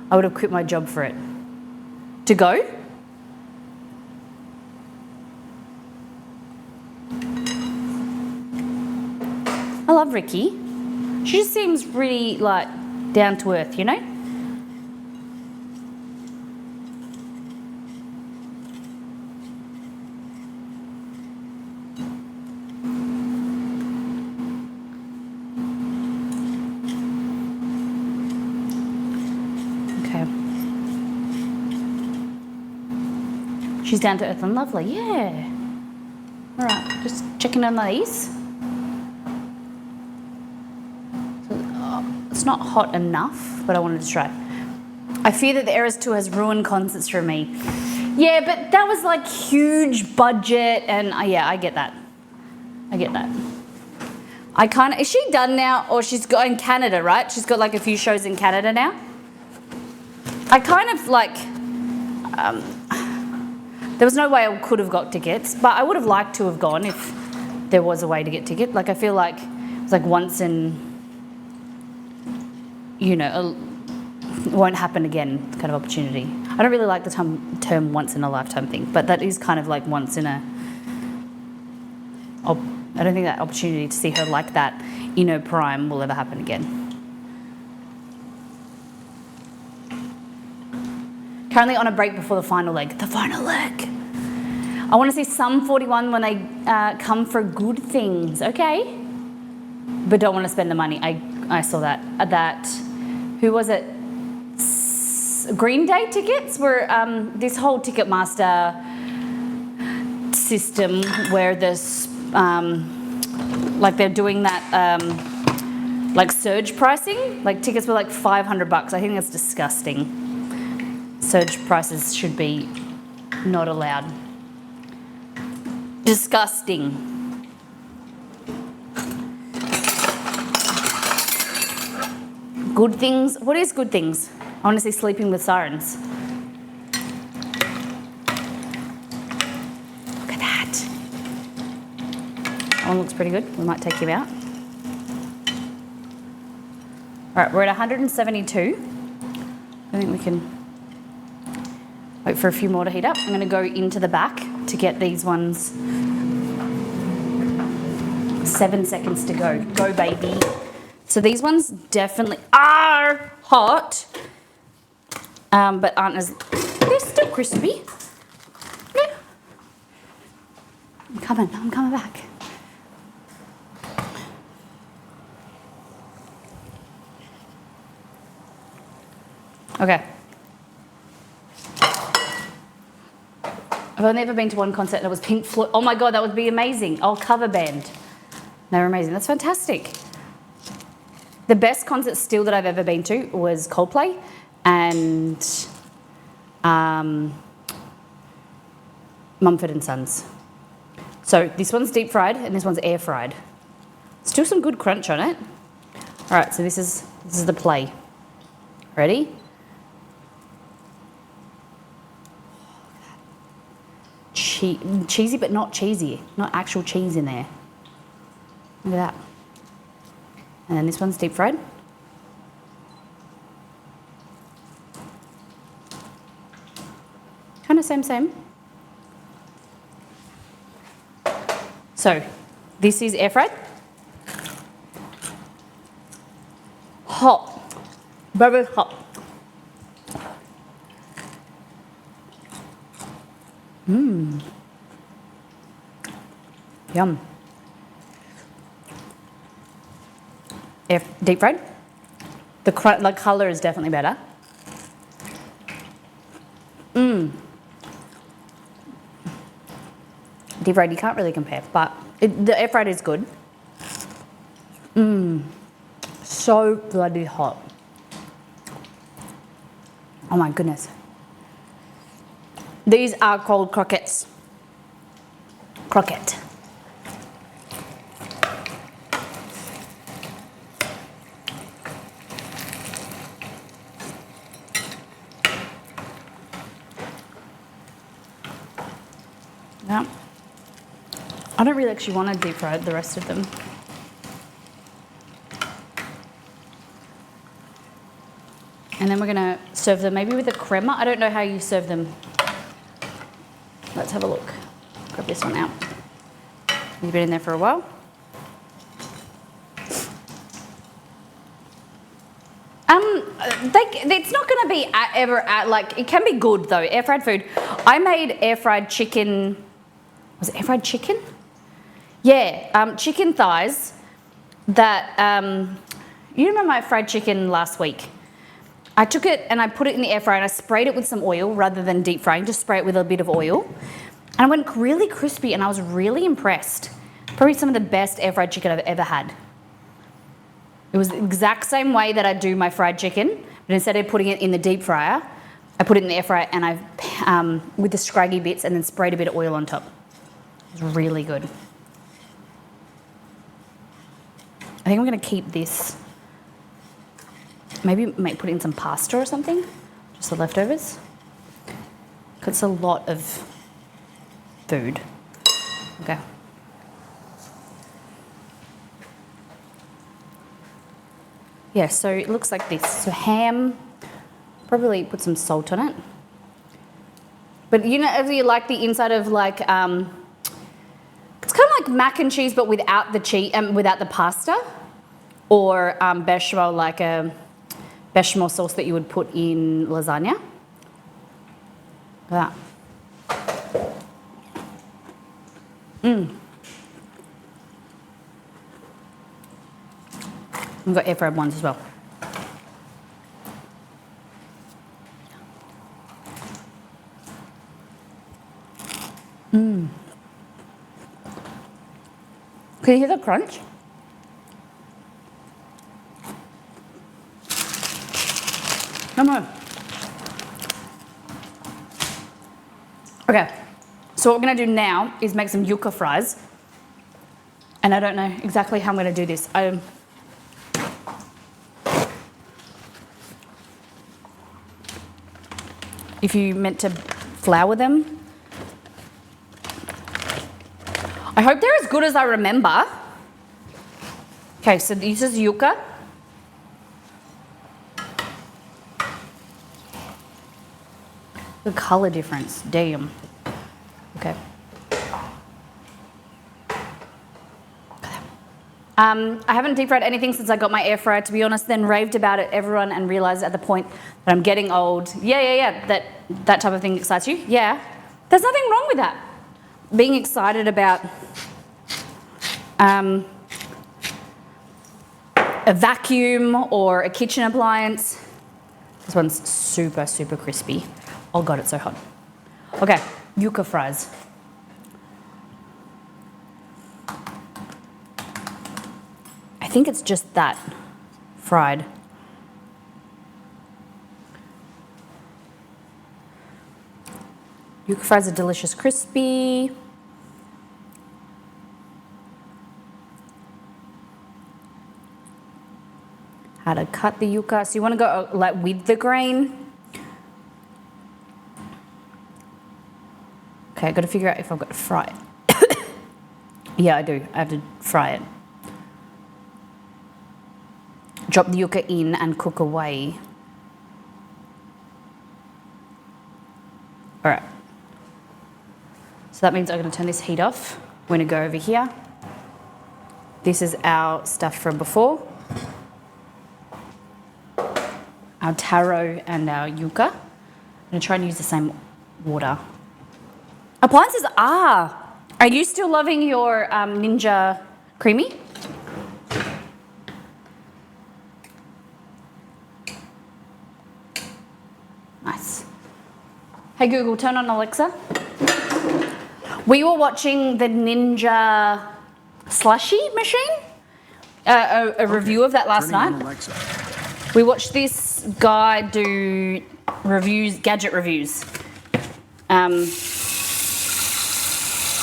I would have quit my job for it. To go? I love Ricky. She just seems really like down to earth, you know? She's down to earth and lovely, yeah. All right, just checking on these. So, it's not hot enough, but I wanted to try. I fear that the Eras Tour has ruined concerts for me. Yeah, but that was like huge budget, and yeah, I get that. I get that. I kind of, is she done now, or she's got in Canada, right? She's got like a few shows in Canada now. I kind of like, there was no way I could have got tickets, but I would have liked to have gone if there was a way to get ticket. Like I feel like it's like once in, you know, it won't happen again kind of opportunity. I don't really like the term once in a lifetime thing, but that is kind of like once in a, I don't think that opportunity to see her like that in her prime will ever happen again. Currently on a break before the final leg. The final leg. I want to see Sum 41 when they come for good things. Okay. But don't want to spend the money. I saw that. Who was it? Green Day tickets were this whole Ticketmaster system where this like they're doing that like surge pricing. Like tickets were like $500. I think that's disgusting. Surge prices should be not allowed. Disgusting. Good things. What is good things? I want to see Sleeping with Sirens. Look at that. That one looks pretty good. We might take him out. All right, we're at 172. I think we can wait for a few more to heat up. I'm going to go into the back to get these ones. 7 seconds to go. Go, baby. So these ones definitely are hot, but aren't as... They're still crispy. Yeah. I'm coming back. Okay. I've only ever been to one concert and it was Pink Floyd. Oh my God, that would be amazing. Oh, cover band. They were amazing. That's fantastic. The best concert still that I've ever been to was Coldplay and Mumford & Sons. So this one's deep fried and this one's air fried. Still some good crunch on it. All right, so this is the play. Ready? Cheesy, but not cheesy. Not actual cheese in there. Look at that. And then this one's deep fried. Kind of same. So, this is air fried. Hot. Very hot. Mmm. Yum. Deep fried. The colour is definitely better. Mmm. Deep fried, you can't really compare, but the air fried is good. Mmm. So bloody hot. Oh my goodness. These are called croquettes. Croquette. Yeah. I don't really actually want to deep fry the rest of them. And then we're going to serve them maybe with a crema. I don't know how you serve them. Let's have a look. Grab this one out. You've been in there for a while. It's not going to be like, it can be good though, air fried food. I made air fried chicken. Was it air fried chicken? Yeah, chicken thighs that, you remember my fried chicken last week? I took it and I put it in the air fryer and I sprayed it with some oil rather than deep frying, just spray it with a bit of oil. And it went really crispy and I was really impressed. Probably some of the best air fried chicken I've ever had. It was the exact same way that I do my fried chicken, but instead of putting it in the deep fryer, I put it in the air fryer and I, with the scraggy bits and then sprayed a bit of oil on top. It was really good. I think I'm gonna keep this. Maybe put in some pasta or something, just the leftovers. It's a lot of food. Okay. Yeah, so it looks like this. So ham, probably put some salt on it. But you know, if you like the inside of like, it's kind of like mac and cheese, but without the cheese, without the pasta, or bechamel, like a bechamel sauce that you would put in lasagna. Look at that. We've got air fried ones as well. Can you hear the crunch? No. Okay, so what we're gonna do now is make some yuca fries. And I don't know exactly how I'm gonna do this. If you meant to flour them. I hope they're as good as I remember. Okay, so this is yuca. The color difference, damn. Okay. I haven't deep fried anything since I got my air fryer, to be honest, then raved about it, everyone, and realized at the point that I'm getting old. Yeah, that type of thing excites you? Yeah. There's nothing wrong with that. Being excited about a vacuum or a kitchen appliance. This one's super, super crispy. Oh God, it's so hot. Okay, yuca fries. I think it's just that fried. Yuca fries are delicious, crispy. How to cut the yuca. So you want to go like with the grain. Okay, I've got to figure out if I've got to fry it. Yeah, I do. I have to fry it. Drop the yuca in and cook away. All right. So that means I'm going to turn this heat off. We're going to go over here. This is our stuff from before. Our taro and our yuca. I'm going to try and use the same water. Appliances are. Are you still loving your Ninja Creamy? Nice. Hey Google, turn on Alexa. We were watching the Ninja Slushy machine, a review of that last night. We watched this guy do reviews, gadget reviews.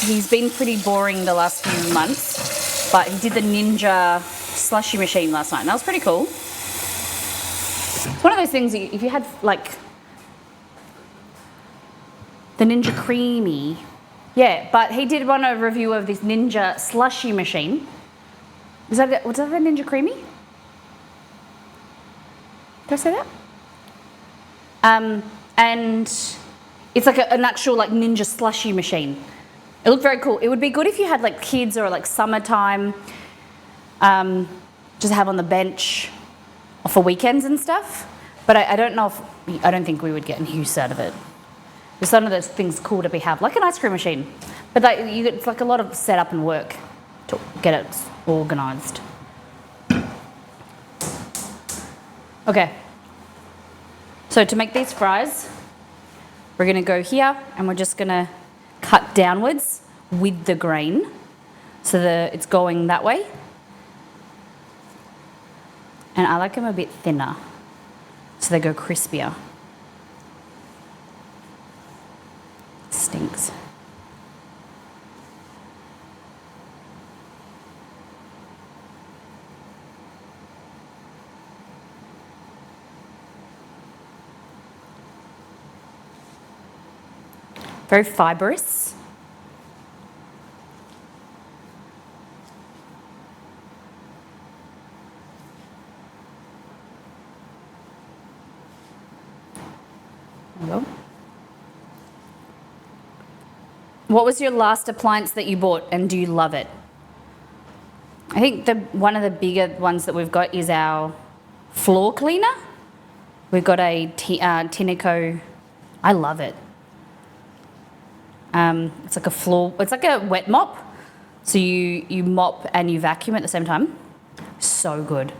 He's been pretty boring the last few months, but he did the Ninja Slushy machine last night, and that was pretty cool. It's one of those things, if you had like the Ninja Creamy, yeah, but he did a review of this Ninja Slushy machine. Was that a Ninja Creamy? Did I say that? And it's like an actual like Ninja Slushy machine. It looked very cool. It would be good if you had like kids or like summertime, just have on the bench or for weekends and stuff. But I don't know if, I don't think we would get any use out of it. It's one of those things cool to have, like an ice cream machine. But like, it's like a lot of setup and work to get it organised. Okay. So to make these fries, we're going to go here and we're just going to cut downwards with the grain so that it's going that way. And I like them a bit thinner so they go crispier. Stinks. Very fibrous. There we go. What was your last appliance that you bought and do you love it? I think one of the bigger ones that we've got is our floor cleaner. We've got a Tinico. I love it. It's like it's like a wet mop. So you mop and you vacuum at the same time. So good.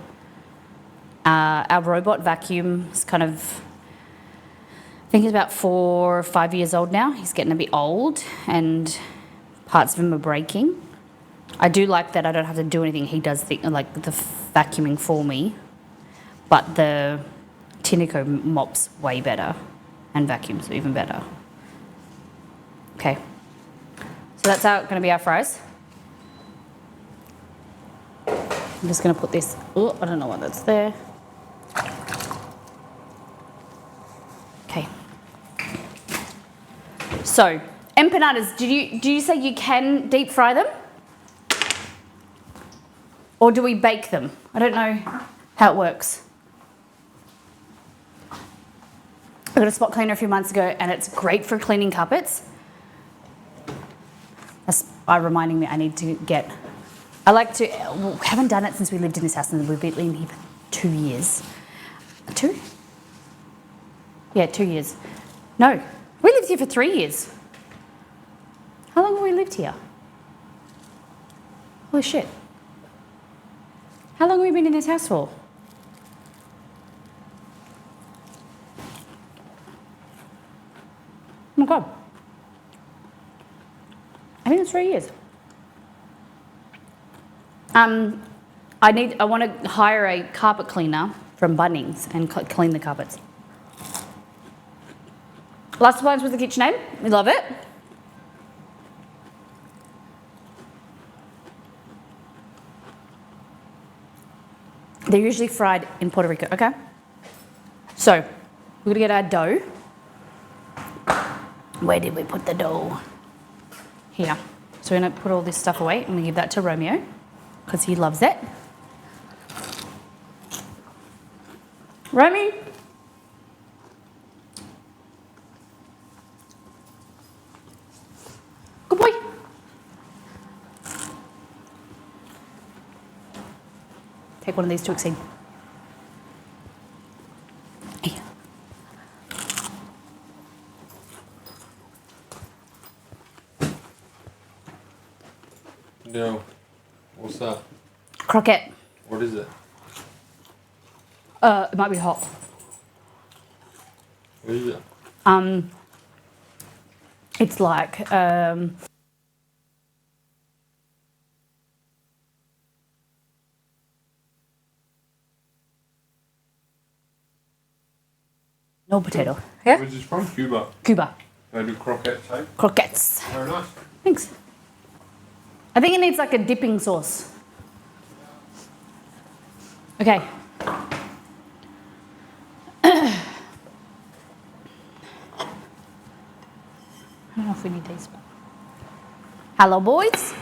Our robot vacuum is kind of, I think he's about 4 or 5 years old now. He's getting a bit old and parts of him are breaking. I do like that I don't have to do anything. He does the vacuuming for me. But the Tinico mops way better and vacuums even better. Okay. So that's going to be our fries. I'm just going to put this, oh, I don't know what that's there. Okay. So, empanadas, do you say you can deep fry them? Or do we bake them? I don't know how it works. I got a spot cleaner a few months ago and it's great for cleaning carpets. That's reminding me I need to get, we haven't done it since we lived in this house and we've been in here for 2 years. 2? Yeah, 2 years. No, we lived here for 3 years. How long have we lived here? Holy shit. How long have we been in this house for? Oh my God. I think it's 3 years. I want to hire a carpet cleaner from Bunnings and clean the carpets. Last appliance was the KitchenAid. We love it. They're usually fried in Puerto Rico. Okay. So we're gonna get our dough. Where did we put the dough? Here. So we're gonna put all this stuff away. I'm gonna give that to Romeo because he loves it. Romy. Good boy. Take one of these to Exceed. Hey. No. What's that? Croquette. What is it? It might be hot. What is it? It's like no potato. Yeah? Which is from Cuba. Cuba. They do croquette type. Croquettes. Very nice. Thanks. I think it needs like a dipping sauce. Okay. I don't know if we need these. Hello, boys.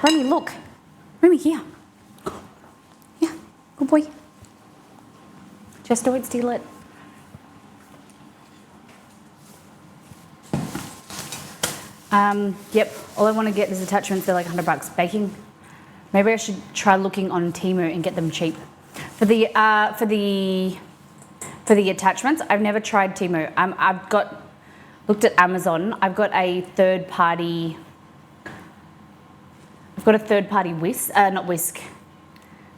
Remy, look. Remy, here. Yeah, good boy. Just don't steal it. Yep, all I want to get is attachments. They're like $100. Baking. Maybe I should try looking on Temu and get them cheap. For the attachments, I've never tried Temu. I've looked at Amazon. I've got a third party whisk, not whisk,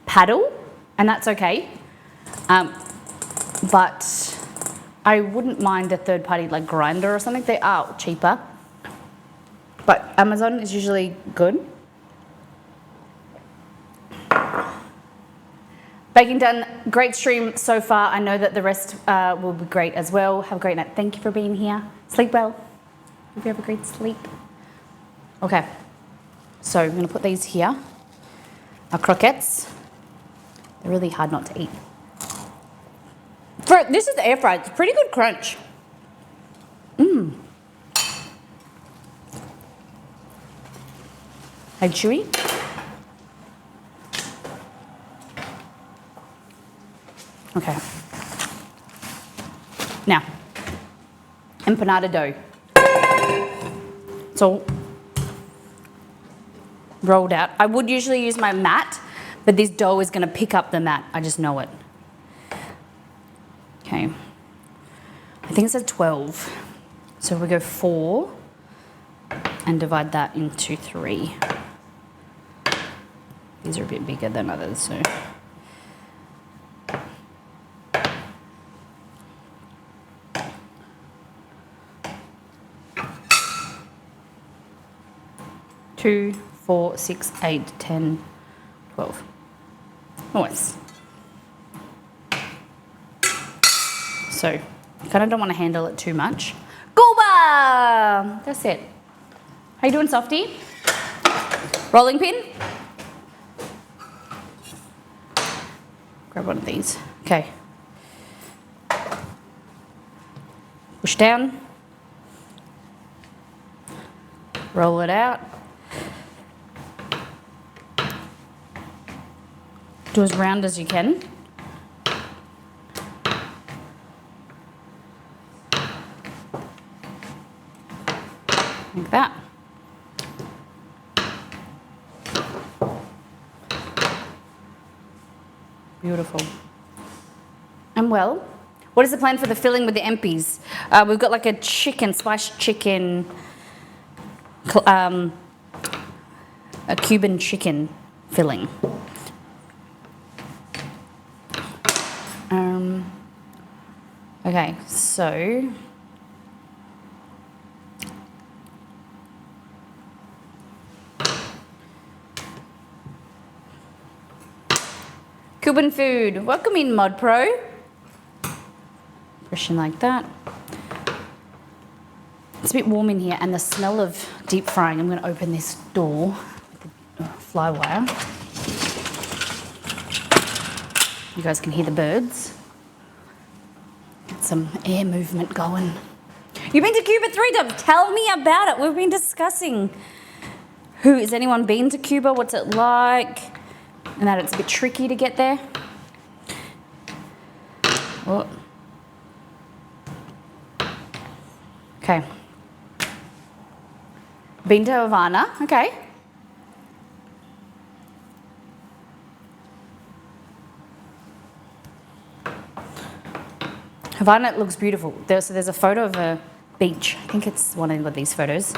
paddle, and that's okay. But I wouldn't mind a third party like grinder or something. They are cheaper. But Amazon is usually good. Baking done, great stream so far. I know that the rest will be great as well. Have a great night. Thank you for being here. Sleep well. Hope you have a great sleep. Okay, so I'm gonna put these here. Our croquettes. They're really hard not to eat. This is the air fried. It's pretty good crunch. Like chewy. Okay. Now, empanada dough. It's all rolled out. I would usually use my mat, but this dough is going to pick up the mat. I just know it. Okay. I think it says 12. So we go 4 and divide that into 3. These are a bit bigger than others, so. Two, 4, 6, 8, 10, 12. Nice. So, you kind of don't want to handle it too much. Cuba! That's it. How you doing, Softie? Rolling pin? Grab one of these. Okay. Push down. Roll it out. Do as round as you can. Like that. Beautiful. And well, what is the plan for the filling with the empties? We've got like a chicken, spiced chicken, a Cuban chicken filling. Okay, so Cuban food. Welcome in, Mod Pro. Pushing like that. It's a bit warm in here, and the smell of deep frying. I'm going to open this door with the fly wire. You guys can hear the birds. Get some air movement going. You've been to Cuba 3 times. Tell me about it. We've been discussing. Has anyone been to Cuba? What's it like? And that it's a bit tricky to get there. Oh. Okay. Been to Havana. Okay. Havana looks beautiful. So there's a photo of a beach. I think it's one of these photos,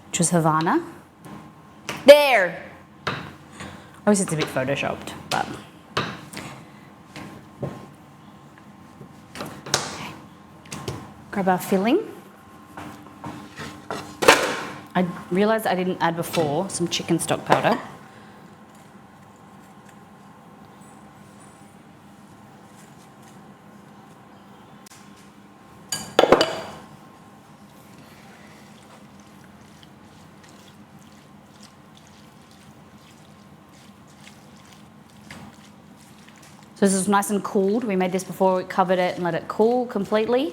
which was Havana. There! Obviously it's a bit photoshopped, but. Okay. Grab our filling. I realised I didn't add before some chicken stock powder. So this is nice and cooled. We made this before we covered it and let it cool completely.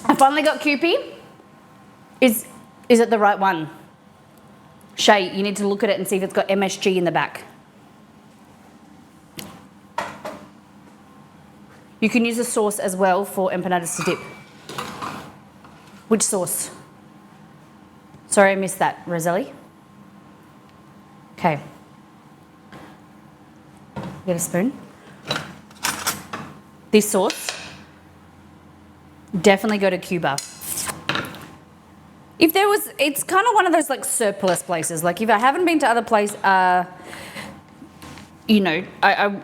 I finally got Kewpie. Is it the right one? Shay, you need to look at it and see if it's got MSG in the back. You can use a sauce as well for empanadas to dip. Which sauce? Sorry, I missed that. Roselli? Okay. Get a spoon. This sauce, definitely go to Cuba. If there was, it's kind of one of those like surplus places. Like if I haven't been to other places, you know,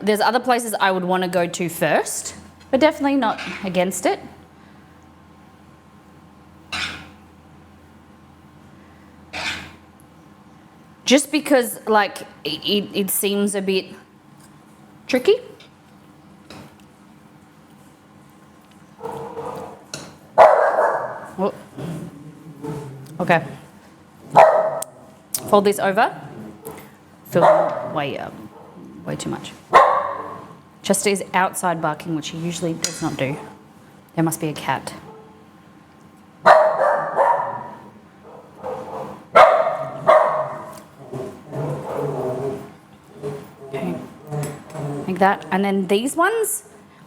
there's other places I would want to go to first, but definitely not against it. Just because like it seems a bit tricky. Oh. Okay. Fold this over. Fill way up. Way too much. Chester is outside barking, which he usually does not do. There must be a cat. like that. And then these ones,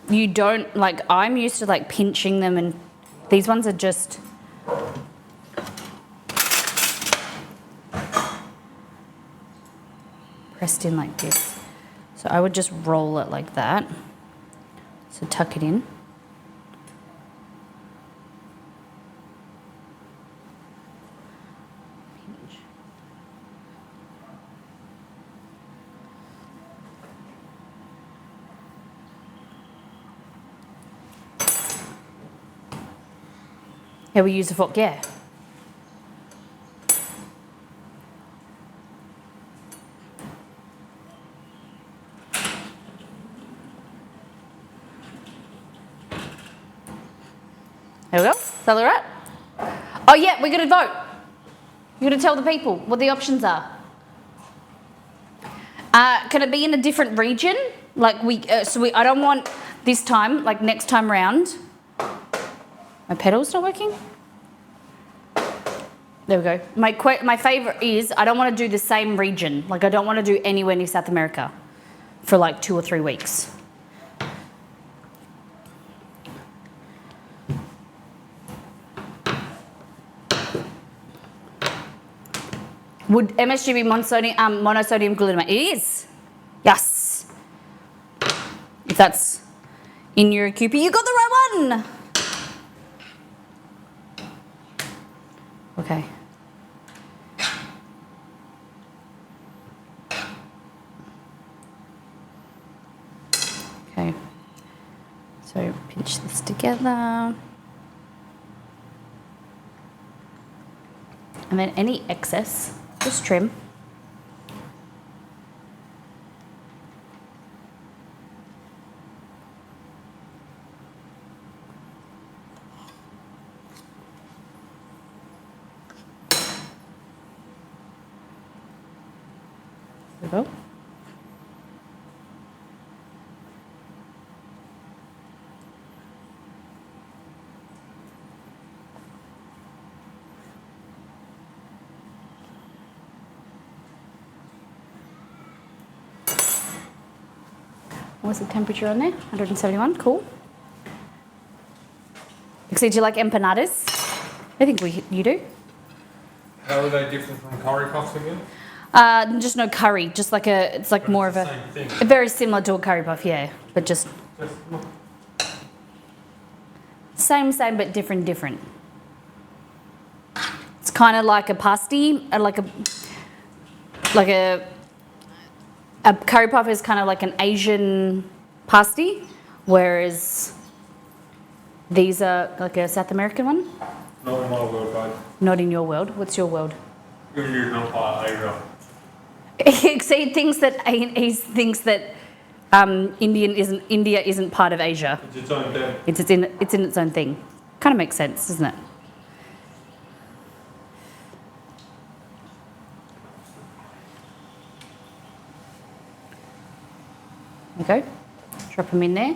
you don't, like, I'm used to like pinching them, and these ones are just pressed in like this. So I would just roll it like that. So tuck it in. Yeah, we use a fork, yeah. There we go. Is that all right? Oh yeah, we're gonna vote. You're gonna tell the people what the options are. Can it be in a different region? Like I don't want this time, like next time round. My pedal's not working. There we go. My favourite is I don't want to do the same region. Like I don't want to do anywhere near South America for like 2 or 3 weeks. Would MSG be monosodium glutamate? It is. Yes. If that's in your QP, you got the right one. Okay. Okay. So pinch this together. And then any excess, just trim. There we go. What's the temperature on there? 171, cool. Exceed, do you like empanadas? I think you do. How are they different from curry puffs again? Just no curry, just like it's like But more it's of the a, same thing. very similar to a curry puff, yeah, but just same but different. It's kind of like a pasty, like a curry puff is kind of like an Asian pasty, whereas these are like a South American one. Not in my world, babe. Not in your world. What's your world? You're not part of Asia. He thinks that India isn't part of Asia. It's its own thing. It's in its own thing. Kind of makes sense, doesn't it? Okay, drop them in there.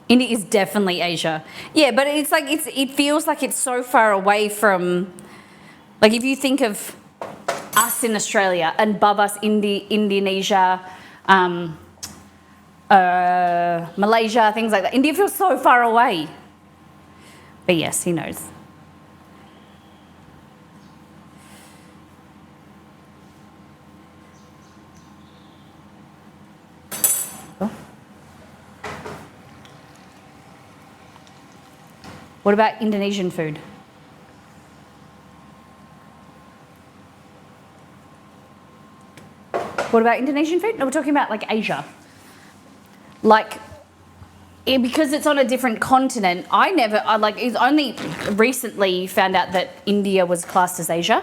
India is definitely Asia. Yeah, but it's like it feels like it's so far away from, like if you think of us in Australia and above us Indonesia, Malaysia, things like that. India feels so far away. But yes, he knows. What about Indonesian food? What about Indonesian food? No, we're talking about like Asia. Like, because it's on a different continent, it's only recently found out that India was classed as Asia.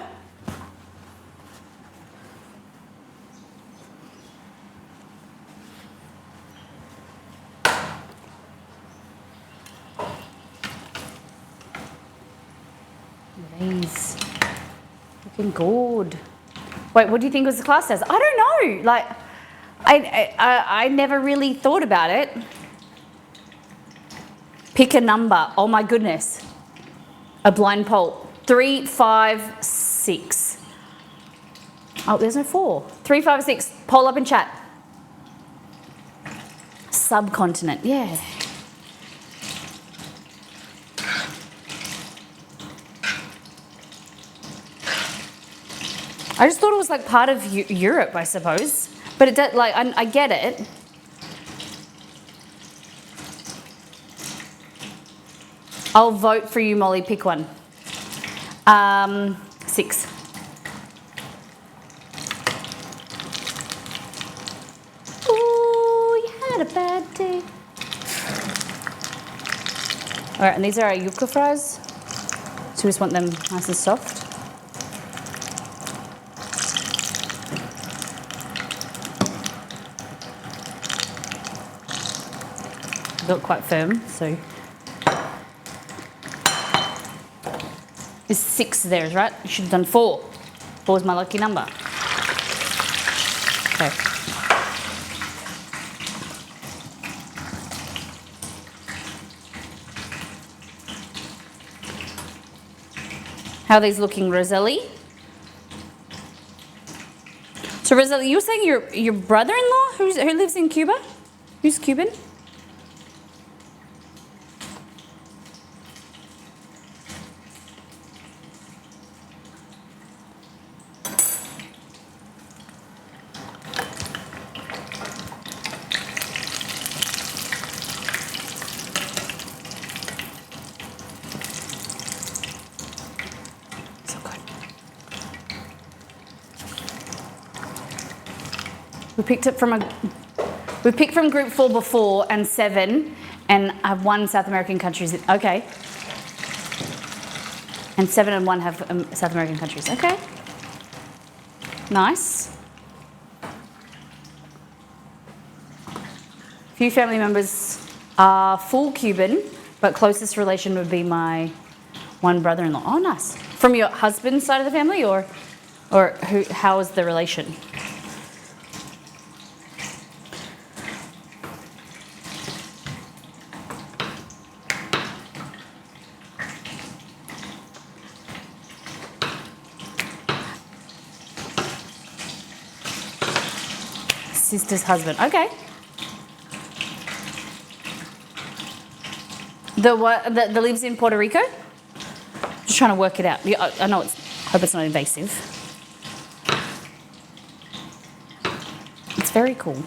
These looking good. Wait, what do you think was the class as? I don't know. Like, I never really thought about it. Pick a number. Oh my goodness. A blind poll. 3, 5, 6. Oh, there's no 4. 3, 5, 6. Poll up in chat. Subcontinent, yeah. I just thought it was like part of Europe, I suppose. But it does, like, I get it. I'll vote for you, Molly. Pick one. 6. Ooh, you had a bad day. All right, and these are our yucca fries. So we just want them nice and soft. Built quite firm, so. There's 6 there, right? You should have done 4. 4 is my lucky number. Okay. How are these looking, Roselli? So Roselli, you were saying your brother-in-law who lives in Cuba? Who's Cuban? We picked from group 4 before and 7, and I have 1 South American countries. Okay. And 7 and 1 have South American countries. Okay. Nice. Few family members are full Cuban, but closest relation would be my one brother-in-law. Oh, nice. From your husband's side of the family, or who? How is the relation? Sister's husband. Okay. The lives in Puerto Rico? Just trying to work it out. Yeah, I know hope it's not invasive. It's very cool.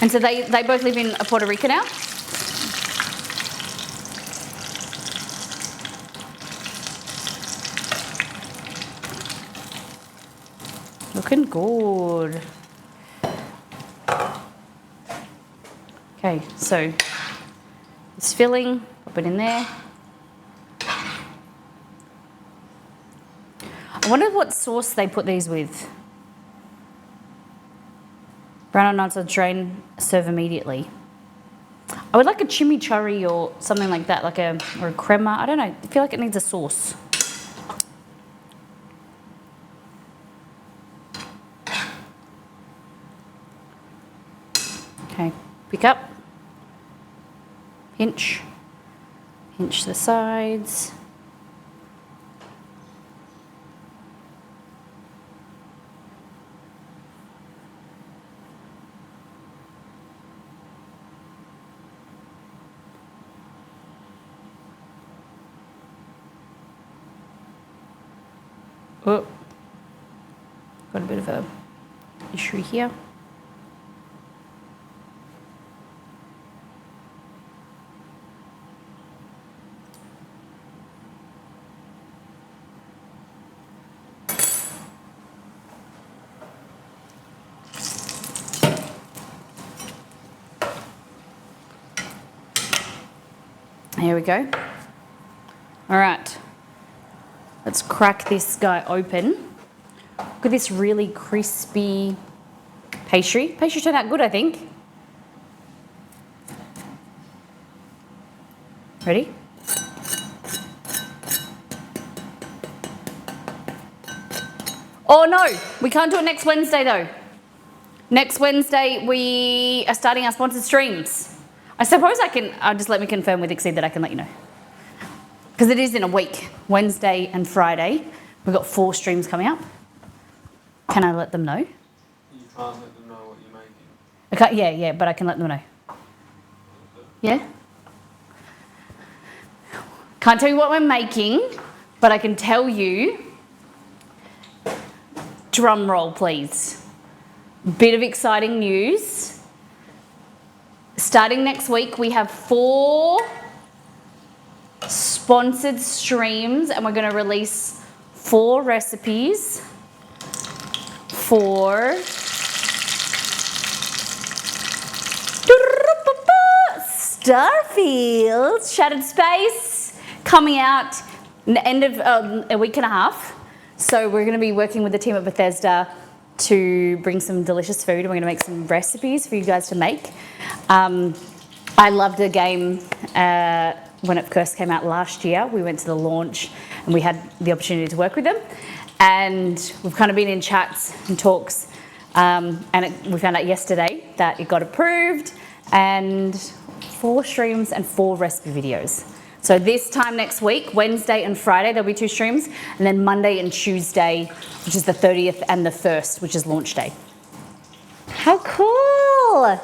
And so they both live in Puerto Rico now? Looking good. Okay, so this filling, pop it in there. I wonder what sauce they put these with. Brown nuts are drain, serve immediately. I would like a chimichurri or something like that, or a crema. I don't know. I feel like it needs a sauce. Okay, pick up, pinch the sides. Oh, got a bit of a issue here. Here we go. All right, let's crack this guy open. Look at this really crispy pastry. Pastry turned out good, I think. Ready? Oh no, we can't do it next Wednesday though. Next Wednesday, we are starting our sponsored streams. I suppose just let me confirm with Exceed that I can let you know. Because it is in a week, Wednesday and Friday. We've got 4 streams coming up. Can I let them know? You can't let them know what you're making. I can't, yeah, but I can let them know. Yeah? Can't tell you what we're making, but I can tell you, drum roll please. Bit of exciting news. Starting next week, we have 4 sponsored streams and we're going to release 4 recipes for Starfield Shattered Space coming out in the end of a week and a half. So we're going to be working with the team at Bethesda to bring some delicious food and we're going to make some recipes for you guys to make. I loved the game when it first came out last year. We went to the launch and we had the opportunity to work with them. And we've kind of been in chats and talks we found out yesterday that it got approved and 4 streams and 4 recipe videos. So this time next week, Wednesday and Friday, there'll be 2 streams, and then Monday and Tuesday, which is the 30th and the 1st, which is launch day. How cool!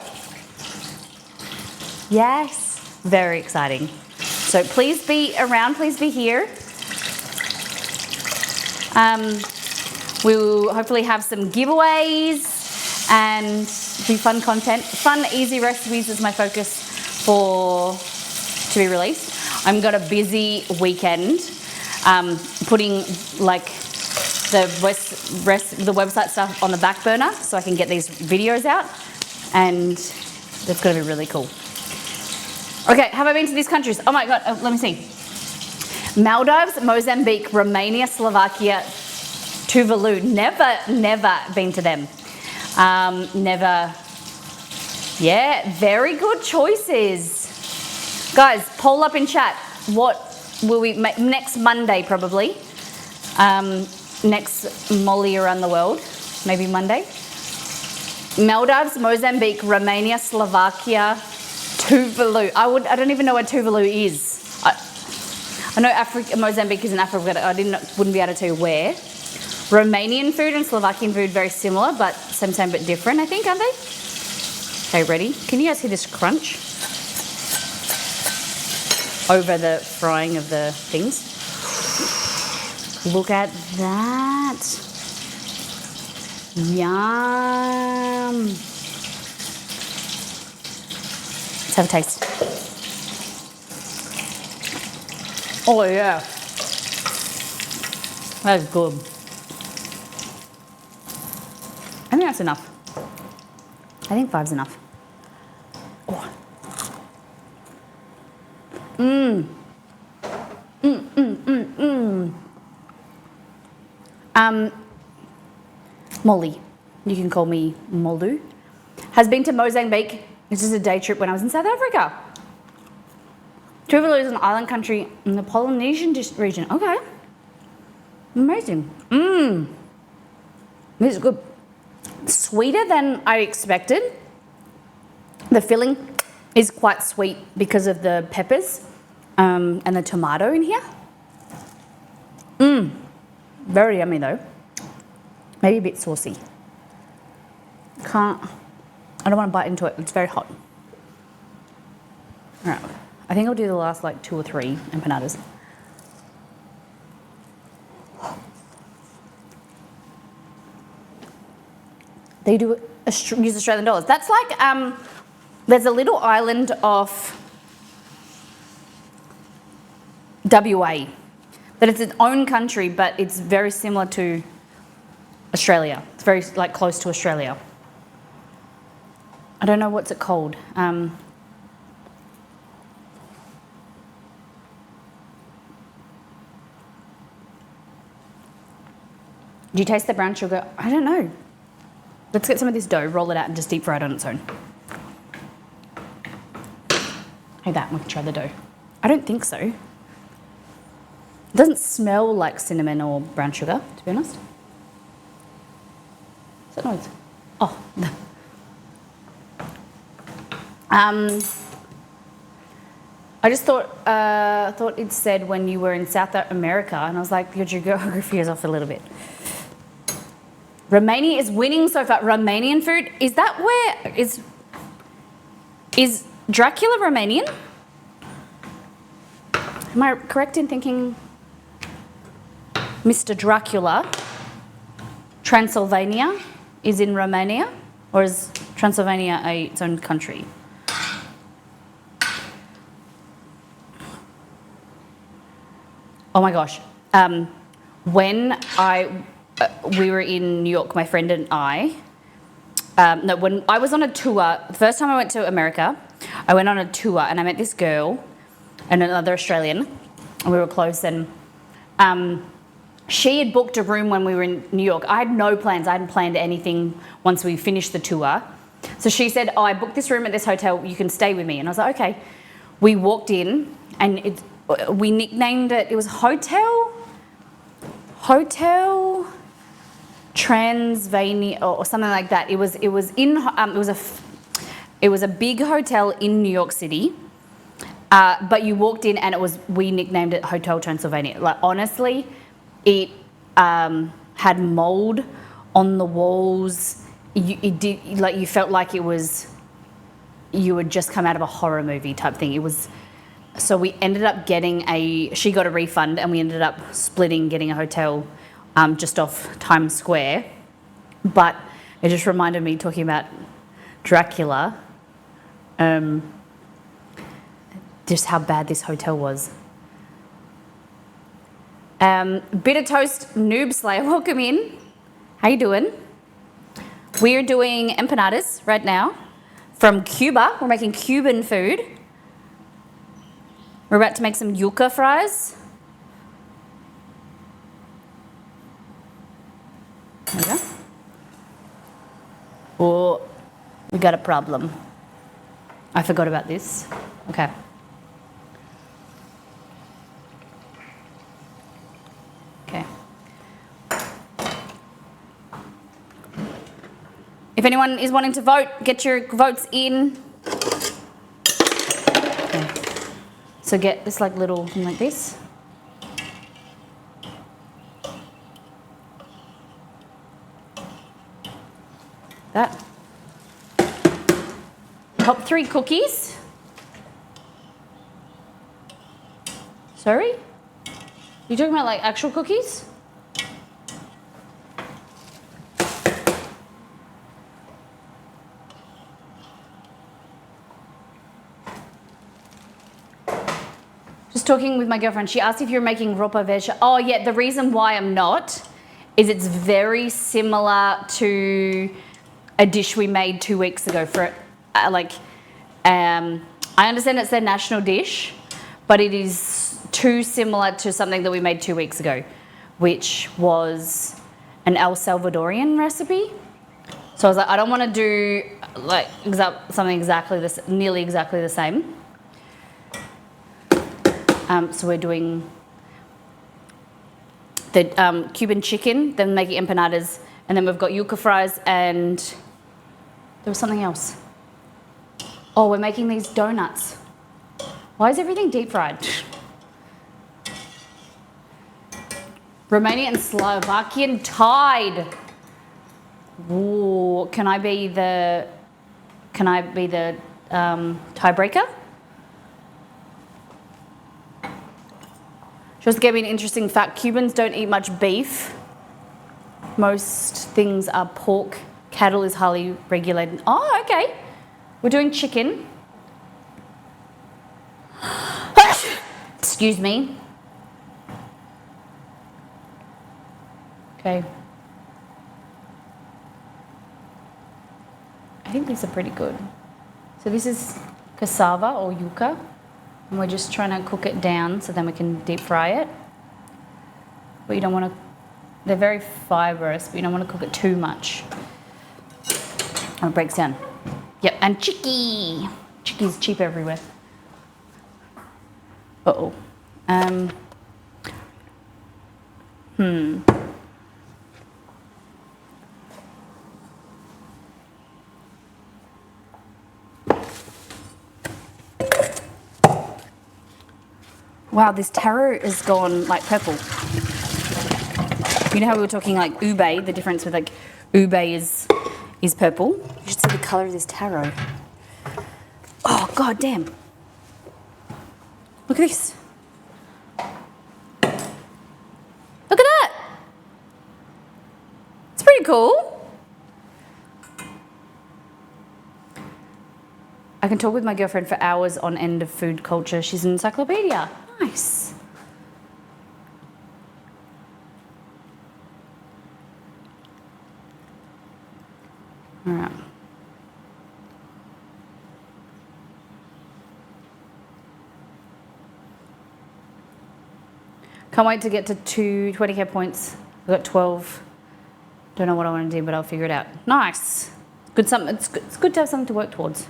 Yes, very exciting. So please be around, please be here. We'll hopefully have some giveaways and be fun content. Fun, easy recipes is my focus to be released. I've got a busy weekend putting like the website stuff on the back burner so I can get these videos out, and that's going to be really cool. Okay, have I been to these countries? Oh my God, let me see. Maldives, Mozambique, Romania, Slovakia, Tuvalu. Never been to them. Never. Yeah, very good choices. Guys, poll up in chat. What will we make next Monday probably? Next Molly around the world, maybe Monday. Maldives, Mozambique, Romania, Slovakia, Tuvalu. I don't even know what Tuvalu is. I know Mozambique is in Africa, but I wouldn't be able to tell you where. Romanian food and Slovakian food very similar, but same but different, I think, aren't they? Okay, ready? Can you guys hear this crunch? Over the frying of the things. Look at that. Yum. Let's have a taste. Oh yeah. That's good. I think that's enough. I think 5's enough. Oh. Molly, you can call me Molu, has been to Mozambique. This is a day trip when I was in South Africa. Tuvalu is an island country in the Polynesian region. Okay. Amazing. This is good. Sweeter than I expected. The filling is quite sweet because of the peppers and the tomato in here. Very yummy though. Maybe a bit saucy. I don't want to bite into it. It's very hot. All right. I think I'll do the last like 2 or 3 empanadas. They do use Australian dollars. That's like, there's a little island off WA, but it's its own country, but it's very similar to Australia. It's very like close to Australia. I don't know what's it called. Do you taste the brown sugar? I don't know. Let's get some of this dough, roll it out and just deep fry it on its own. Like that, we can try the dough. I don't think so. It doesn't smell like cinnamon or brown sugar, to be honest. What's that noise? Oh, I just thought it said when you were in South America, and I was like, your geography is off a little bit. Romania is winning so far. Romanian food, is that where, is Dracula Romanian? Am I correct in thinking Mr. Dracula, Transylvania, is in Romania? Or is Transylvania its own country? Oh my gosh. When we were in New York, my friend and I, when I was on a tour, the first time I went to America, I went on a tour and I met this girl and another Australian, and we were close, and she had booked a room when we were in New York. I had no plans. I hadn't planned anything once we finished the tour. So she said, oh, I booked this room at this hotel. You can stay with me. And I was like, okay. We walked in, and we nicknamed it, it was Hotel Transylvania or something like that. It was a big hotel in New York City. But you walked in and we nicknamed it Hotel Transylvania. Like, honestly, it had mold on the walls. You felt like you had just come out of a horror movie type thing. So we ended up she got a refund, and we ended up getting a hotel just off Times Square. But it just reminded me, talking about Dracula, just how bad this hotel was. Bitter Toast Noob Slayer, welcome in. How you doing? We're doing empanadas right now from Cuba. We're making Cuban food. We're about to make some yuca fries. There we go. Oh, we got a problem. I forgot about this. Okay. Okay. If anyone is wanting to vote, get your votes in. Okay. So get this like little thing like this. That. Top 3 cookies. Sorry? You talking about like actual cookies? Just talking with my girlfriend. She asked if you're making ropa veg. Oh yeah, the reason why I'm not is it's very similar to a dish we made 2 weeks ago for I understand it's their national dish, but it is too similar to something that we made 2 weeks ago, which was an El Salvadorian recipe. So I was like, I don't want to do like something nearly exactly the same. So we're doing the Cuban chicken, then making empanadas, and then we've got yuca fries, and there was something else. Oh, we're making these donuts. Why is everything deep fried? Romanian and Slovakian tied. Ooh, can I be the tiebreaker? She also gave me an interesting fact. Cubans don't eat much beef. Most things are pork. Cattle is highly regulated. Oh, okay. We're doing chicken. Excuse me. Okay. I think these are pretty good. So this is cassava or yuca. And we're just trying to cook it down so then we can deep fry it. But you don't want to, they're very fibrous, but you don't want to cook it too much. Oh, it breaks down. Yep, and chicky. Chicky's cheap everywhere. Uh-oh. Wow, this taro is gone like purple. You know how we were talking like ube, the difference with like ube is purple? You should see the colour of this taro. Oh, god damn. Look at this. Look at that. It's pretty cool. I can talk with my girlfriend for hours on end of food culture. She's an encyclopedia. Nice. All right. Can't wait to get to 20k points. I've got 12. Don't know what I want to do, but I'll figure it out. Nice. Good. It's good to have something to work towards.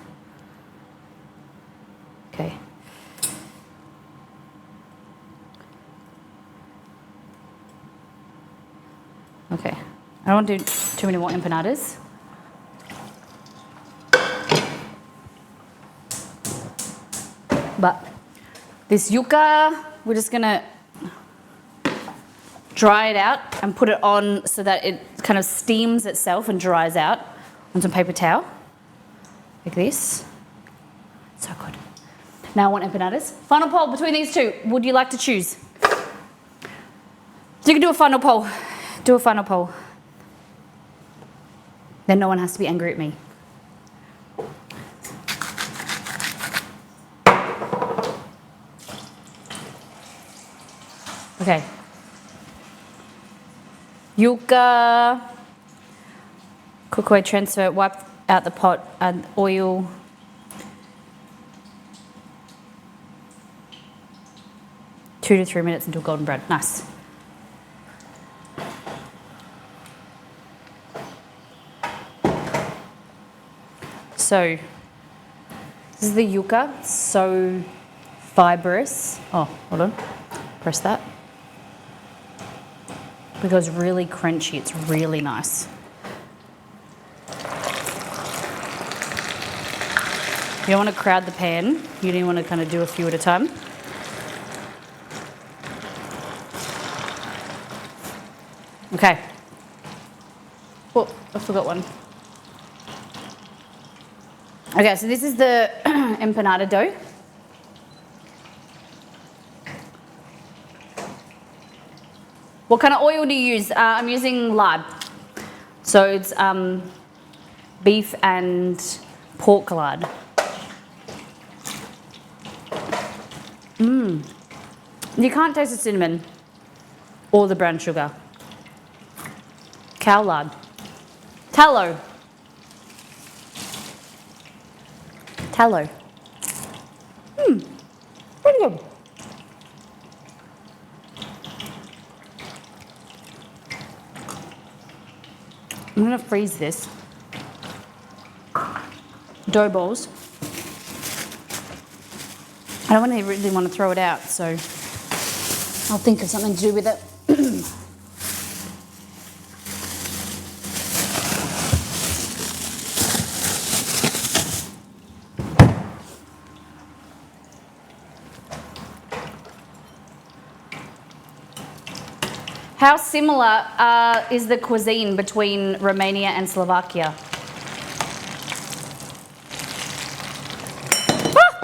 Okay. Okay. I don't want to do too many more empanadas. But this yuca, we're just gonna dry it out and put it on so that it kind of steams itself and dries out on some paper towel, like this. So good. Now I want empanadas. Final poll between these two. Would you like to choose? So you can do a final poll. Do a final poll. Then no one has to be angry at me. Okay. Yuca. Cook away, transfer, wipe out the pot, add oil. Two to 3 minutes until golden brown. Nice. So, this is the yuca. It's so fibrous. Oh, hold on. Press that. Because really crunchy. It's really nice. You don't want to crowd the pan. You don't want to kind of do a few at a time. Okay. Oh, I forgot one. Okay, so this is the empanada dough. What kind of oil do you use? I'm using lard. So it's beef and pork lard. You can't taste the cinnamon or the brown sugar. Cow lard. Tallow. Tallow. Pretty good. I'm going to freeze this. Dough balls. I don't really want to throw it out, so I'll think of something to do with it. How similar is the cuisine between Romania and Slovakia? Ah!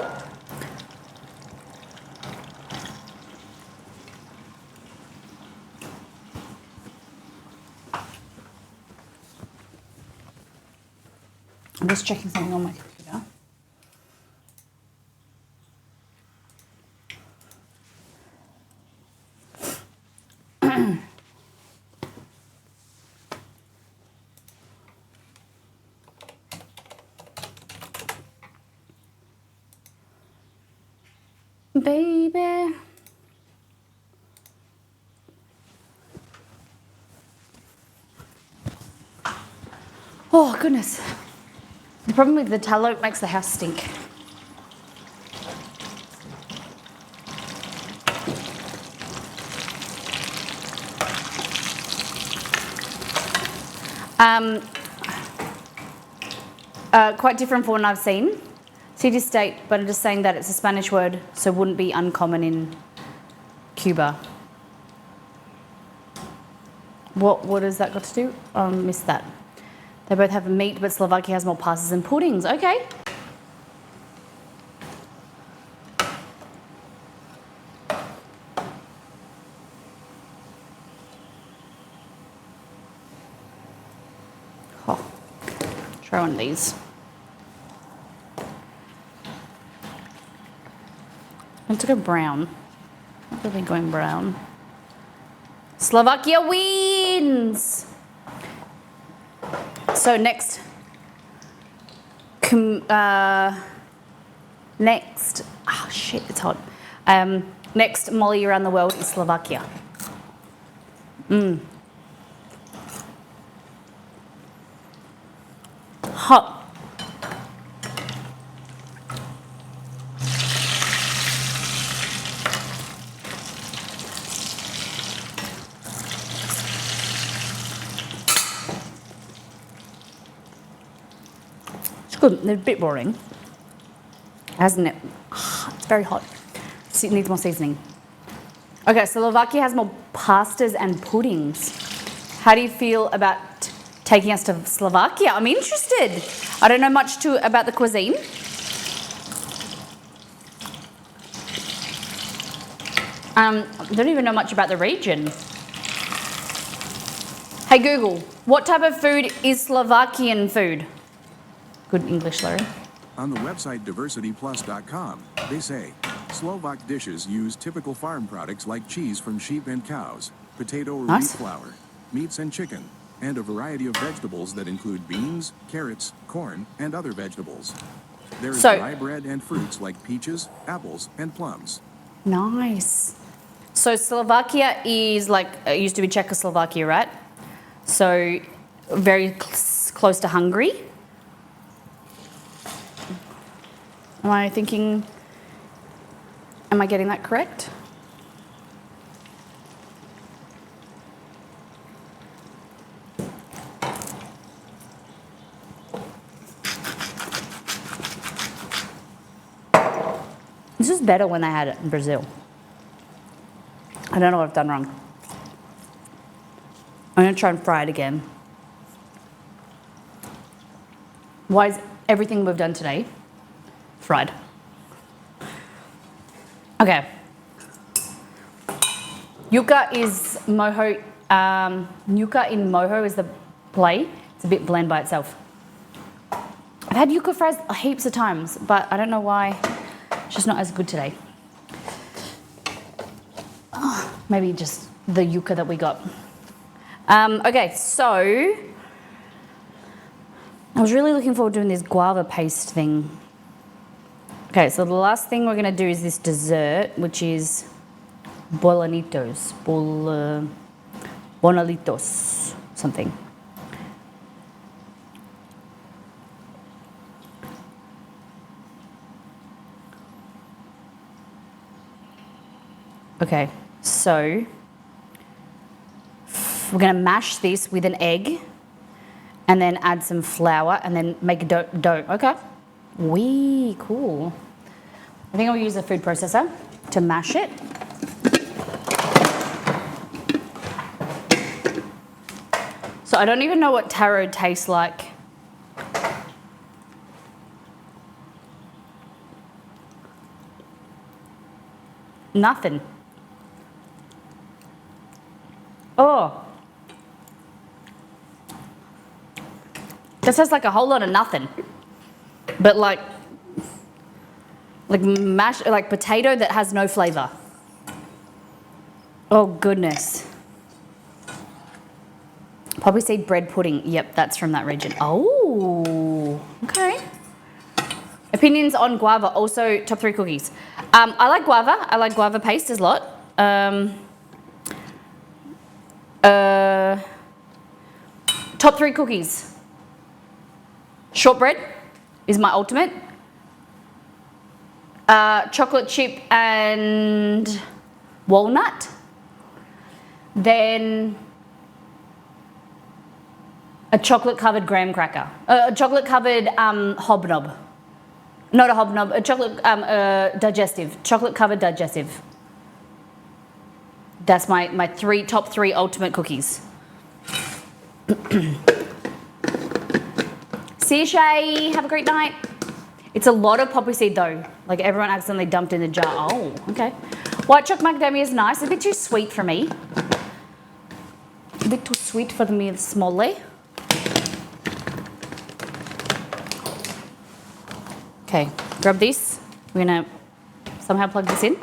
I'm just checking something on my computer. Baby. Oh, goodness. The problem with the tallow, it makes the house stink. Quite different from what I've seen. City state, but I'm just saying that it's a Spanish word, so it wouldn't be uncommon in Cuba. What has that got to do? I missed that. They both have meat, but Slovakia has more pastas and puddings. Okay. Oh, try one of these. I want to go brown. Not really going brown. Slovakia wins! So next, oh shit, it's hot. Next Molly around the world is Slovakia. Hot. It's good. It's a bit boring, hasn't it? It's very hot. It needs more seasoning. Okay, Slovakia has more pastas and puddings. How do you feel about taking us to Slovakia? I'm interested. I don't know much about the cuisine. I don't even know much about the region. Hey Google, what type of food is Slovakian food? Good English, Larry. On the website diversityplus.com, they say, Slovak dishes use typical farm products like cheese from sheep and cows, potato or Nice. wheat flour, meats and chicken, and a variety of vegetables that include beans, carrots, corn, and other vegetables. There is So- dry bread and fruits like peaches, apples, and plums. Nice. So Slovakia is like, it used to be Czechoslovakia, right? So very close to Hungary. Am I getting that correct? This is better when they had it in Brazil. I don't know what I've done wrong. I'm going to try and fry it again. Why is everything we've done today fried? Okay. Yuca is mojo. Yuca in mojo is the play. It's a bit bland by itself. I've had yuca fries heaps of times, but I don't know why. It's just not as good today. Oh, maybe just the yuca that we got. Okay, so I was really looking forward to doing this guava paste thing. Okay, so the last thing we're going to do is this dessert, which is bolanitos, bonalitos, something. Okay, so we're going to mash this with an egg and then add some flour and then make a dough. Okay. Wee, cool. I think I'll use a food processor to mash it. So I don't even know what taro tastes like. Nothing. Oh. This has like a whole lot of nothing. But like mash, like potato that has no flavor. Oh goodness. Poppy seed bread pudding. Yep, that's from that region. Oh, okay. Opinions on guava. Also, top 3 cookies. I like guava. I like guava paste a lot. Top 3 cookies. Shortbread is my ultimate. Chocolate chip and walnut. Then a chocolate covered graham cracker. A chocolate covered hobnob. Not a hobnob, a chocolate digestive. Chocolate covered digestive. That's my top three ultimate cookies. See you, Shay. Have a great night. It's a lot of poppy seed though. Like everyone accidentally dumped in the jar. Oh, okay. White chocolate macadamia is nice. It's a bit too sweet for me. A bit too sweet for me smallly. Okay, grab this. We're gonna somehow plug this in.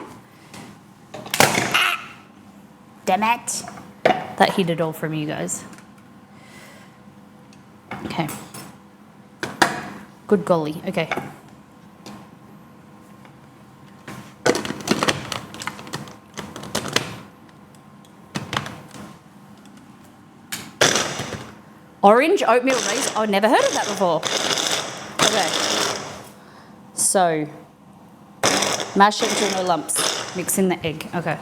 Damn it. That hid it all from you guys. Okay. Good golly. Okay. Orange oatmeal raisin. I've never heard of that before. Okay. So, mash it until no lumps. Mix in the egg. Okay.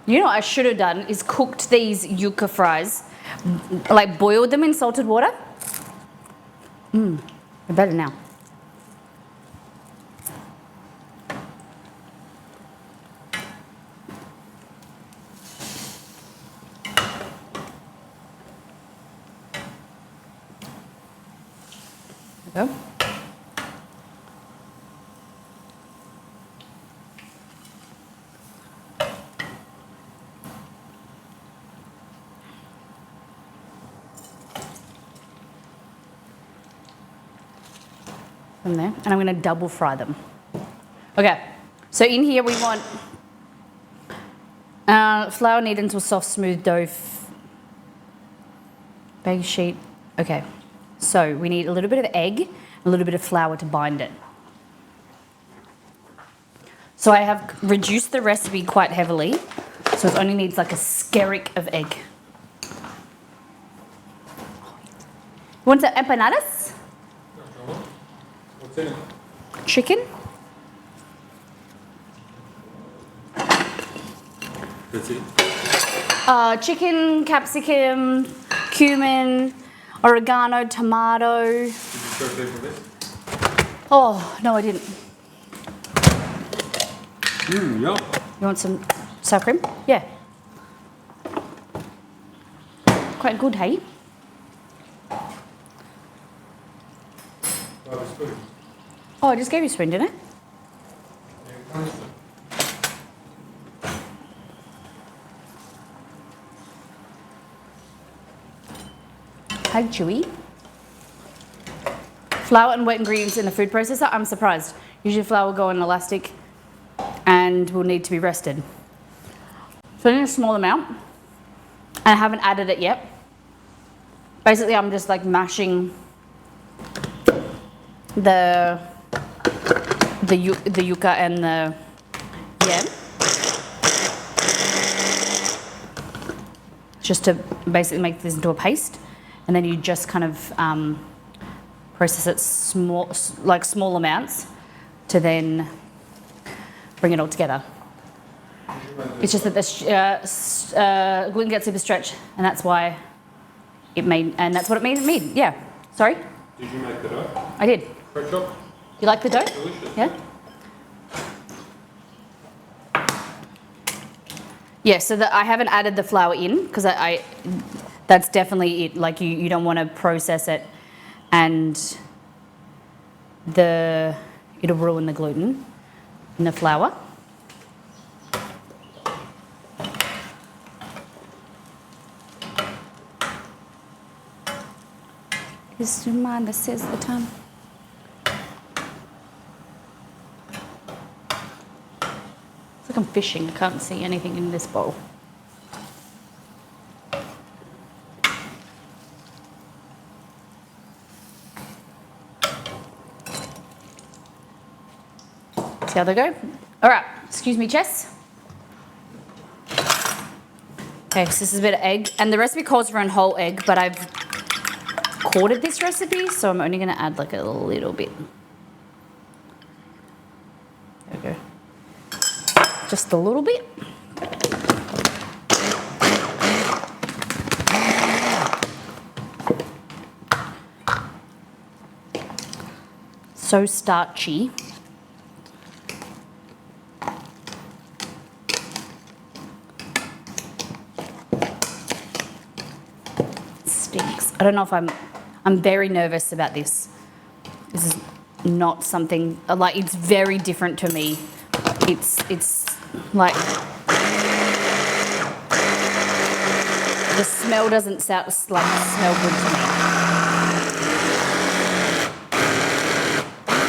You know what I should have done is cooked these yucca fries, like boiled them in salted water. They're better now. There we go. From there, and I'm going to double fry them. Okay, so in here we want flour kneaded into a soft, smooth dough. Bake sheet. Okay, so we need a little bit of egg, a little bit of flour to bind it. So I have reduced the recipe quite heavily, so it only needs like a skerrick of egg. You want some empanadas? What's in it? Chicken? That's it. Chicken, capsicum, cumin, oregano, tomato. Did you start taking this? Oh, no, I didn't. Yeah. You want some sour cream? Yeah. Quite good, hey? Oh, it's good. Oh, I just gave you a spoon, didn't I? How chewy. Flour and wet ingredients in the food processor. I'm surprised. Usually flour will go in elastic and will need to be rested. So in a small amount, and I haven't added it yet. Basically, I'm just like mashing the yucca and the yam, just to basically make this into a paste, and then you just kind of process it small amounts to then bring it all together. It's just that this gluten gets super stretched, and that's why it made, and that's what it made. Yeah. Sorry. Did you make the dough? I did. Fresh up? You like the dough? Delicious. Yeah. Yeah. So that I haven't added the flour in because that's definitely it. Like you don't want to process it, and it'll ruin the gluten in the flour. Is your mind that says the time? It's like I'm fishing. I can't see anything in this bowl. See how they go? All right, excuse me, Jess. Okay, so this is a bit of egg, and the recipe calls for a whole egg, but I've quartered this recipe, so I'm only going to add like a little bit. There we go. Just a little bit. so starchy. Stinks. I don't know if I'm very nervous about this. This is not something, like, it's very different to me. It's like, the smell doesn't sound like smell good to me.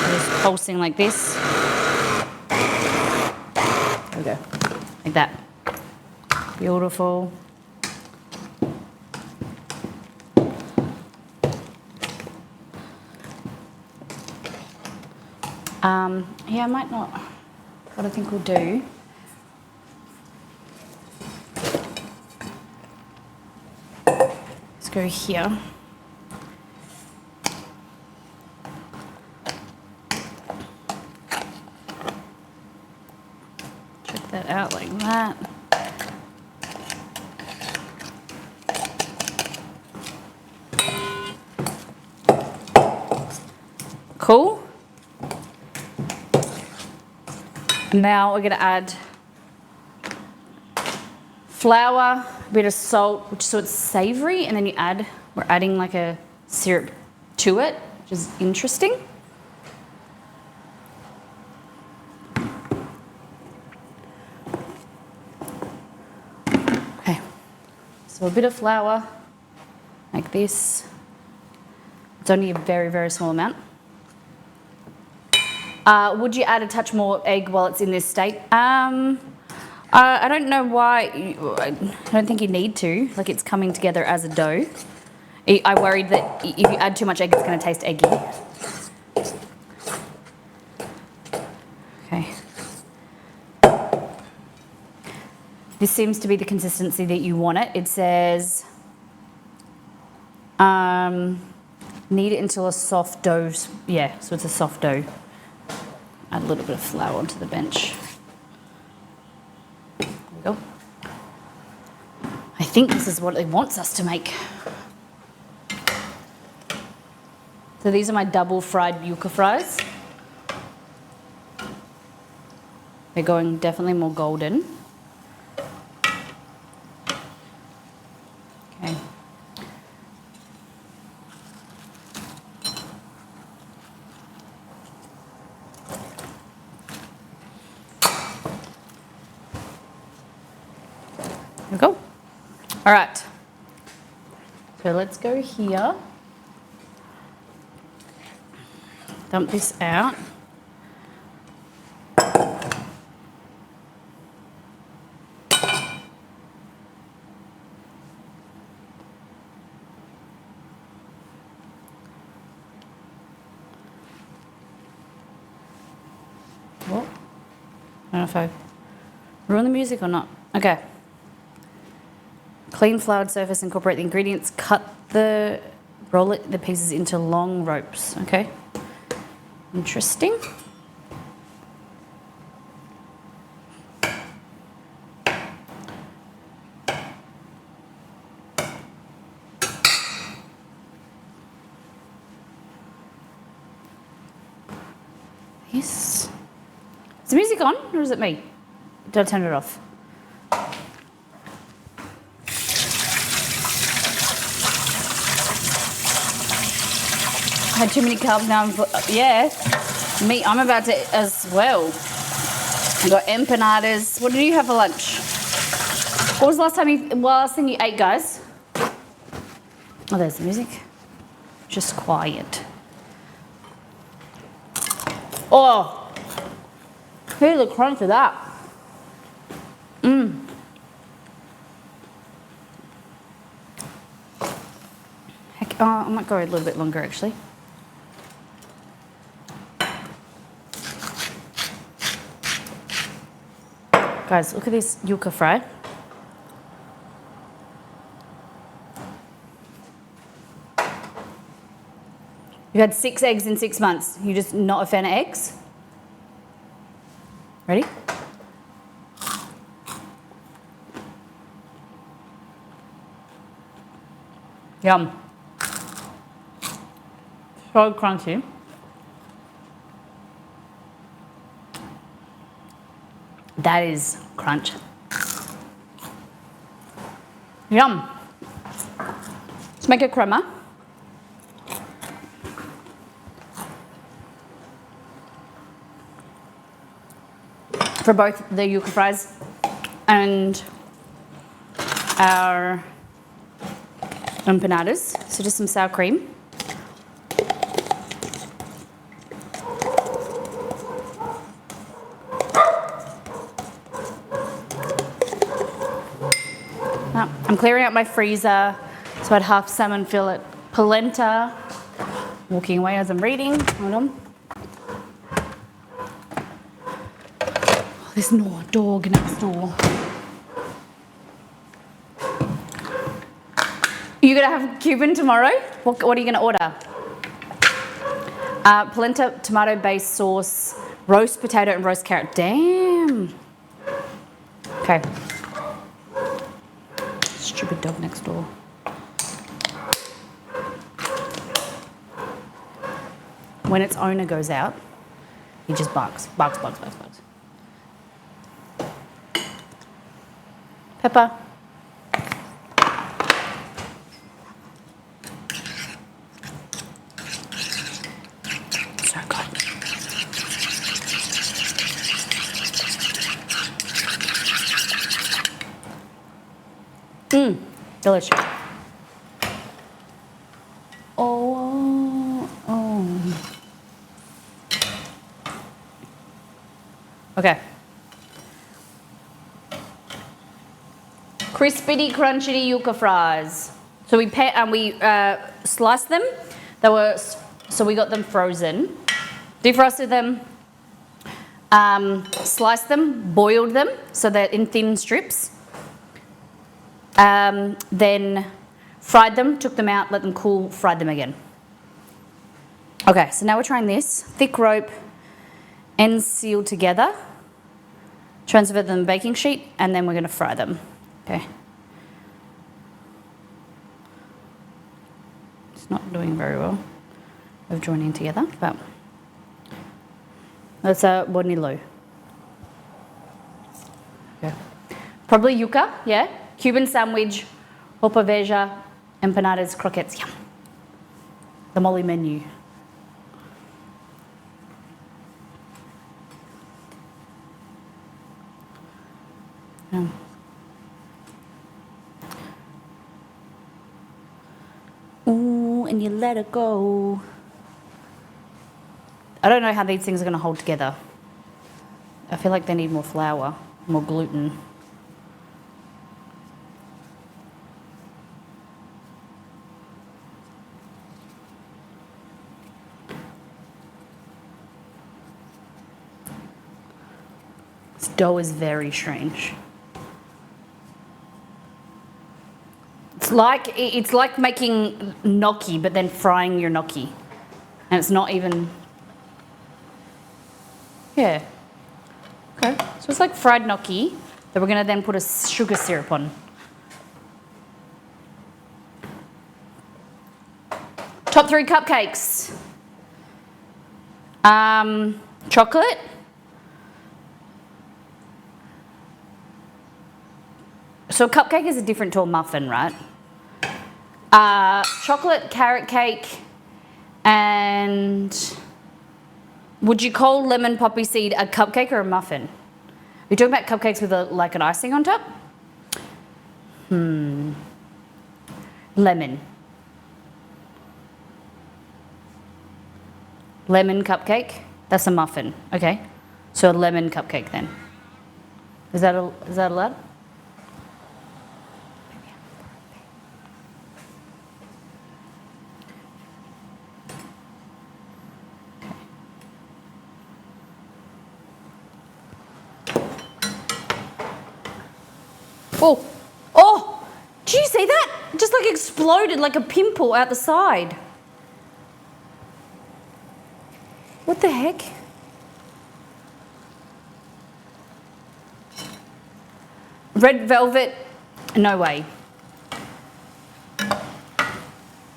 Just pulsing like this. There we go, like that. Beautiful. Yeah, I might not. What I think we'll do. Let's go here. Check that out like that. Cool. Now we're going to add flour, a bit of salt, so it's savoury, and then we're adding like a syrup to it, which is interesting. Okay, so a bit of flour, like this. It's only a very, very small amount. Would you add a touch more egg while it's in this state? I don't know why. I don't think you need to. Like, it's coming together as a dough. I worried that if you add too much egg, it's going to taste eggy. Okay. This seems to be the consistency that you want it. It says, knead it until a soft dough. Yeah, so it's a soft dough. Add a little bit of flour onto the bench. There we go. I think this is what it wants us to make. So these are my double fried yucca fries. They're going definitely more golden. Okay. There we go. All right. So let's go here. Dump this out. What? I don't know if I ruin the music or not. Okay. Clean floured surface, incorporate the ingredients, roll the pieces into long ropes. Okay. Interesting. Yes. Is the music on or is it me? Did I turn it off? I had too many carbs now. Yeah, me. I'm about to as well. I got empanadas. What did you have for lunch? What was the last thing you ate, guys? Oh, there's the music. Just quiet. Oh, hear the crunch of that. Heck, I might go a little bit longer actually. Guys, look at this yucca fry. You had 6 eggs in 6 months. You're just not a fan of eggs? Ready? Yum. So crunchy. that is crunch. Yum. Let's make a crema. For both the yuca fries and our empanadas. So just some sour cream. Now, I'm clearing out my freezer. So I had half salmon fillet polenta. Walking away as I'm reading. Hold on. There's no dog next door. You gonna have Cuban tomorrow? What are you gonna order? Polenta tomato-based sauce, roast potato and roast carrot. Damn. Okay. Stupid dog next door. When its owner goes out, he just barks. Barks. Pepper. So good. Delicious. Oh. Okay. Crispity, crunchy yuca fries. So we sliced them. So we got them frozen. Defrosted them. Sliced them, boiled them so they're in thin strips. Then fried them, took them out, let them cool, fried them again. Okay, so now we're trying this. Thick rope, ends sealed together. Transfer them to the baking sheet, and then we're going to fry them. Okay. It's not doing very well of joining together, but that's a bonilo. Okay. Probably yuca, yeah. Cuban sandwich, hopa veja, empanadas, croquettes, yum. The Molly menu. Yum. Ooh, and you let it go. I don't know how these things are going to hold together. I feel like they need more flour, more gluten. This dough is very strange. It's like making gnocchi, but then frying your gnocchi. And it's not even... Yeah. Okay, so it's like fried gnocchi that we're going to then put a sugar syrup on. Top 3 cupcakes. Chocolate. So a cupcake is different to a muffin, right? Chocolate, carrot cake, and would you call lemon poppy seed a cupcake or a muffin? We're talking about cupcakes with like an icing on top? Lemon. Lemon cupcake, that's a muffin, okay? So a lemon cupcake then. Is that allowed? Oh, did you see that? It just like exploded like a pimple out the side. What the heck? Red velvet, no way.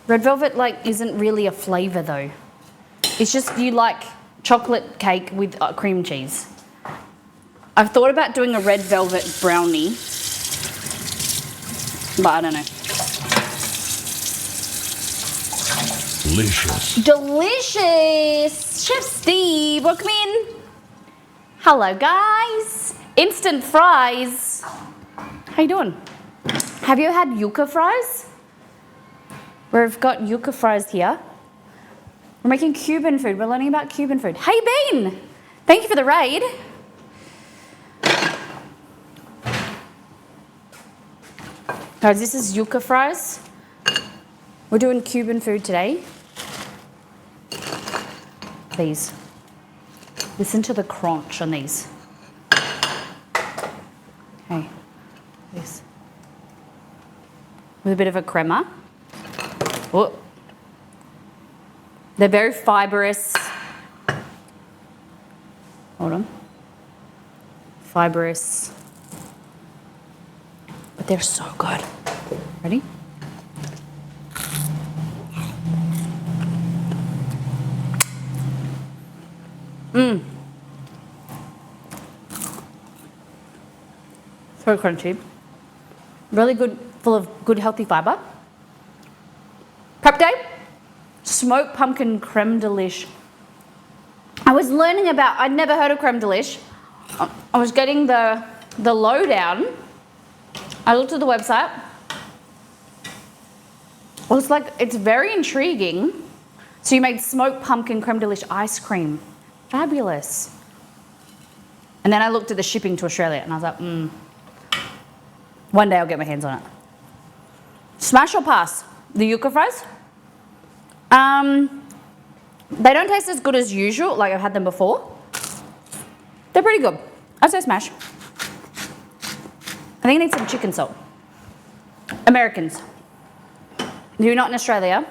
Red velvet like isn't really a flavour though. It's just you like chocolate cake with cream cheese. I've thought about doing a red velvet brownie, but I don't know. Delicious. Delicious! Chef Steve, welcome in. Hello, guys. Instant fries. How you doing? Have you had yucca fries? We've got yucca fries here. We're making Cuban food. We're learning about Cuban food. Hey, Bean. Thank you for the raid. Guys, this is yucca fries. We're doing Cuban food today. These. Listen to the crunch on these. Okay. This. With a bit of a crema. Oh. They're very fibrous. Hold on. Fibrous. But they're so good. Ready? So crunchy. Really good, full of good healthy fibre. Prep day, smoked pumpkin creme delish. I was learning about, I'd never heard of creme delish. I was getting the lowdown. I looked at the website. I was like, it's very intriguing. So you made smoked pumpkin creme delish ice cream. Fabulous. And then I looked at the shipping to Australia and I was like, one day I'll get my hands on it. Smash or pass? The yucca fries? They don't taste as good as usual, like I've had them before. They're pretty good. I'd say smash. I think I need some chicken salt. Americans, if you're not in Australia,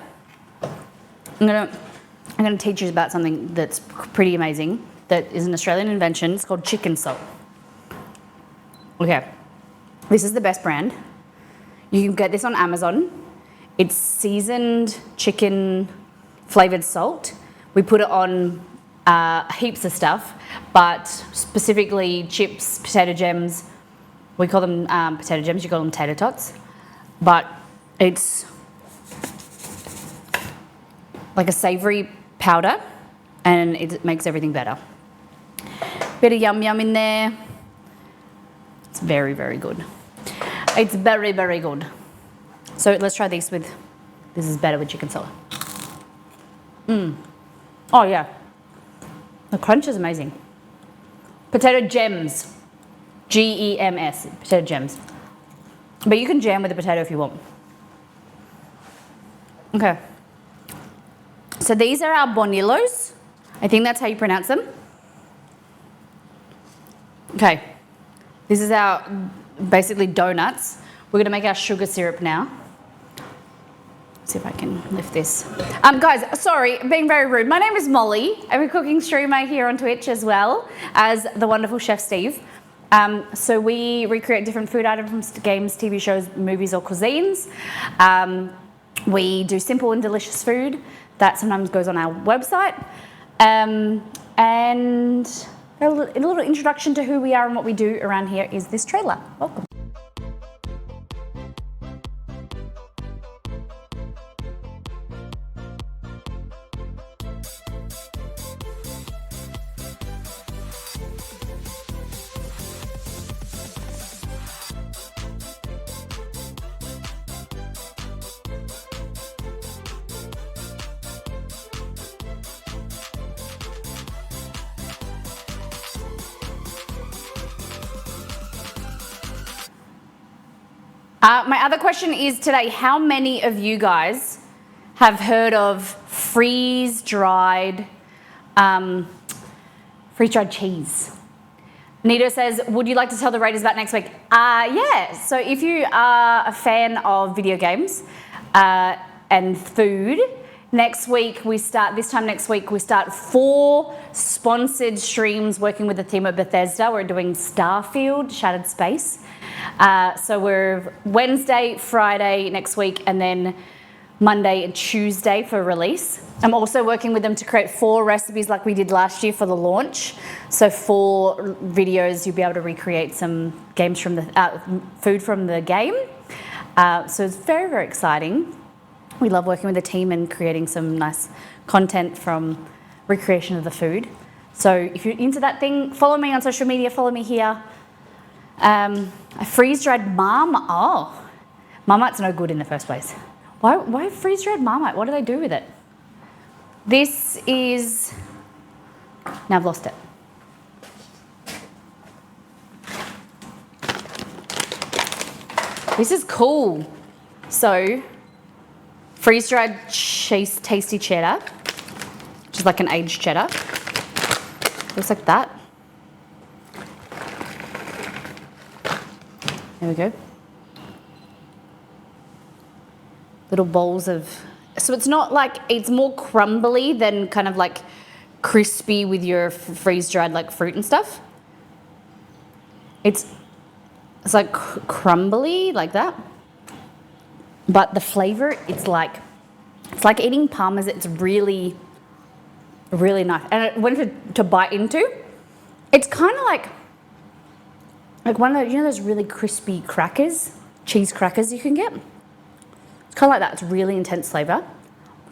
I'm gonna teach you about something that's pretty amazing that is an Australian invention. It's called chicken salt. Okay. This is the best brand. You can get this on Amazon. It's seasoned chicken flavored salt. We put it on heaps of stuff, but specifically chips, potato gems. We call them potato gems, you call them tater tots. But it's like a savoury powder and it makes everything better. Bit of yum yum in there. It's very, very good. It's very, very good. So let's try this with, this is better with chicken salt. Oh yeah. The crunch is amazing. Potato gems. G-E-M-S, potato gems. But you can jam with the potato if you want. Okay. So these are our bonillos. I think that's how you pronounce them. Okay. This is our basically donuts. We're gonna make our sugar syrup now. See if I can lift this. Guys, sorry, being very rude. My name is Molly. I'm a cooking streamer here on Twitch as well as the wonderful Chef Steve. So we recreate different food items, games, TV shows, movies or cuisines. We do simple and delicious food that sometimes goes on our website. And a little introduction to who we are and what we do around here is this trailer. Welcome. My other question is today, how many of you guys have heard of freeze-dried cheese? Nito says, would you like to tell the raiders about next week? Yeah, so if you are a fan of video games and food, next week this time next week, we start 4 sponsored streams working with the team at Bethesda. We're doing Starfield, Shattered Space. So we're Wednesday, Friday next week, and then Monday and Tuesday for release. I'm also working with them to create 4 recipes like we did last year for the launch. So 4 videos, you'll be able to recreate some games from the food from the game. So it's very, very exciting. We love working with the team and creating some nice content from recreation of the food. So if you're into that thing, follow me on social media, follow me here. A freeze-dried Marmite. Oh, Marmite's no good in the first place. Why freeze-dried Marmite? What do they do with it? This is... Now I've lost it. This is cool. So, freeze-dried cheese, tasty cheddar, which is like an aged cheddar. Looks like that. There we go. Little bowls of, so it's not like, it's more crumbly than kind of like crispy with your freeze-dried like fruit and stuff. It's like crumbly like that. But the flavor, it's like eating Parmesan. It's really, really nice. And it went to bite into. It's kind of like one of those, you know those really crispy crackers, cheese crackers you can get? Kind of like that. It's really intense flavour.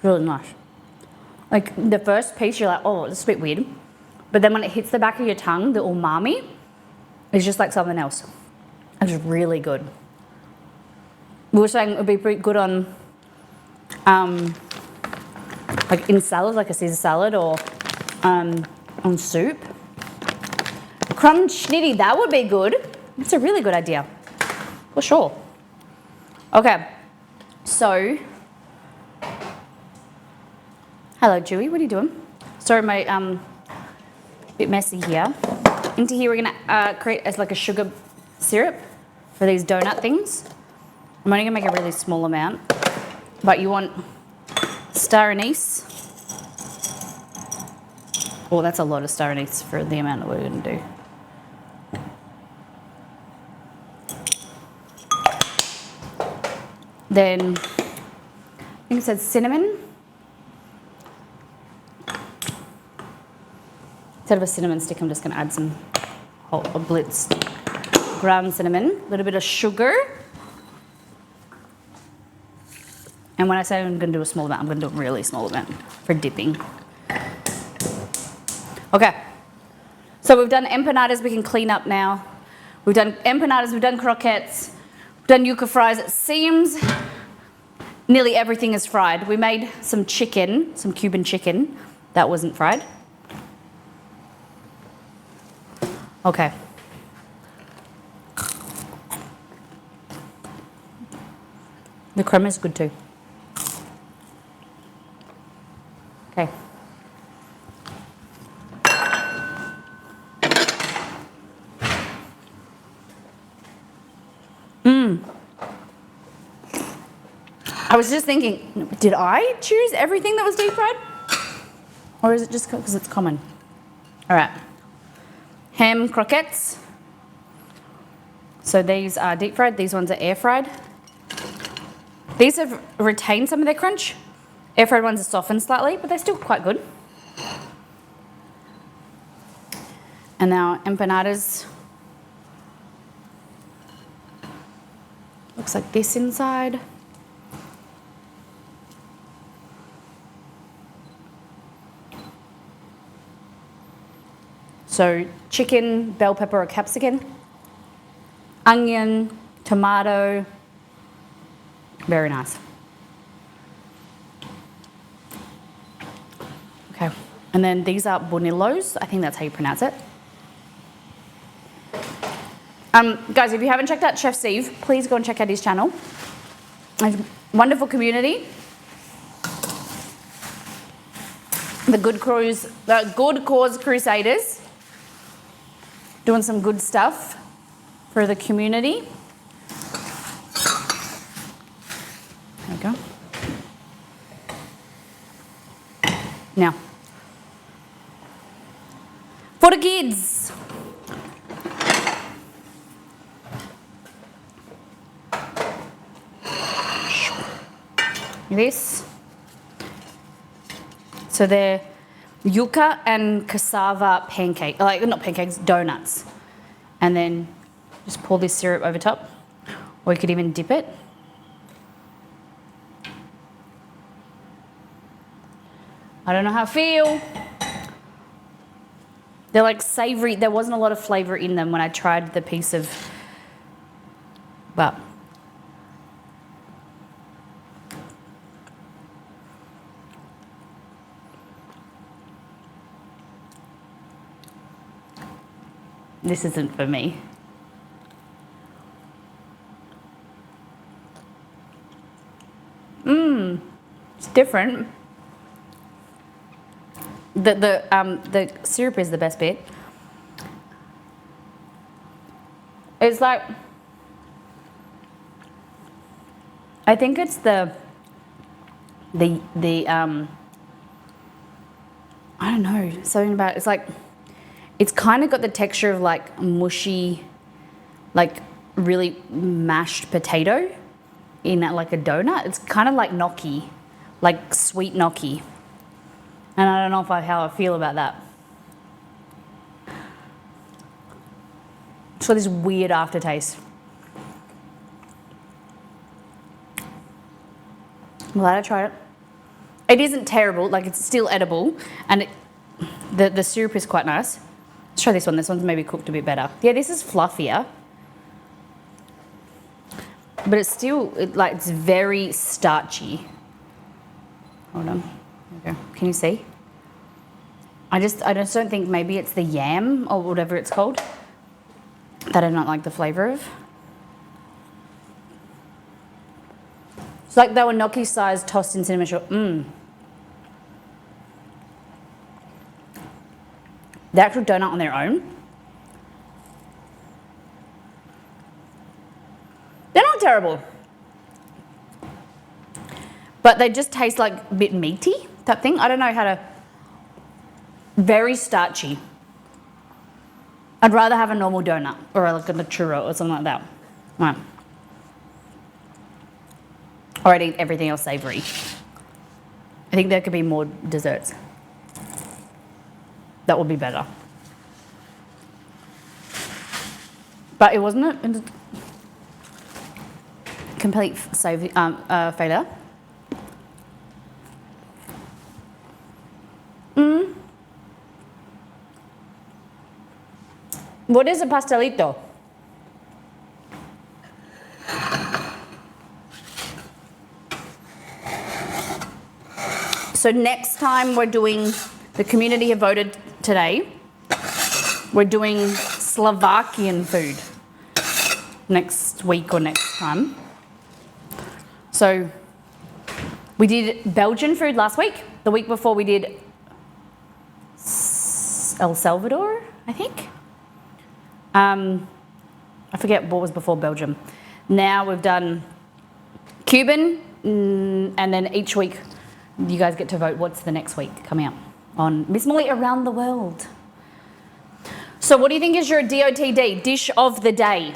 Really nice. Like the first piece, you're like, oh, it's a bit weird. But then when it hits the back of your tongue, the umami is just like something else. It's really good. We were saying it would be pretty good on, like in salad, like a Caesar salad, or on soup. Crunch nitty, that would be good. It's a really good idea, for sure. Okay. So, hello Dewey, what are you doing? Sorry, my bit messy here. Into here we're gonna create as like a sugar syrup for these donut things. I'm only gonna make a really small amount, but you want star anise. Oh, that's a lot of star anise for the amount that we're gonna do. Then, I think it says cinnamon. Instead of a cinnamon stick, I'm just going to add some blitzed ground cinnamon, a little bit of sugar. And when I say I'm going to do a small amount, I'm going to do a really small amount for dipping. Okay, so we've done empanadas, we can clean up now. We've done empanadas, we've done croquettes, we've done yuca fries. It seems nearly everything is fried. We made some chicken, some Cuban chicken. That wasn't fried. Okay. The crema is good too. Okay. I was just thinking, did I choose everything that was deep fried? Or is it just because it's common? All right. Ham croquettes. So these are deep fried, these ones are air fried. These have retained some of their crunch. Air fried ones are softened slightly, but they're still quite good. And now empanadas. Looks like this inside. So chicken, bell pepper or capsicum, onion, tomato, very nice. Okay, and then these are bonillos, I think that's how you pronounce it. Guys, if you haven't checked out Chef Steve, please go and check out his channel. It's a wonderful community. The Good Cause Crusaders. Doing some good stuff for the community. There we go. Now, for the kids. this. So they're yuca and cassava pancake, like not pancakes, donuts. And then just pour this syrup over top, or you could even dip it. I don't know how I feel. They're like savoury. There wasn't a lot of flavour in them when I tried the piece of, but this isn't for me. It's different. The syrup is the best bit. It's like, I think it's the I don't know, something about, it's like, it's kind of got the texture of like mushy, like really mashed potato in like a donut. It's kind of like gnocchi, like sweet gnocchi. And I don't know how I feel about that. It's got this weird aftertaste. I'm glad I tried it. It isn't terrible, like it's still edible, and the syrup is quite nice. Let's try this one. This one's maybe cooked a bit better. Yeah, this is fluffier, but it's still it's very starchy. Hold on. There we go. Can you see? I just don't think, maybe it's the yam or whatever it's called that I don't like the flavour of. It's like they were gnocchi size tossed in cinnamon sugar. The actual donut on their own, they're not terrible, but they just taste like a bit meaty, that thing. I don't know how to, very starchy. I'd rather have a normal donut or like a churro or something like that. Right. Or I'd eat everything else savoury. I think there could be more desserts. That would be better. But it wasn't a complete failure. What is a pastelito? So next time we're doing, the community have voted today, we're doing Slovakian food next week or next time. So we did Belgian food last week. The week before we did El Salvador, I think. I forget what was before Belgium. Now we've done Cuban, and then each week you guys get to vote what's the next week coming up on Miss Molly Around the World. So what do you think is your DOTD, dish of the day?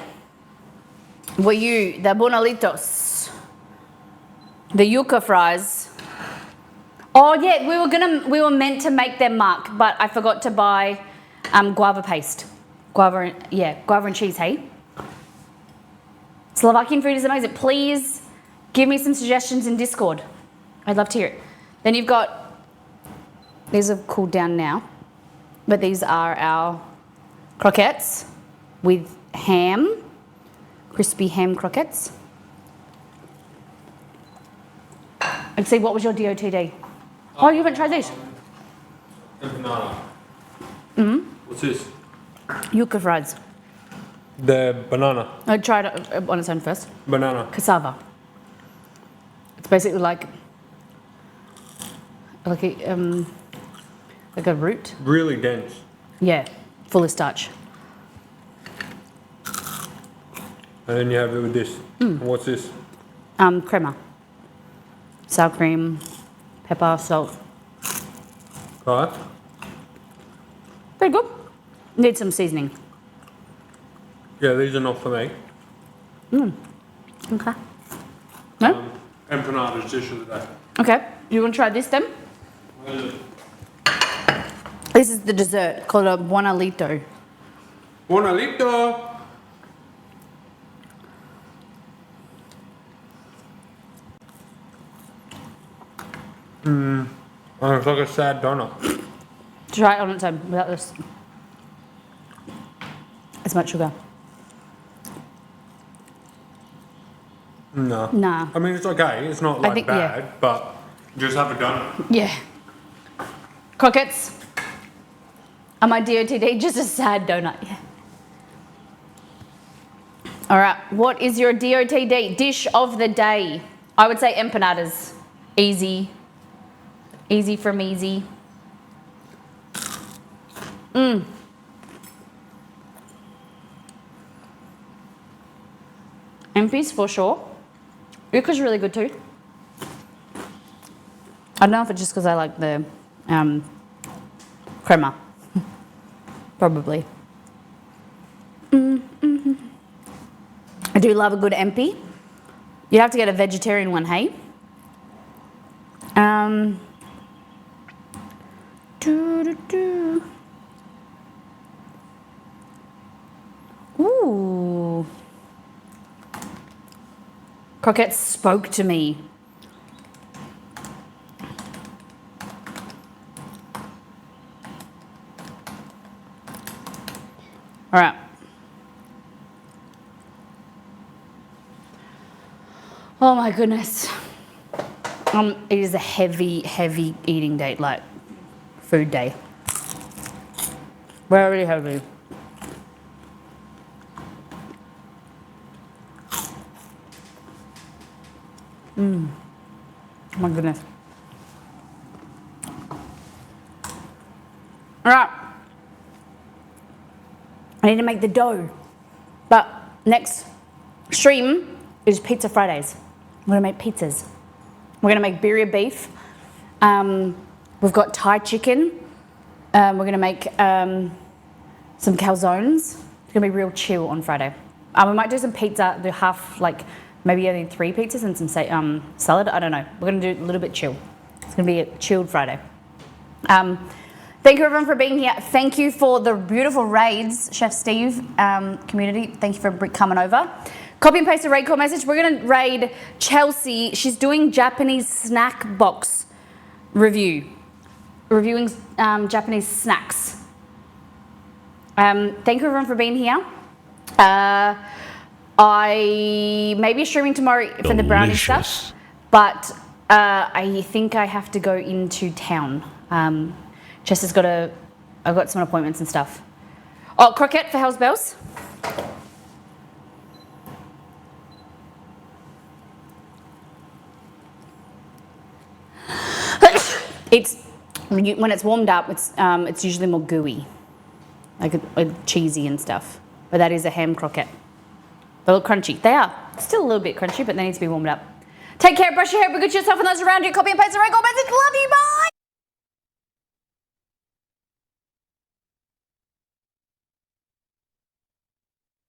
Were you the bonalitos, the yuca fries? Oh yeah, we were meant to make them, Mark, but I forgot to buy guava paste. Guava and cheese, hey? Slovakian food is amazing. Please give me some suggestions in Discord. I'd love to hear it. Then you've got, these have cooled down now, but these are our croquettes with ham, crispy ham croquettes. And see, what was your DOTD? Oh, you haven't tried these? Empanada. What's this? Yuca fries. The banana. I tried it on its own first. Banana. Cassava. It's basically like a root. Really dense. Yeah, full of starch. And then you have it with this. What's this? Crema. Sour cream, pepper, salt. Alright. Pretty good. Need some seasoning. Yeah, these are not for me. Okay. No? empanadas dish of the day. Okay, you want to try this then? What is it? This is the dessert called a buonalito. Buonalito! Oh, it's like a sad donut. Try it on its own without this. As much sugar. No. Nah. I mean, it's okay. It's not like think- bad, yeah. but just have a donut. Yeah. Croquettes. On my DOTD, just a sad donut. Yeah. All right. What is your DOTD dish of the day? I would say empanadas. Easy. Easy from easy. MP's for sure. Yuca's really good too. I don't know if it's just because I like the crema. Probably. I do love a good MP. You have to get a vegetarian one, hey? Ooh. Croquettes spoke to me. All right. Oh my goodness. It is a heavy, heavy eating day, like food day. Very heavy. Oh my goodness. All right. I need to make the dough. But next stream is Pizza Fridays. We're gonna make pizzas. We're gonna make birria beef. We've got Thai chicken. We're gonna make some calzones. It's gonna be real chill on Friday. We might do some pizza, do half, like maybe only 3 pizzas and some salad. I don't know. We're gonna do a little bit chill. It's gonna be a chilled Friday. Thank you everyone for being here. Thank you for the beautiful raids, Chef Steve, community. Thank you for coming over. Copy and paste a raid call message. We're gonna raid Chelsea. She's doing Japanese snack box reviewing Japanese snacks. Thank you everyone for being here. I may be streaming tomorrow for the brownie stuff, but I think I have to go into town. Chester's I've got some appointments and stuff. Oh, croquette for Hell's Bells. When it's warmed up, it's usually more gooey, like cheesy and stuff. But that is a ham croquette. They look crunchy. They are still a little bit crunchy, but they need to be warmed up. Take care, brush your hair, be good to yourself and those around you. Copy and paste the record message. Love you.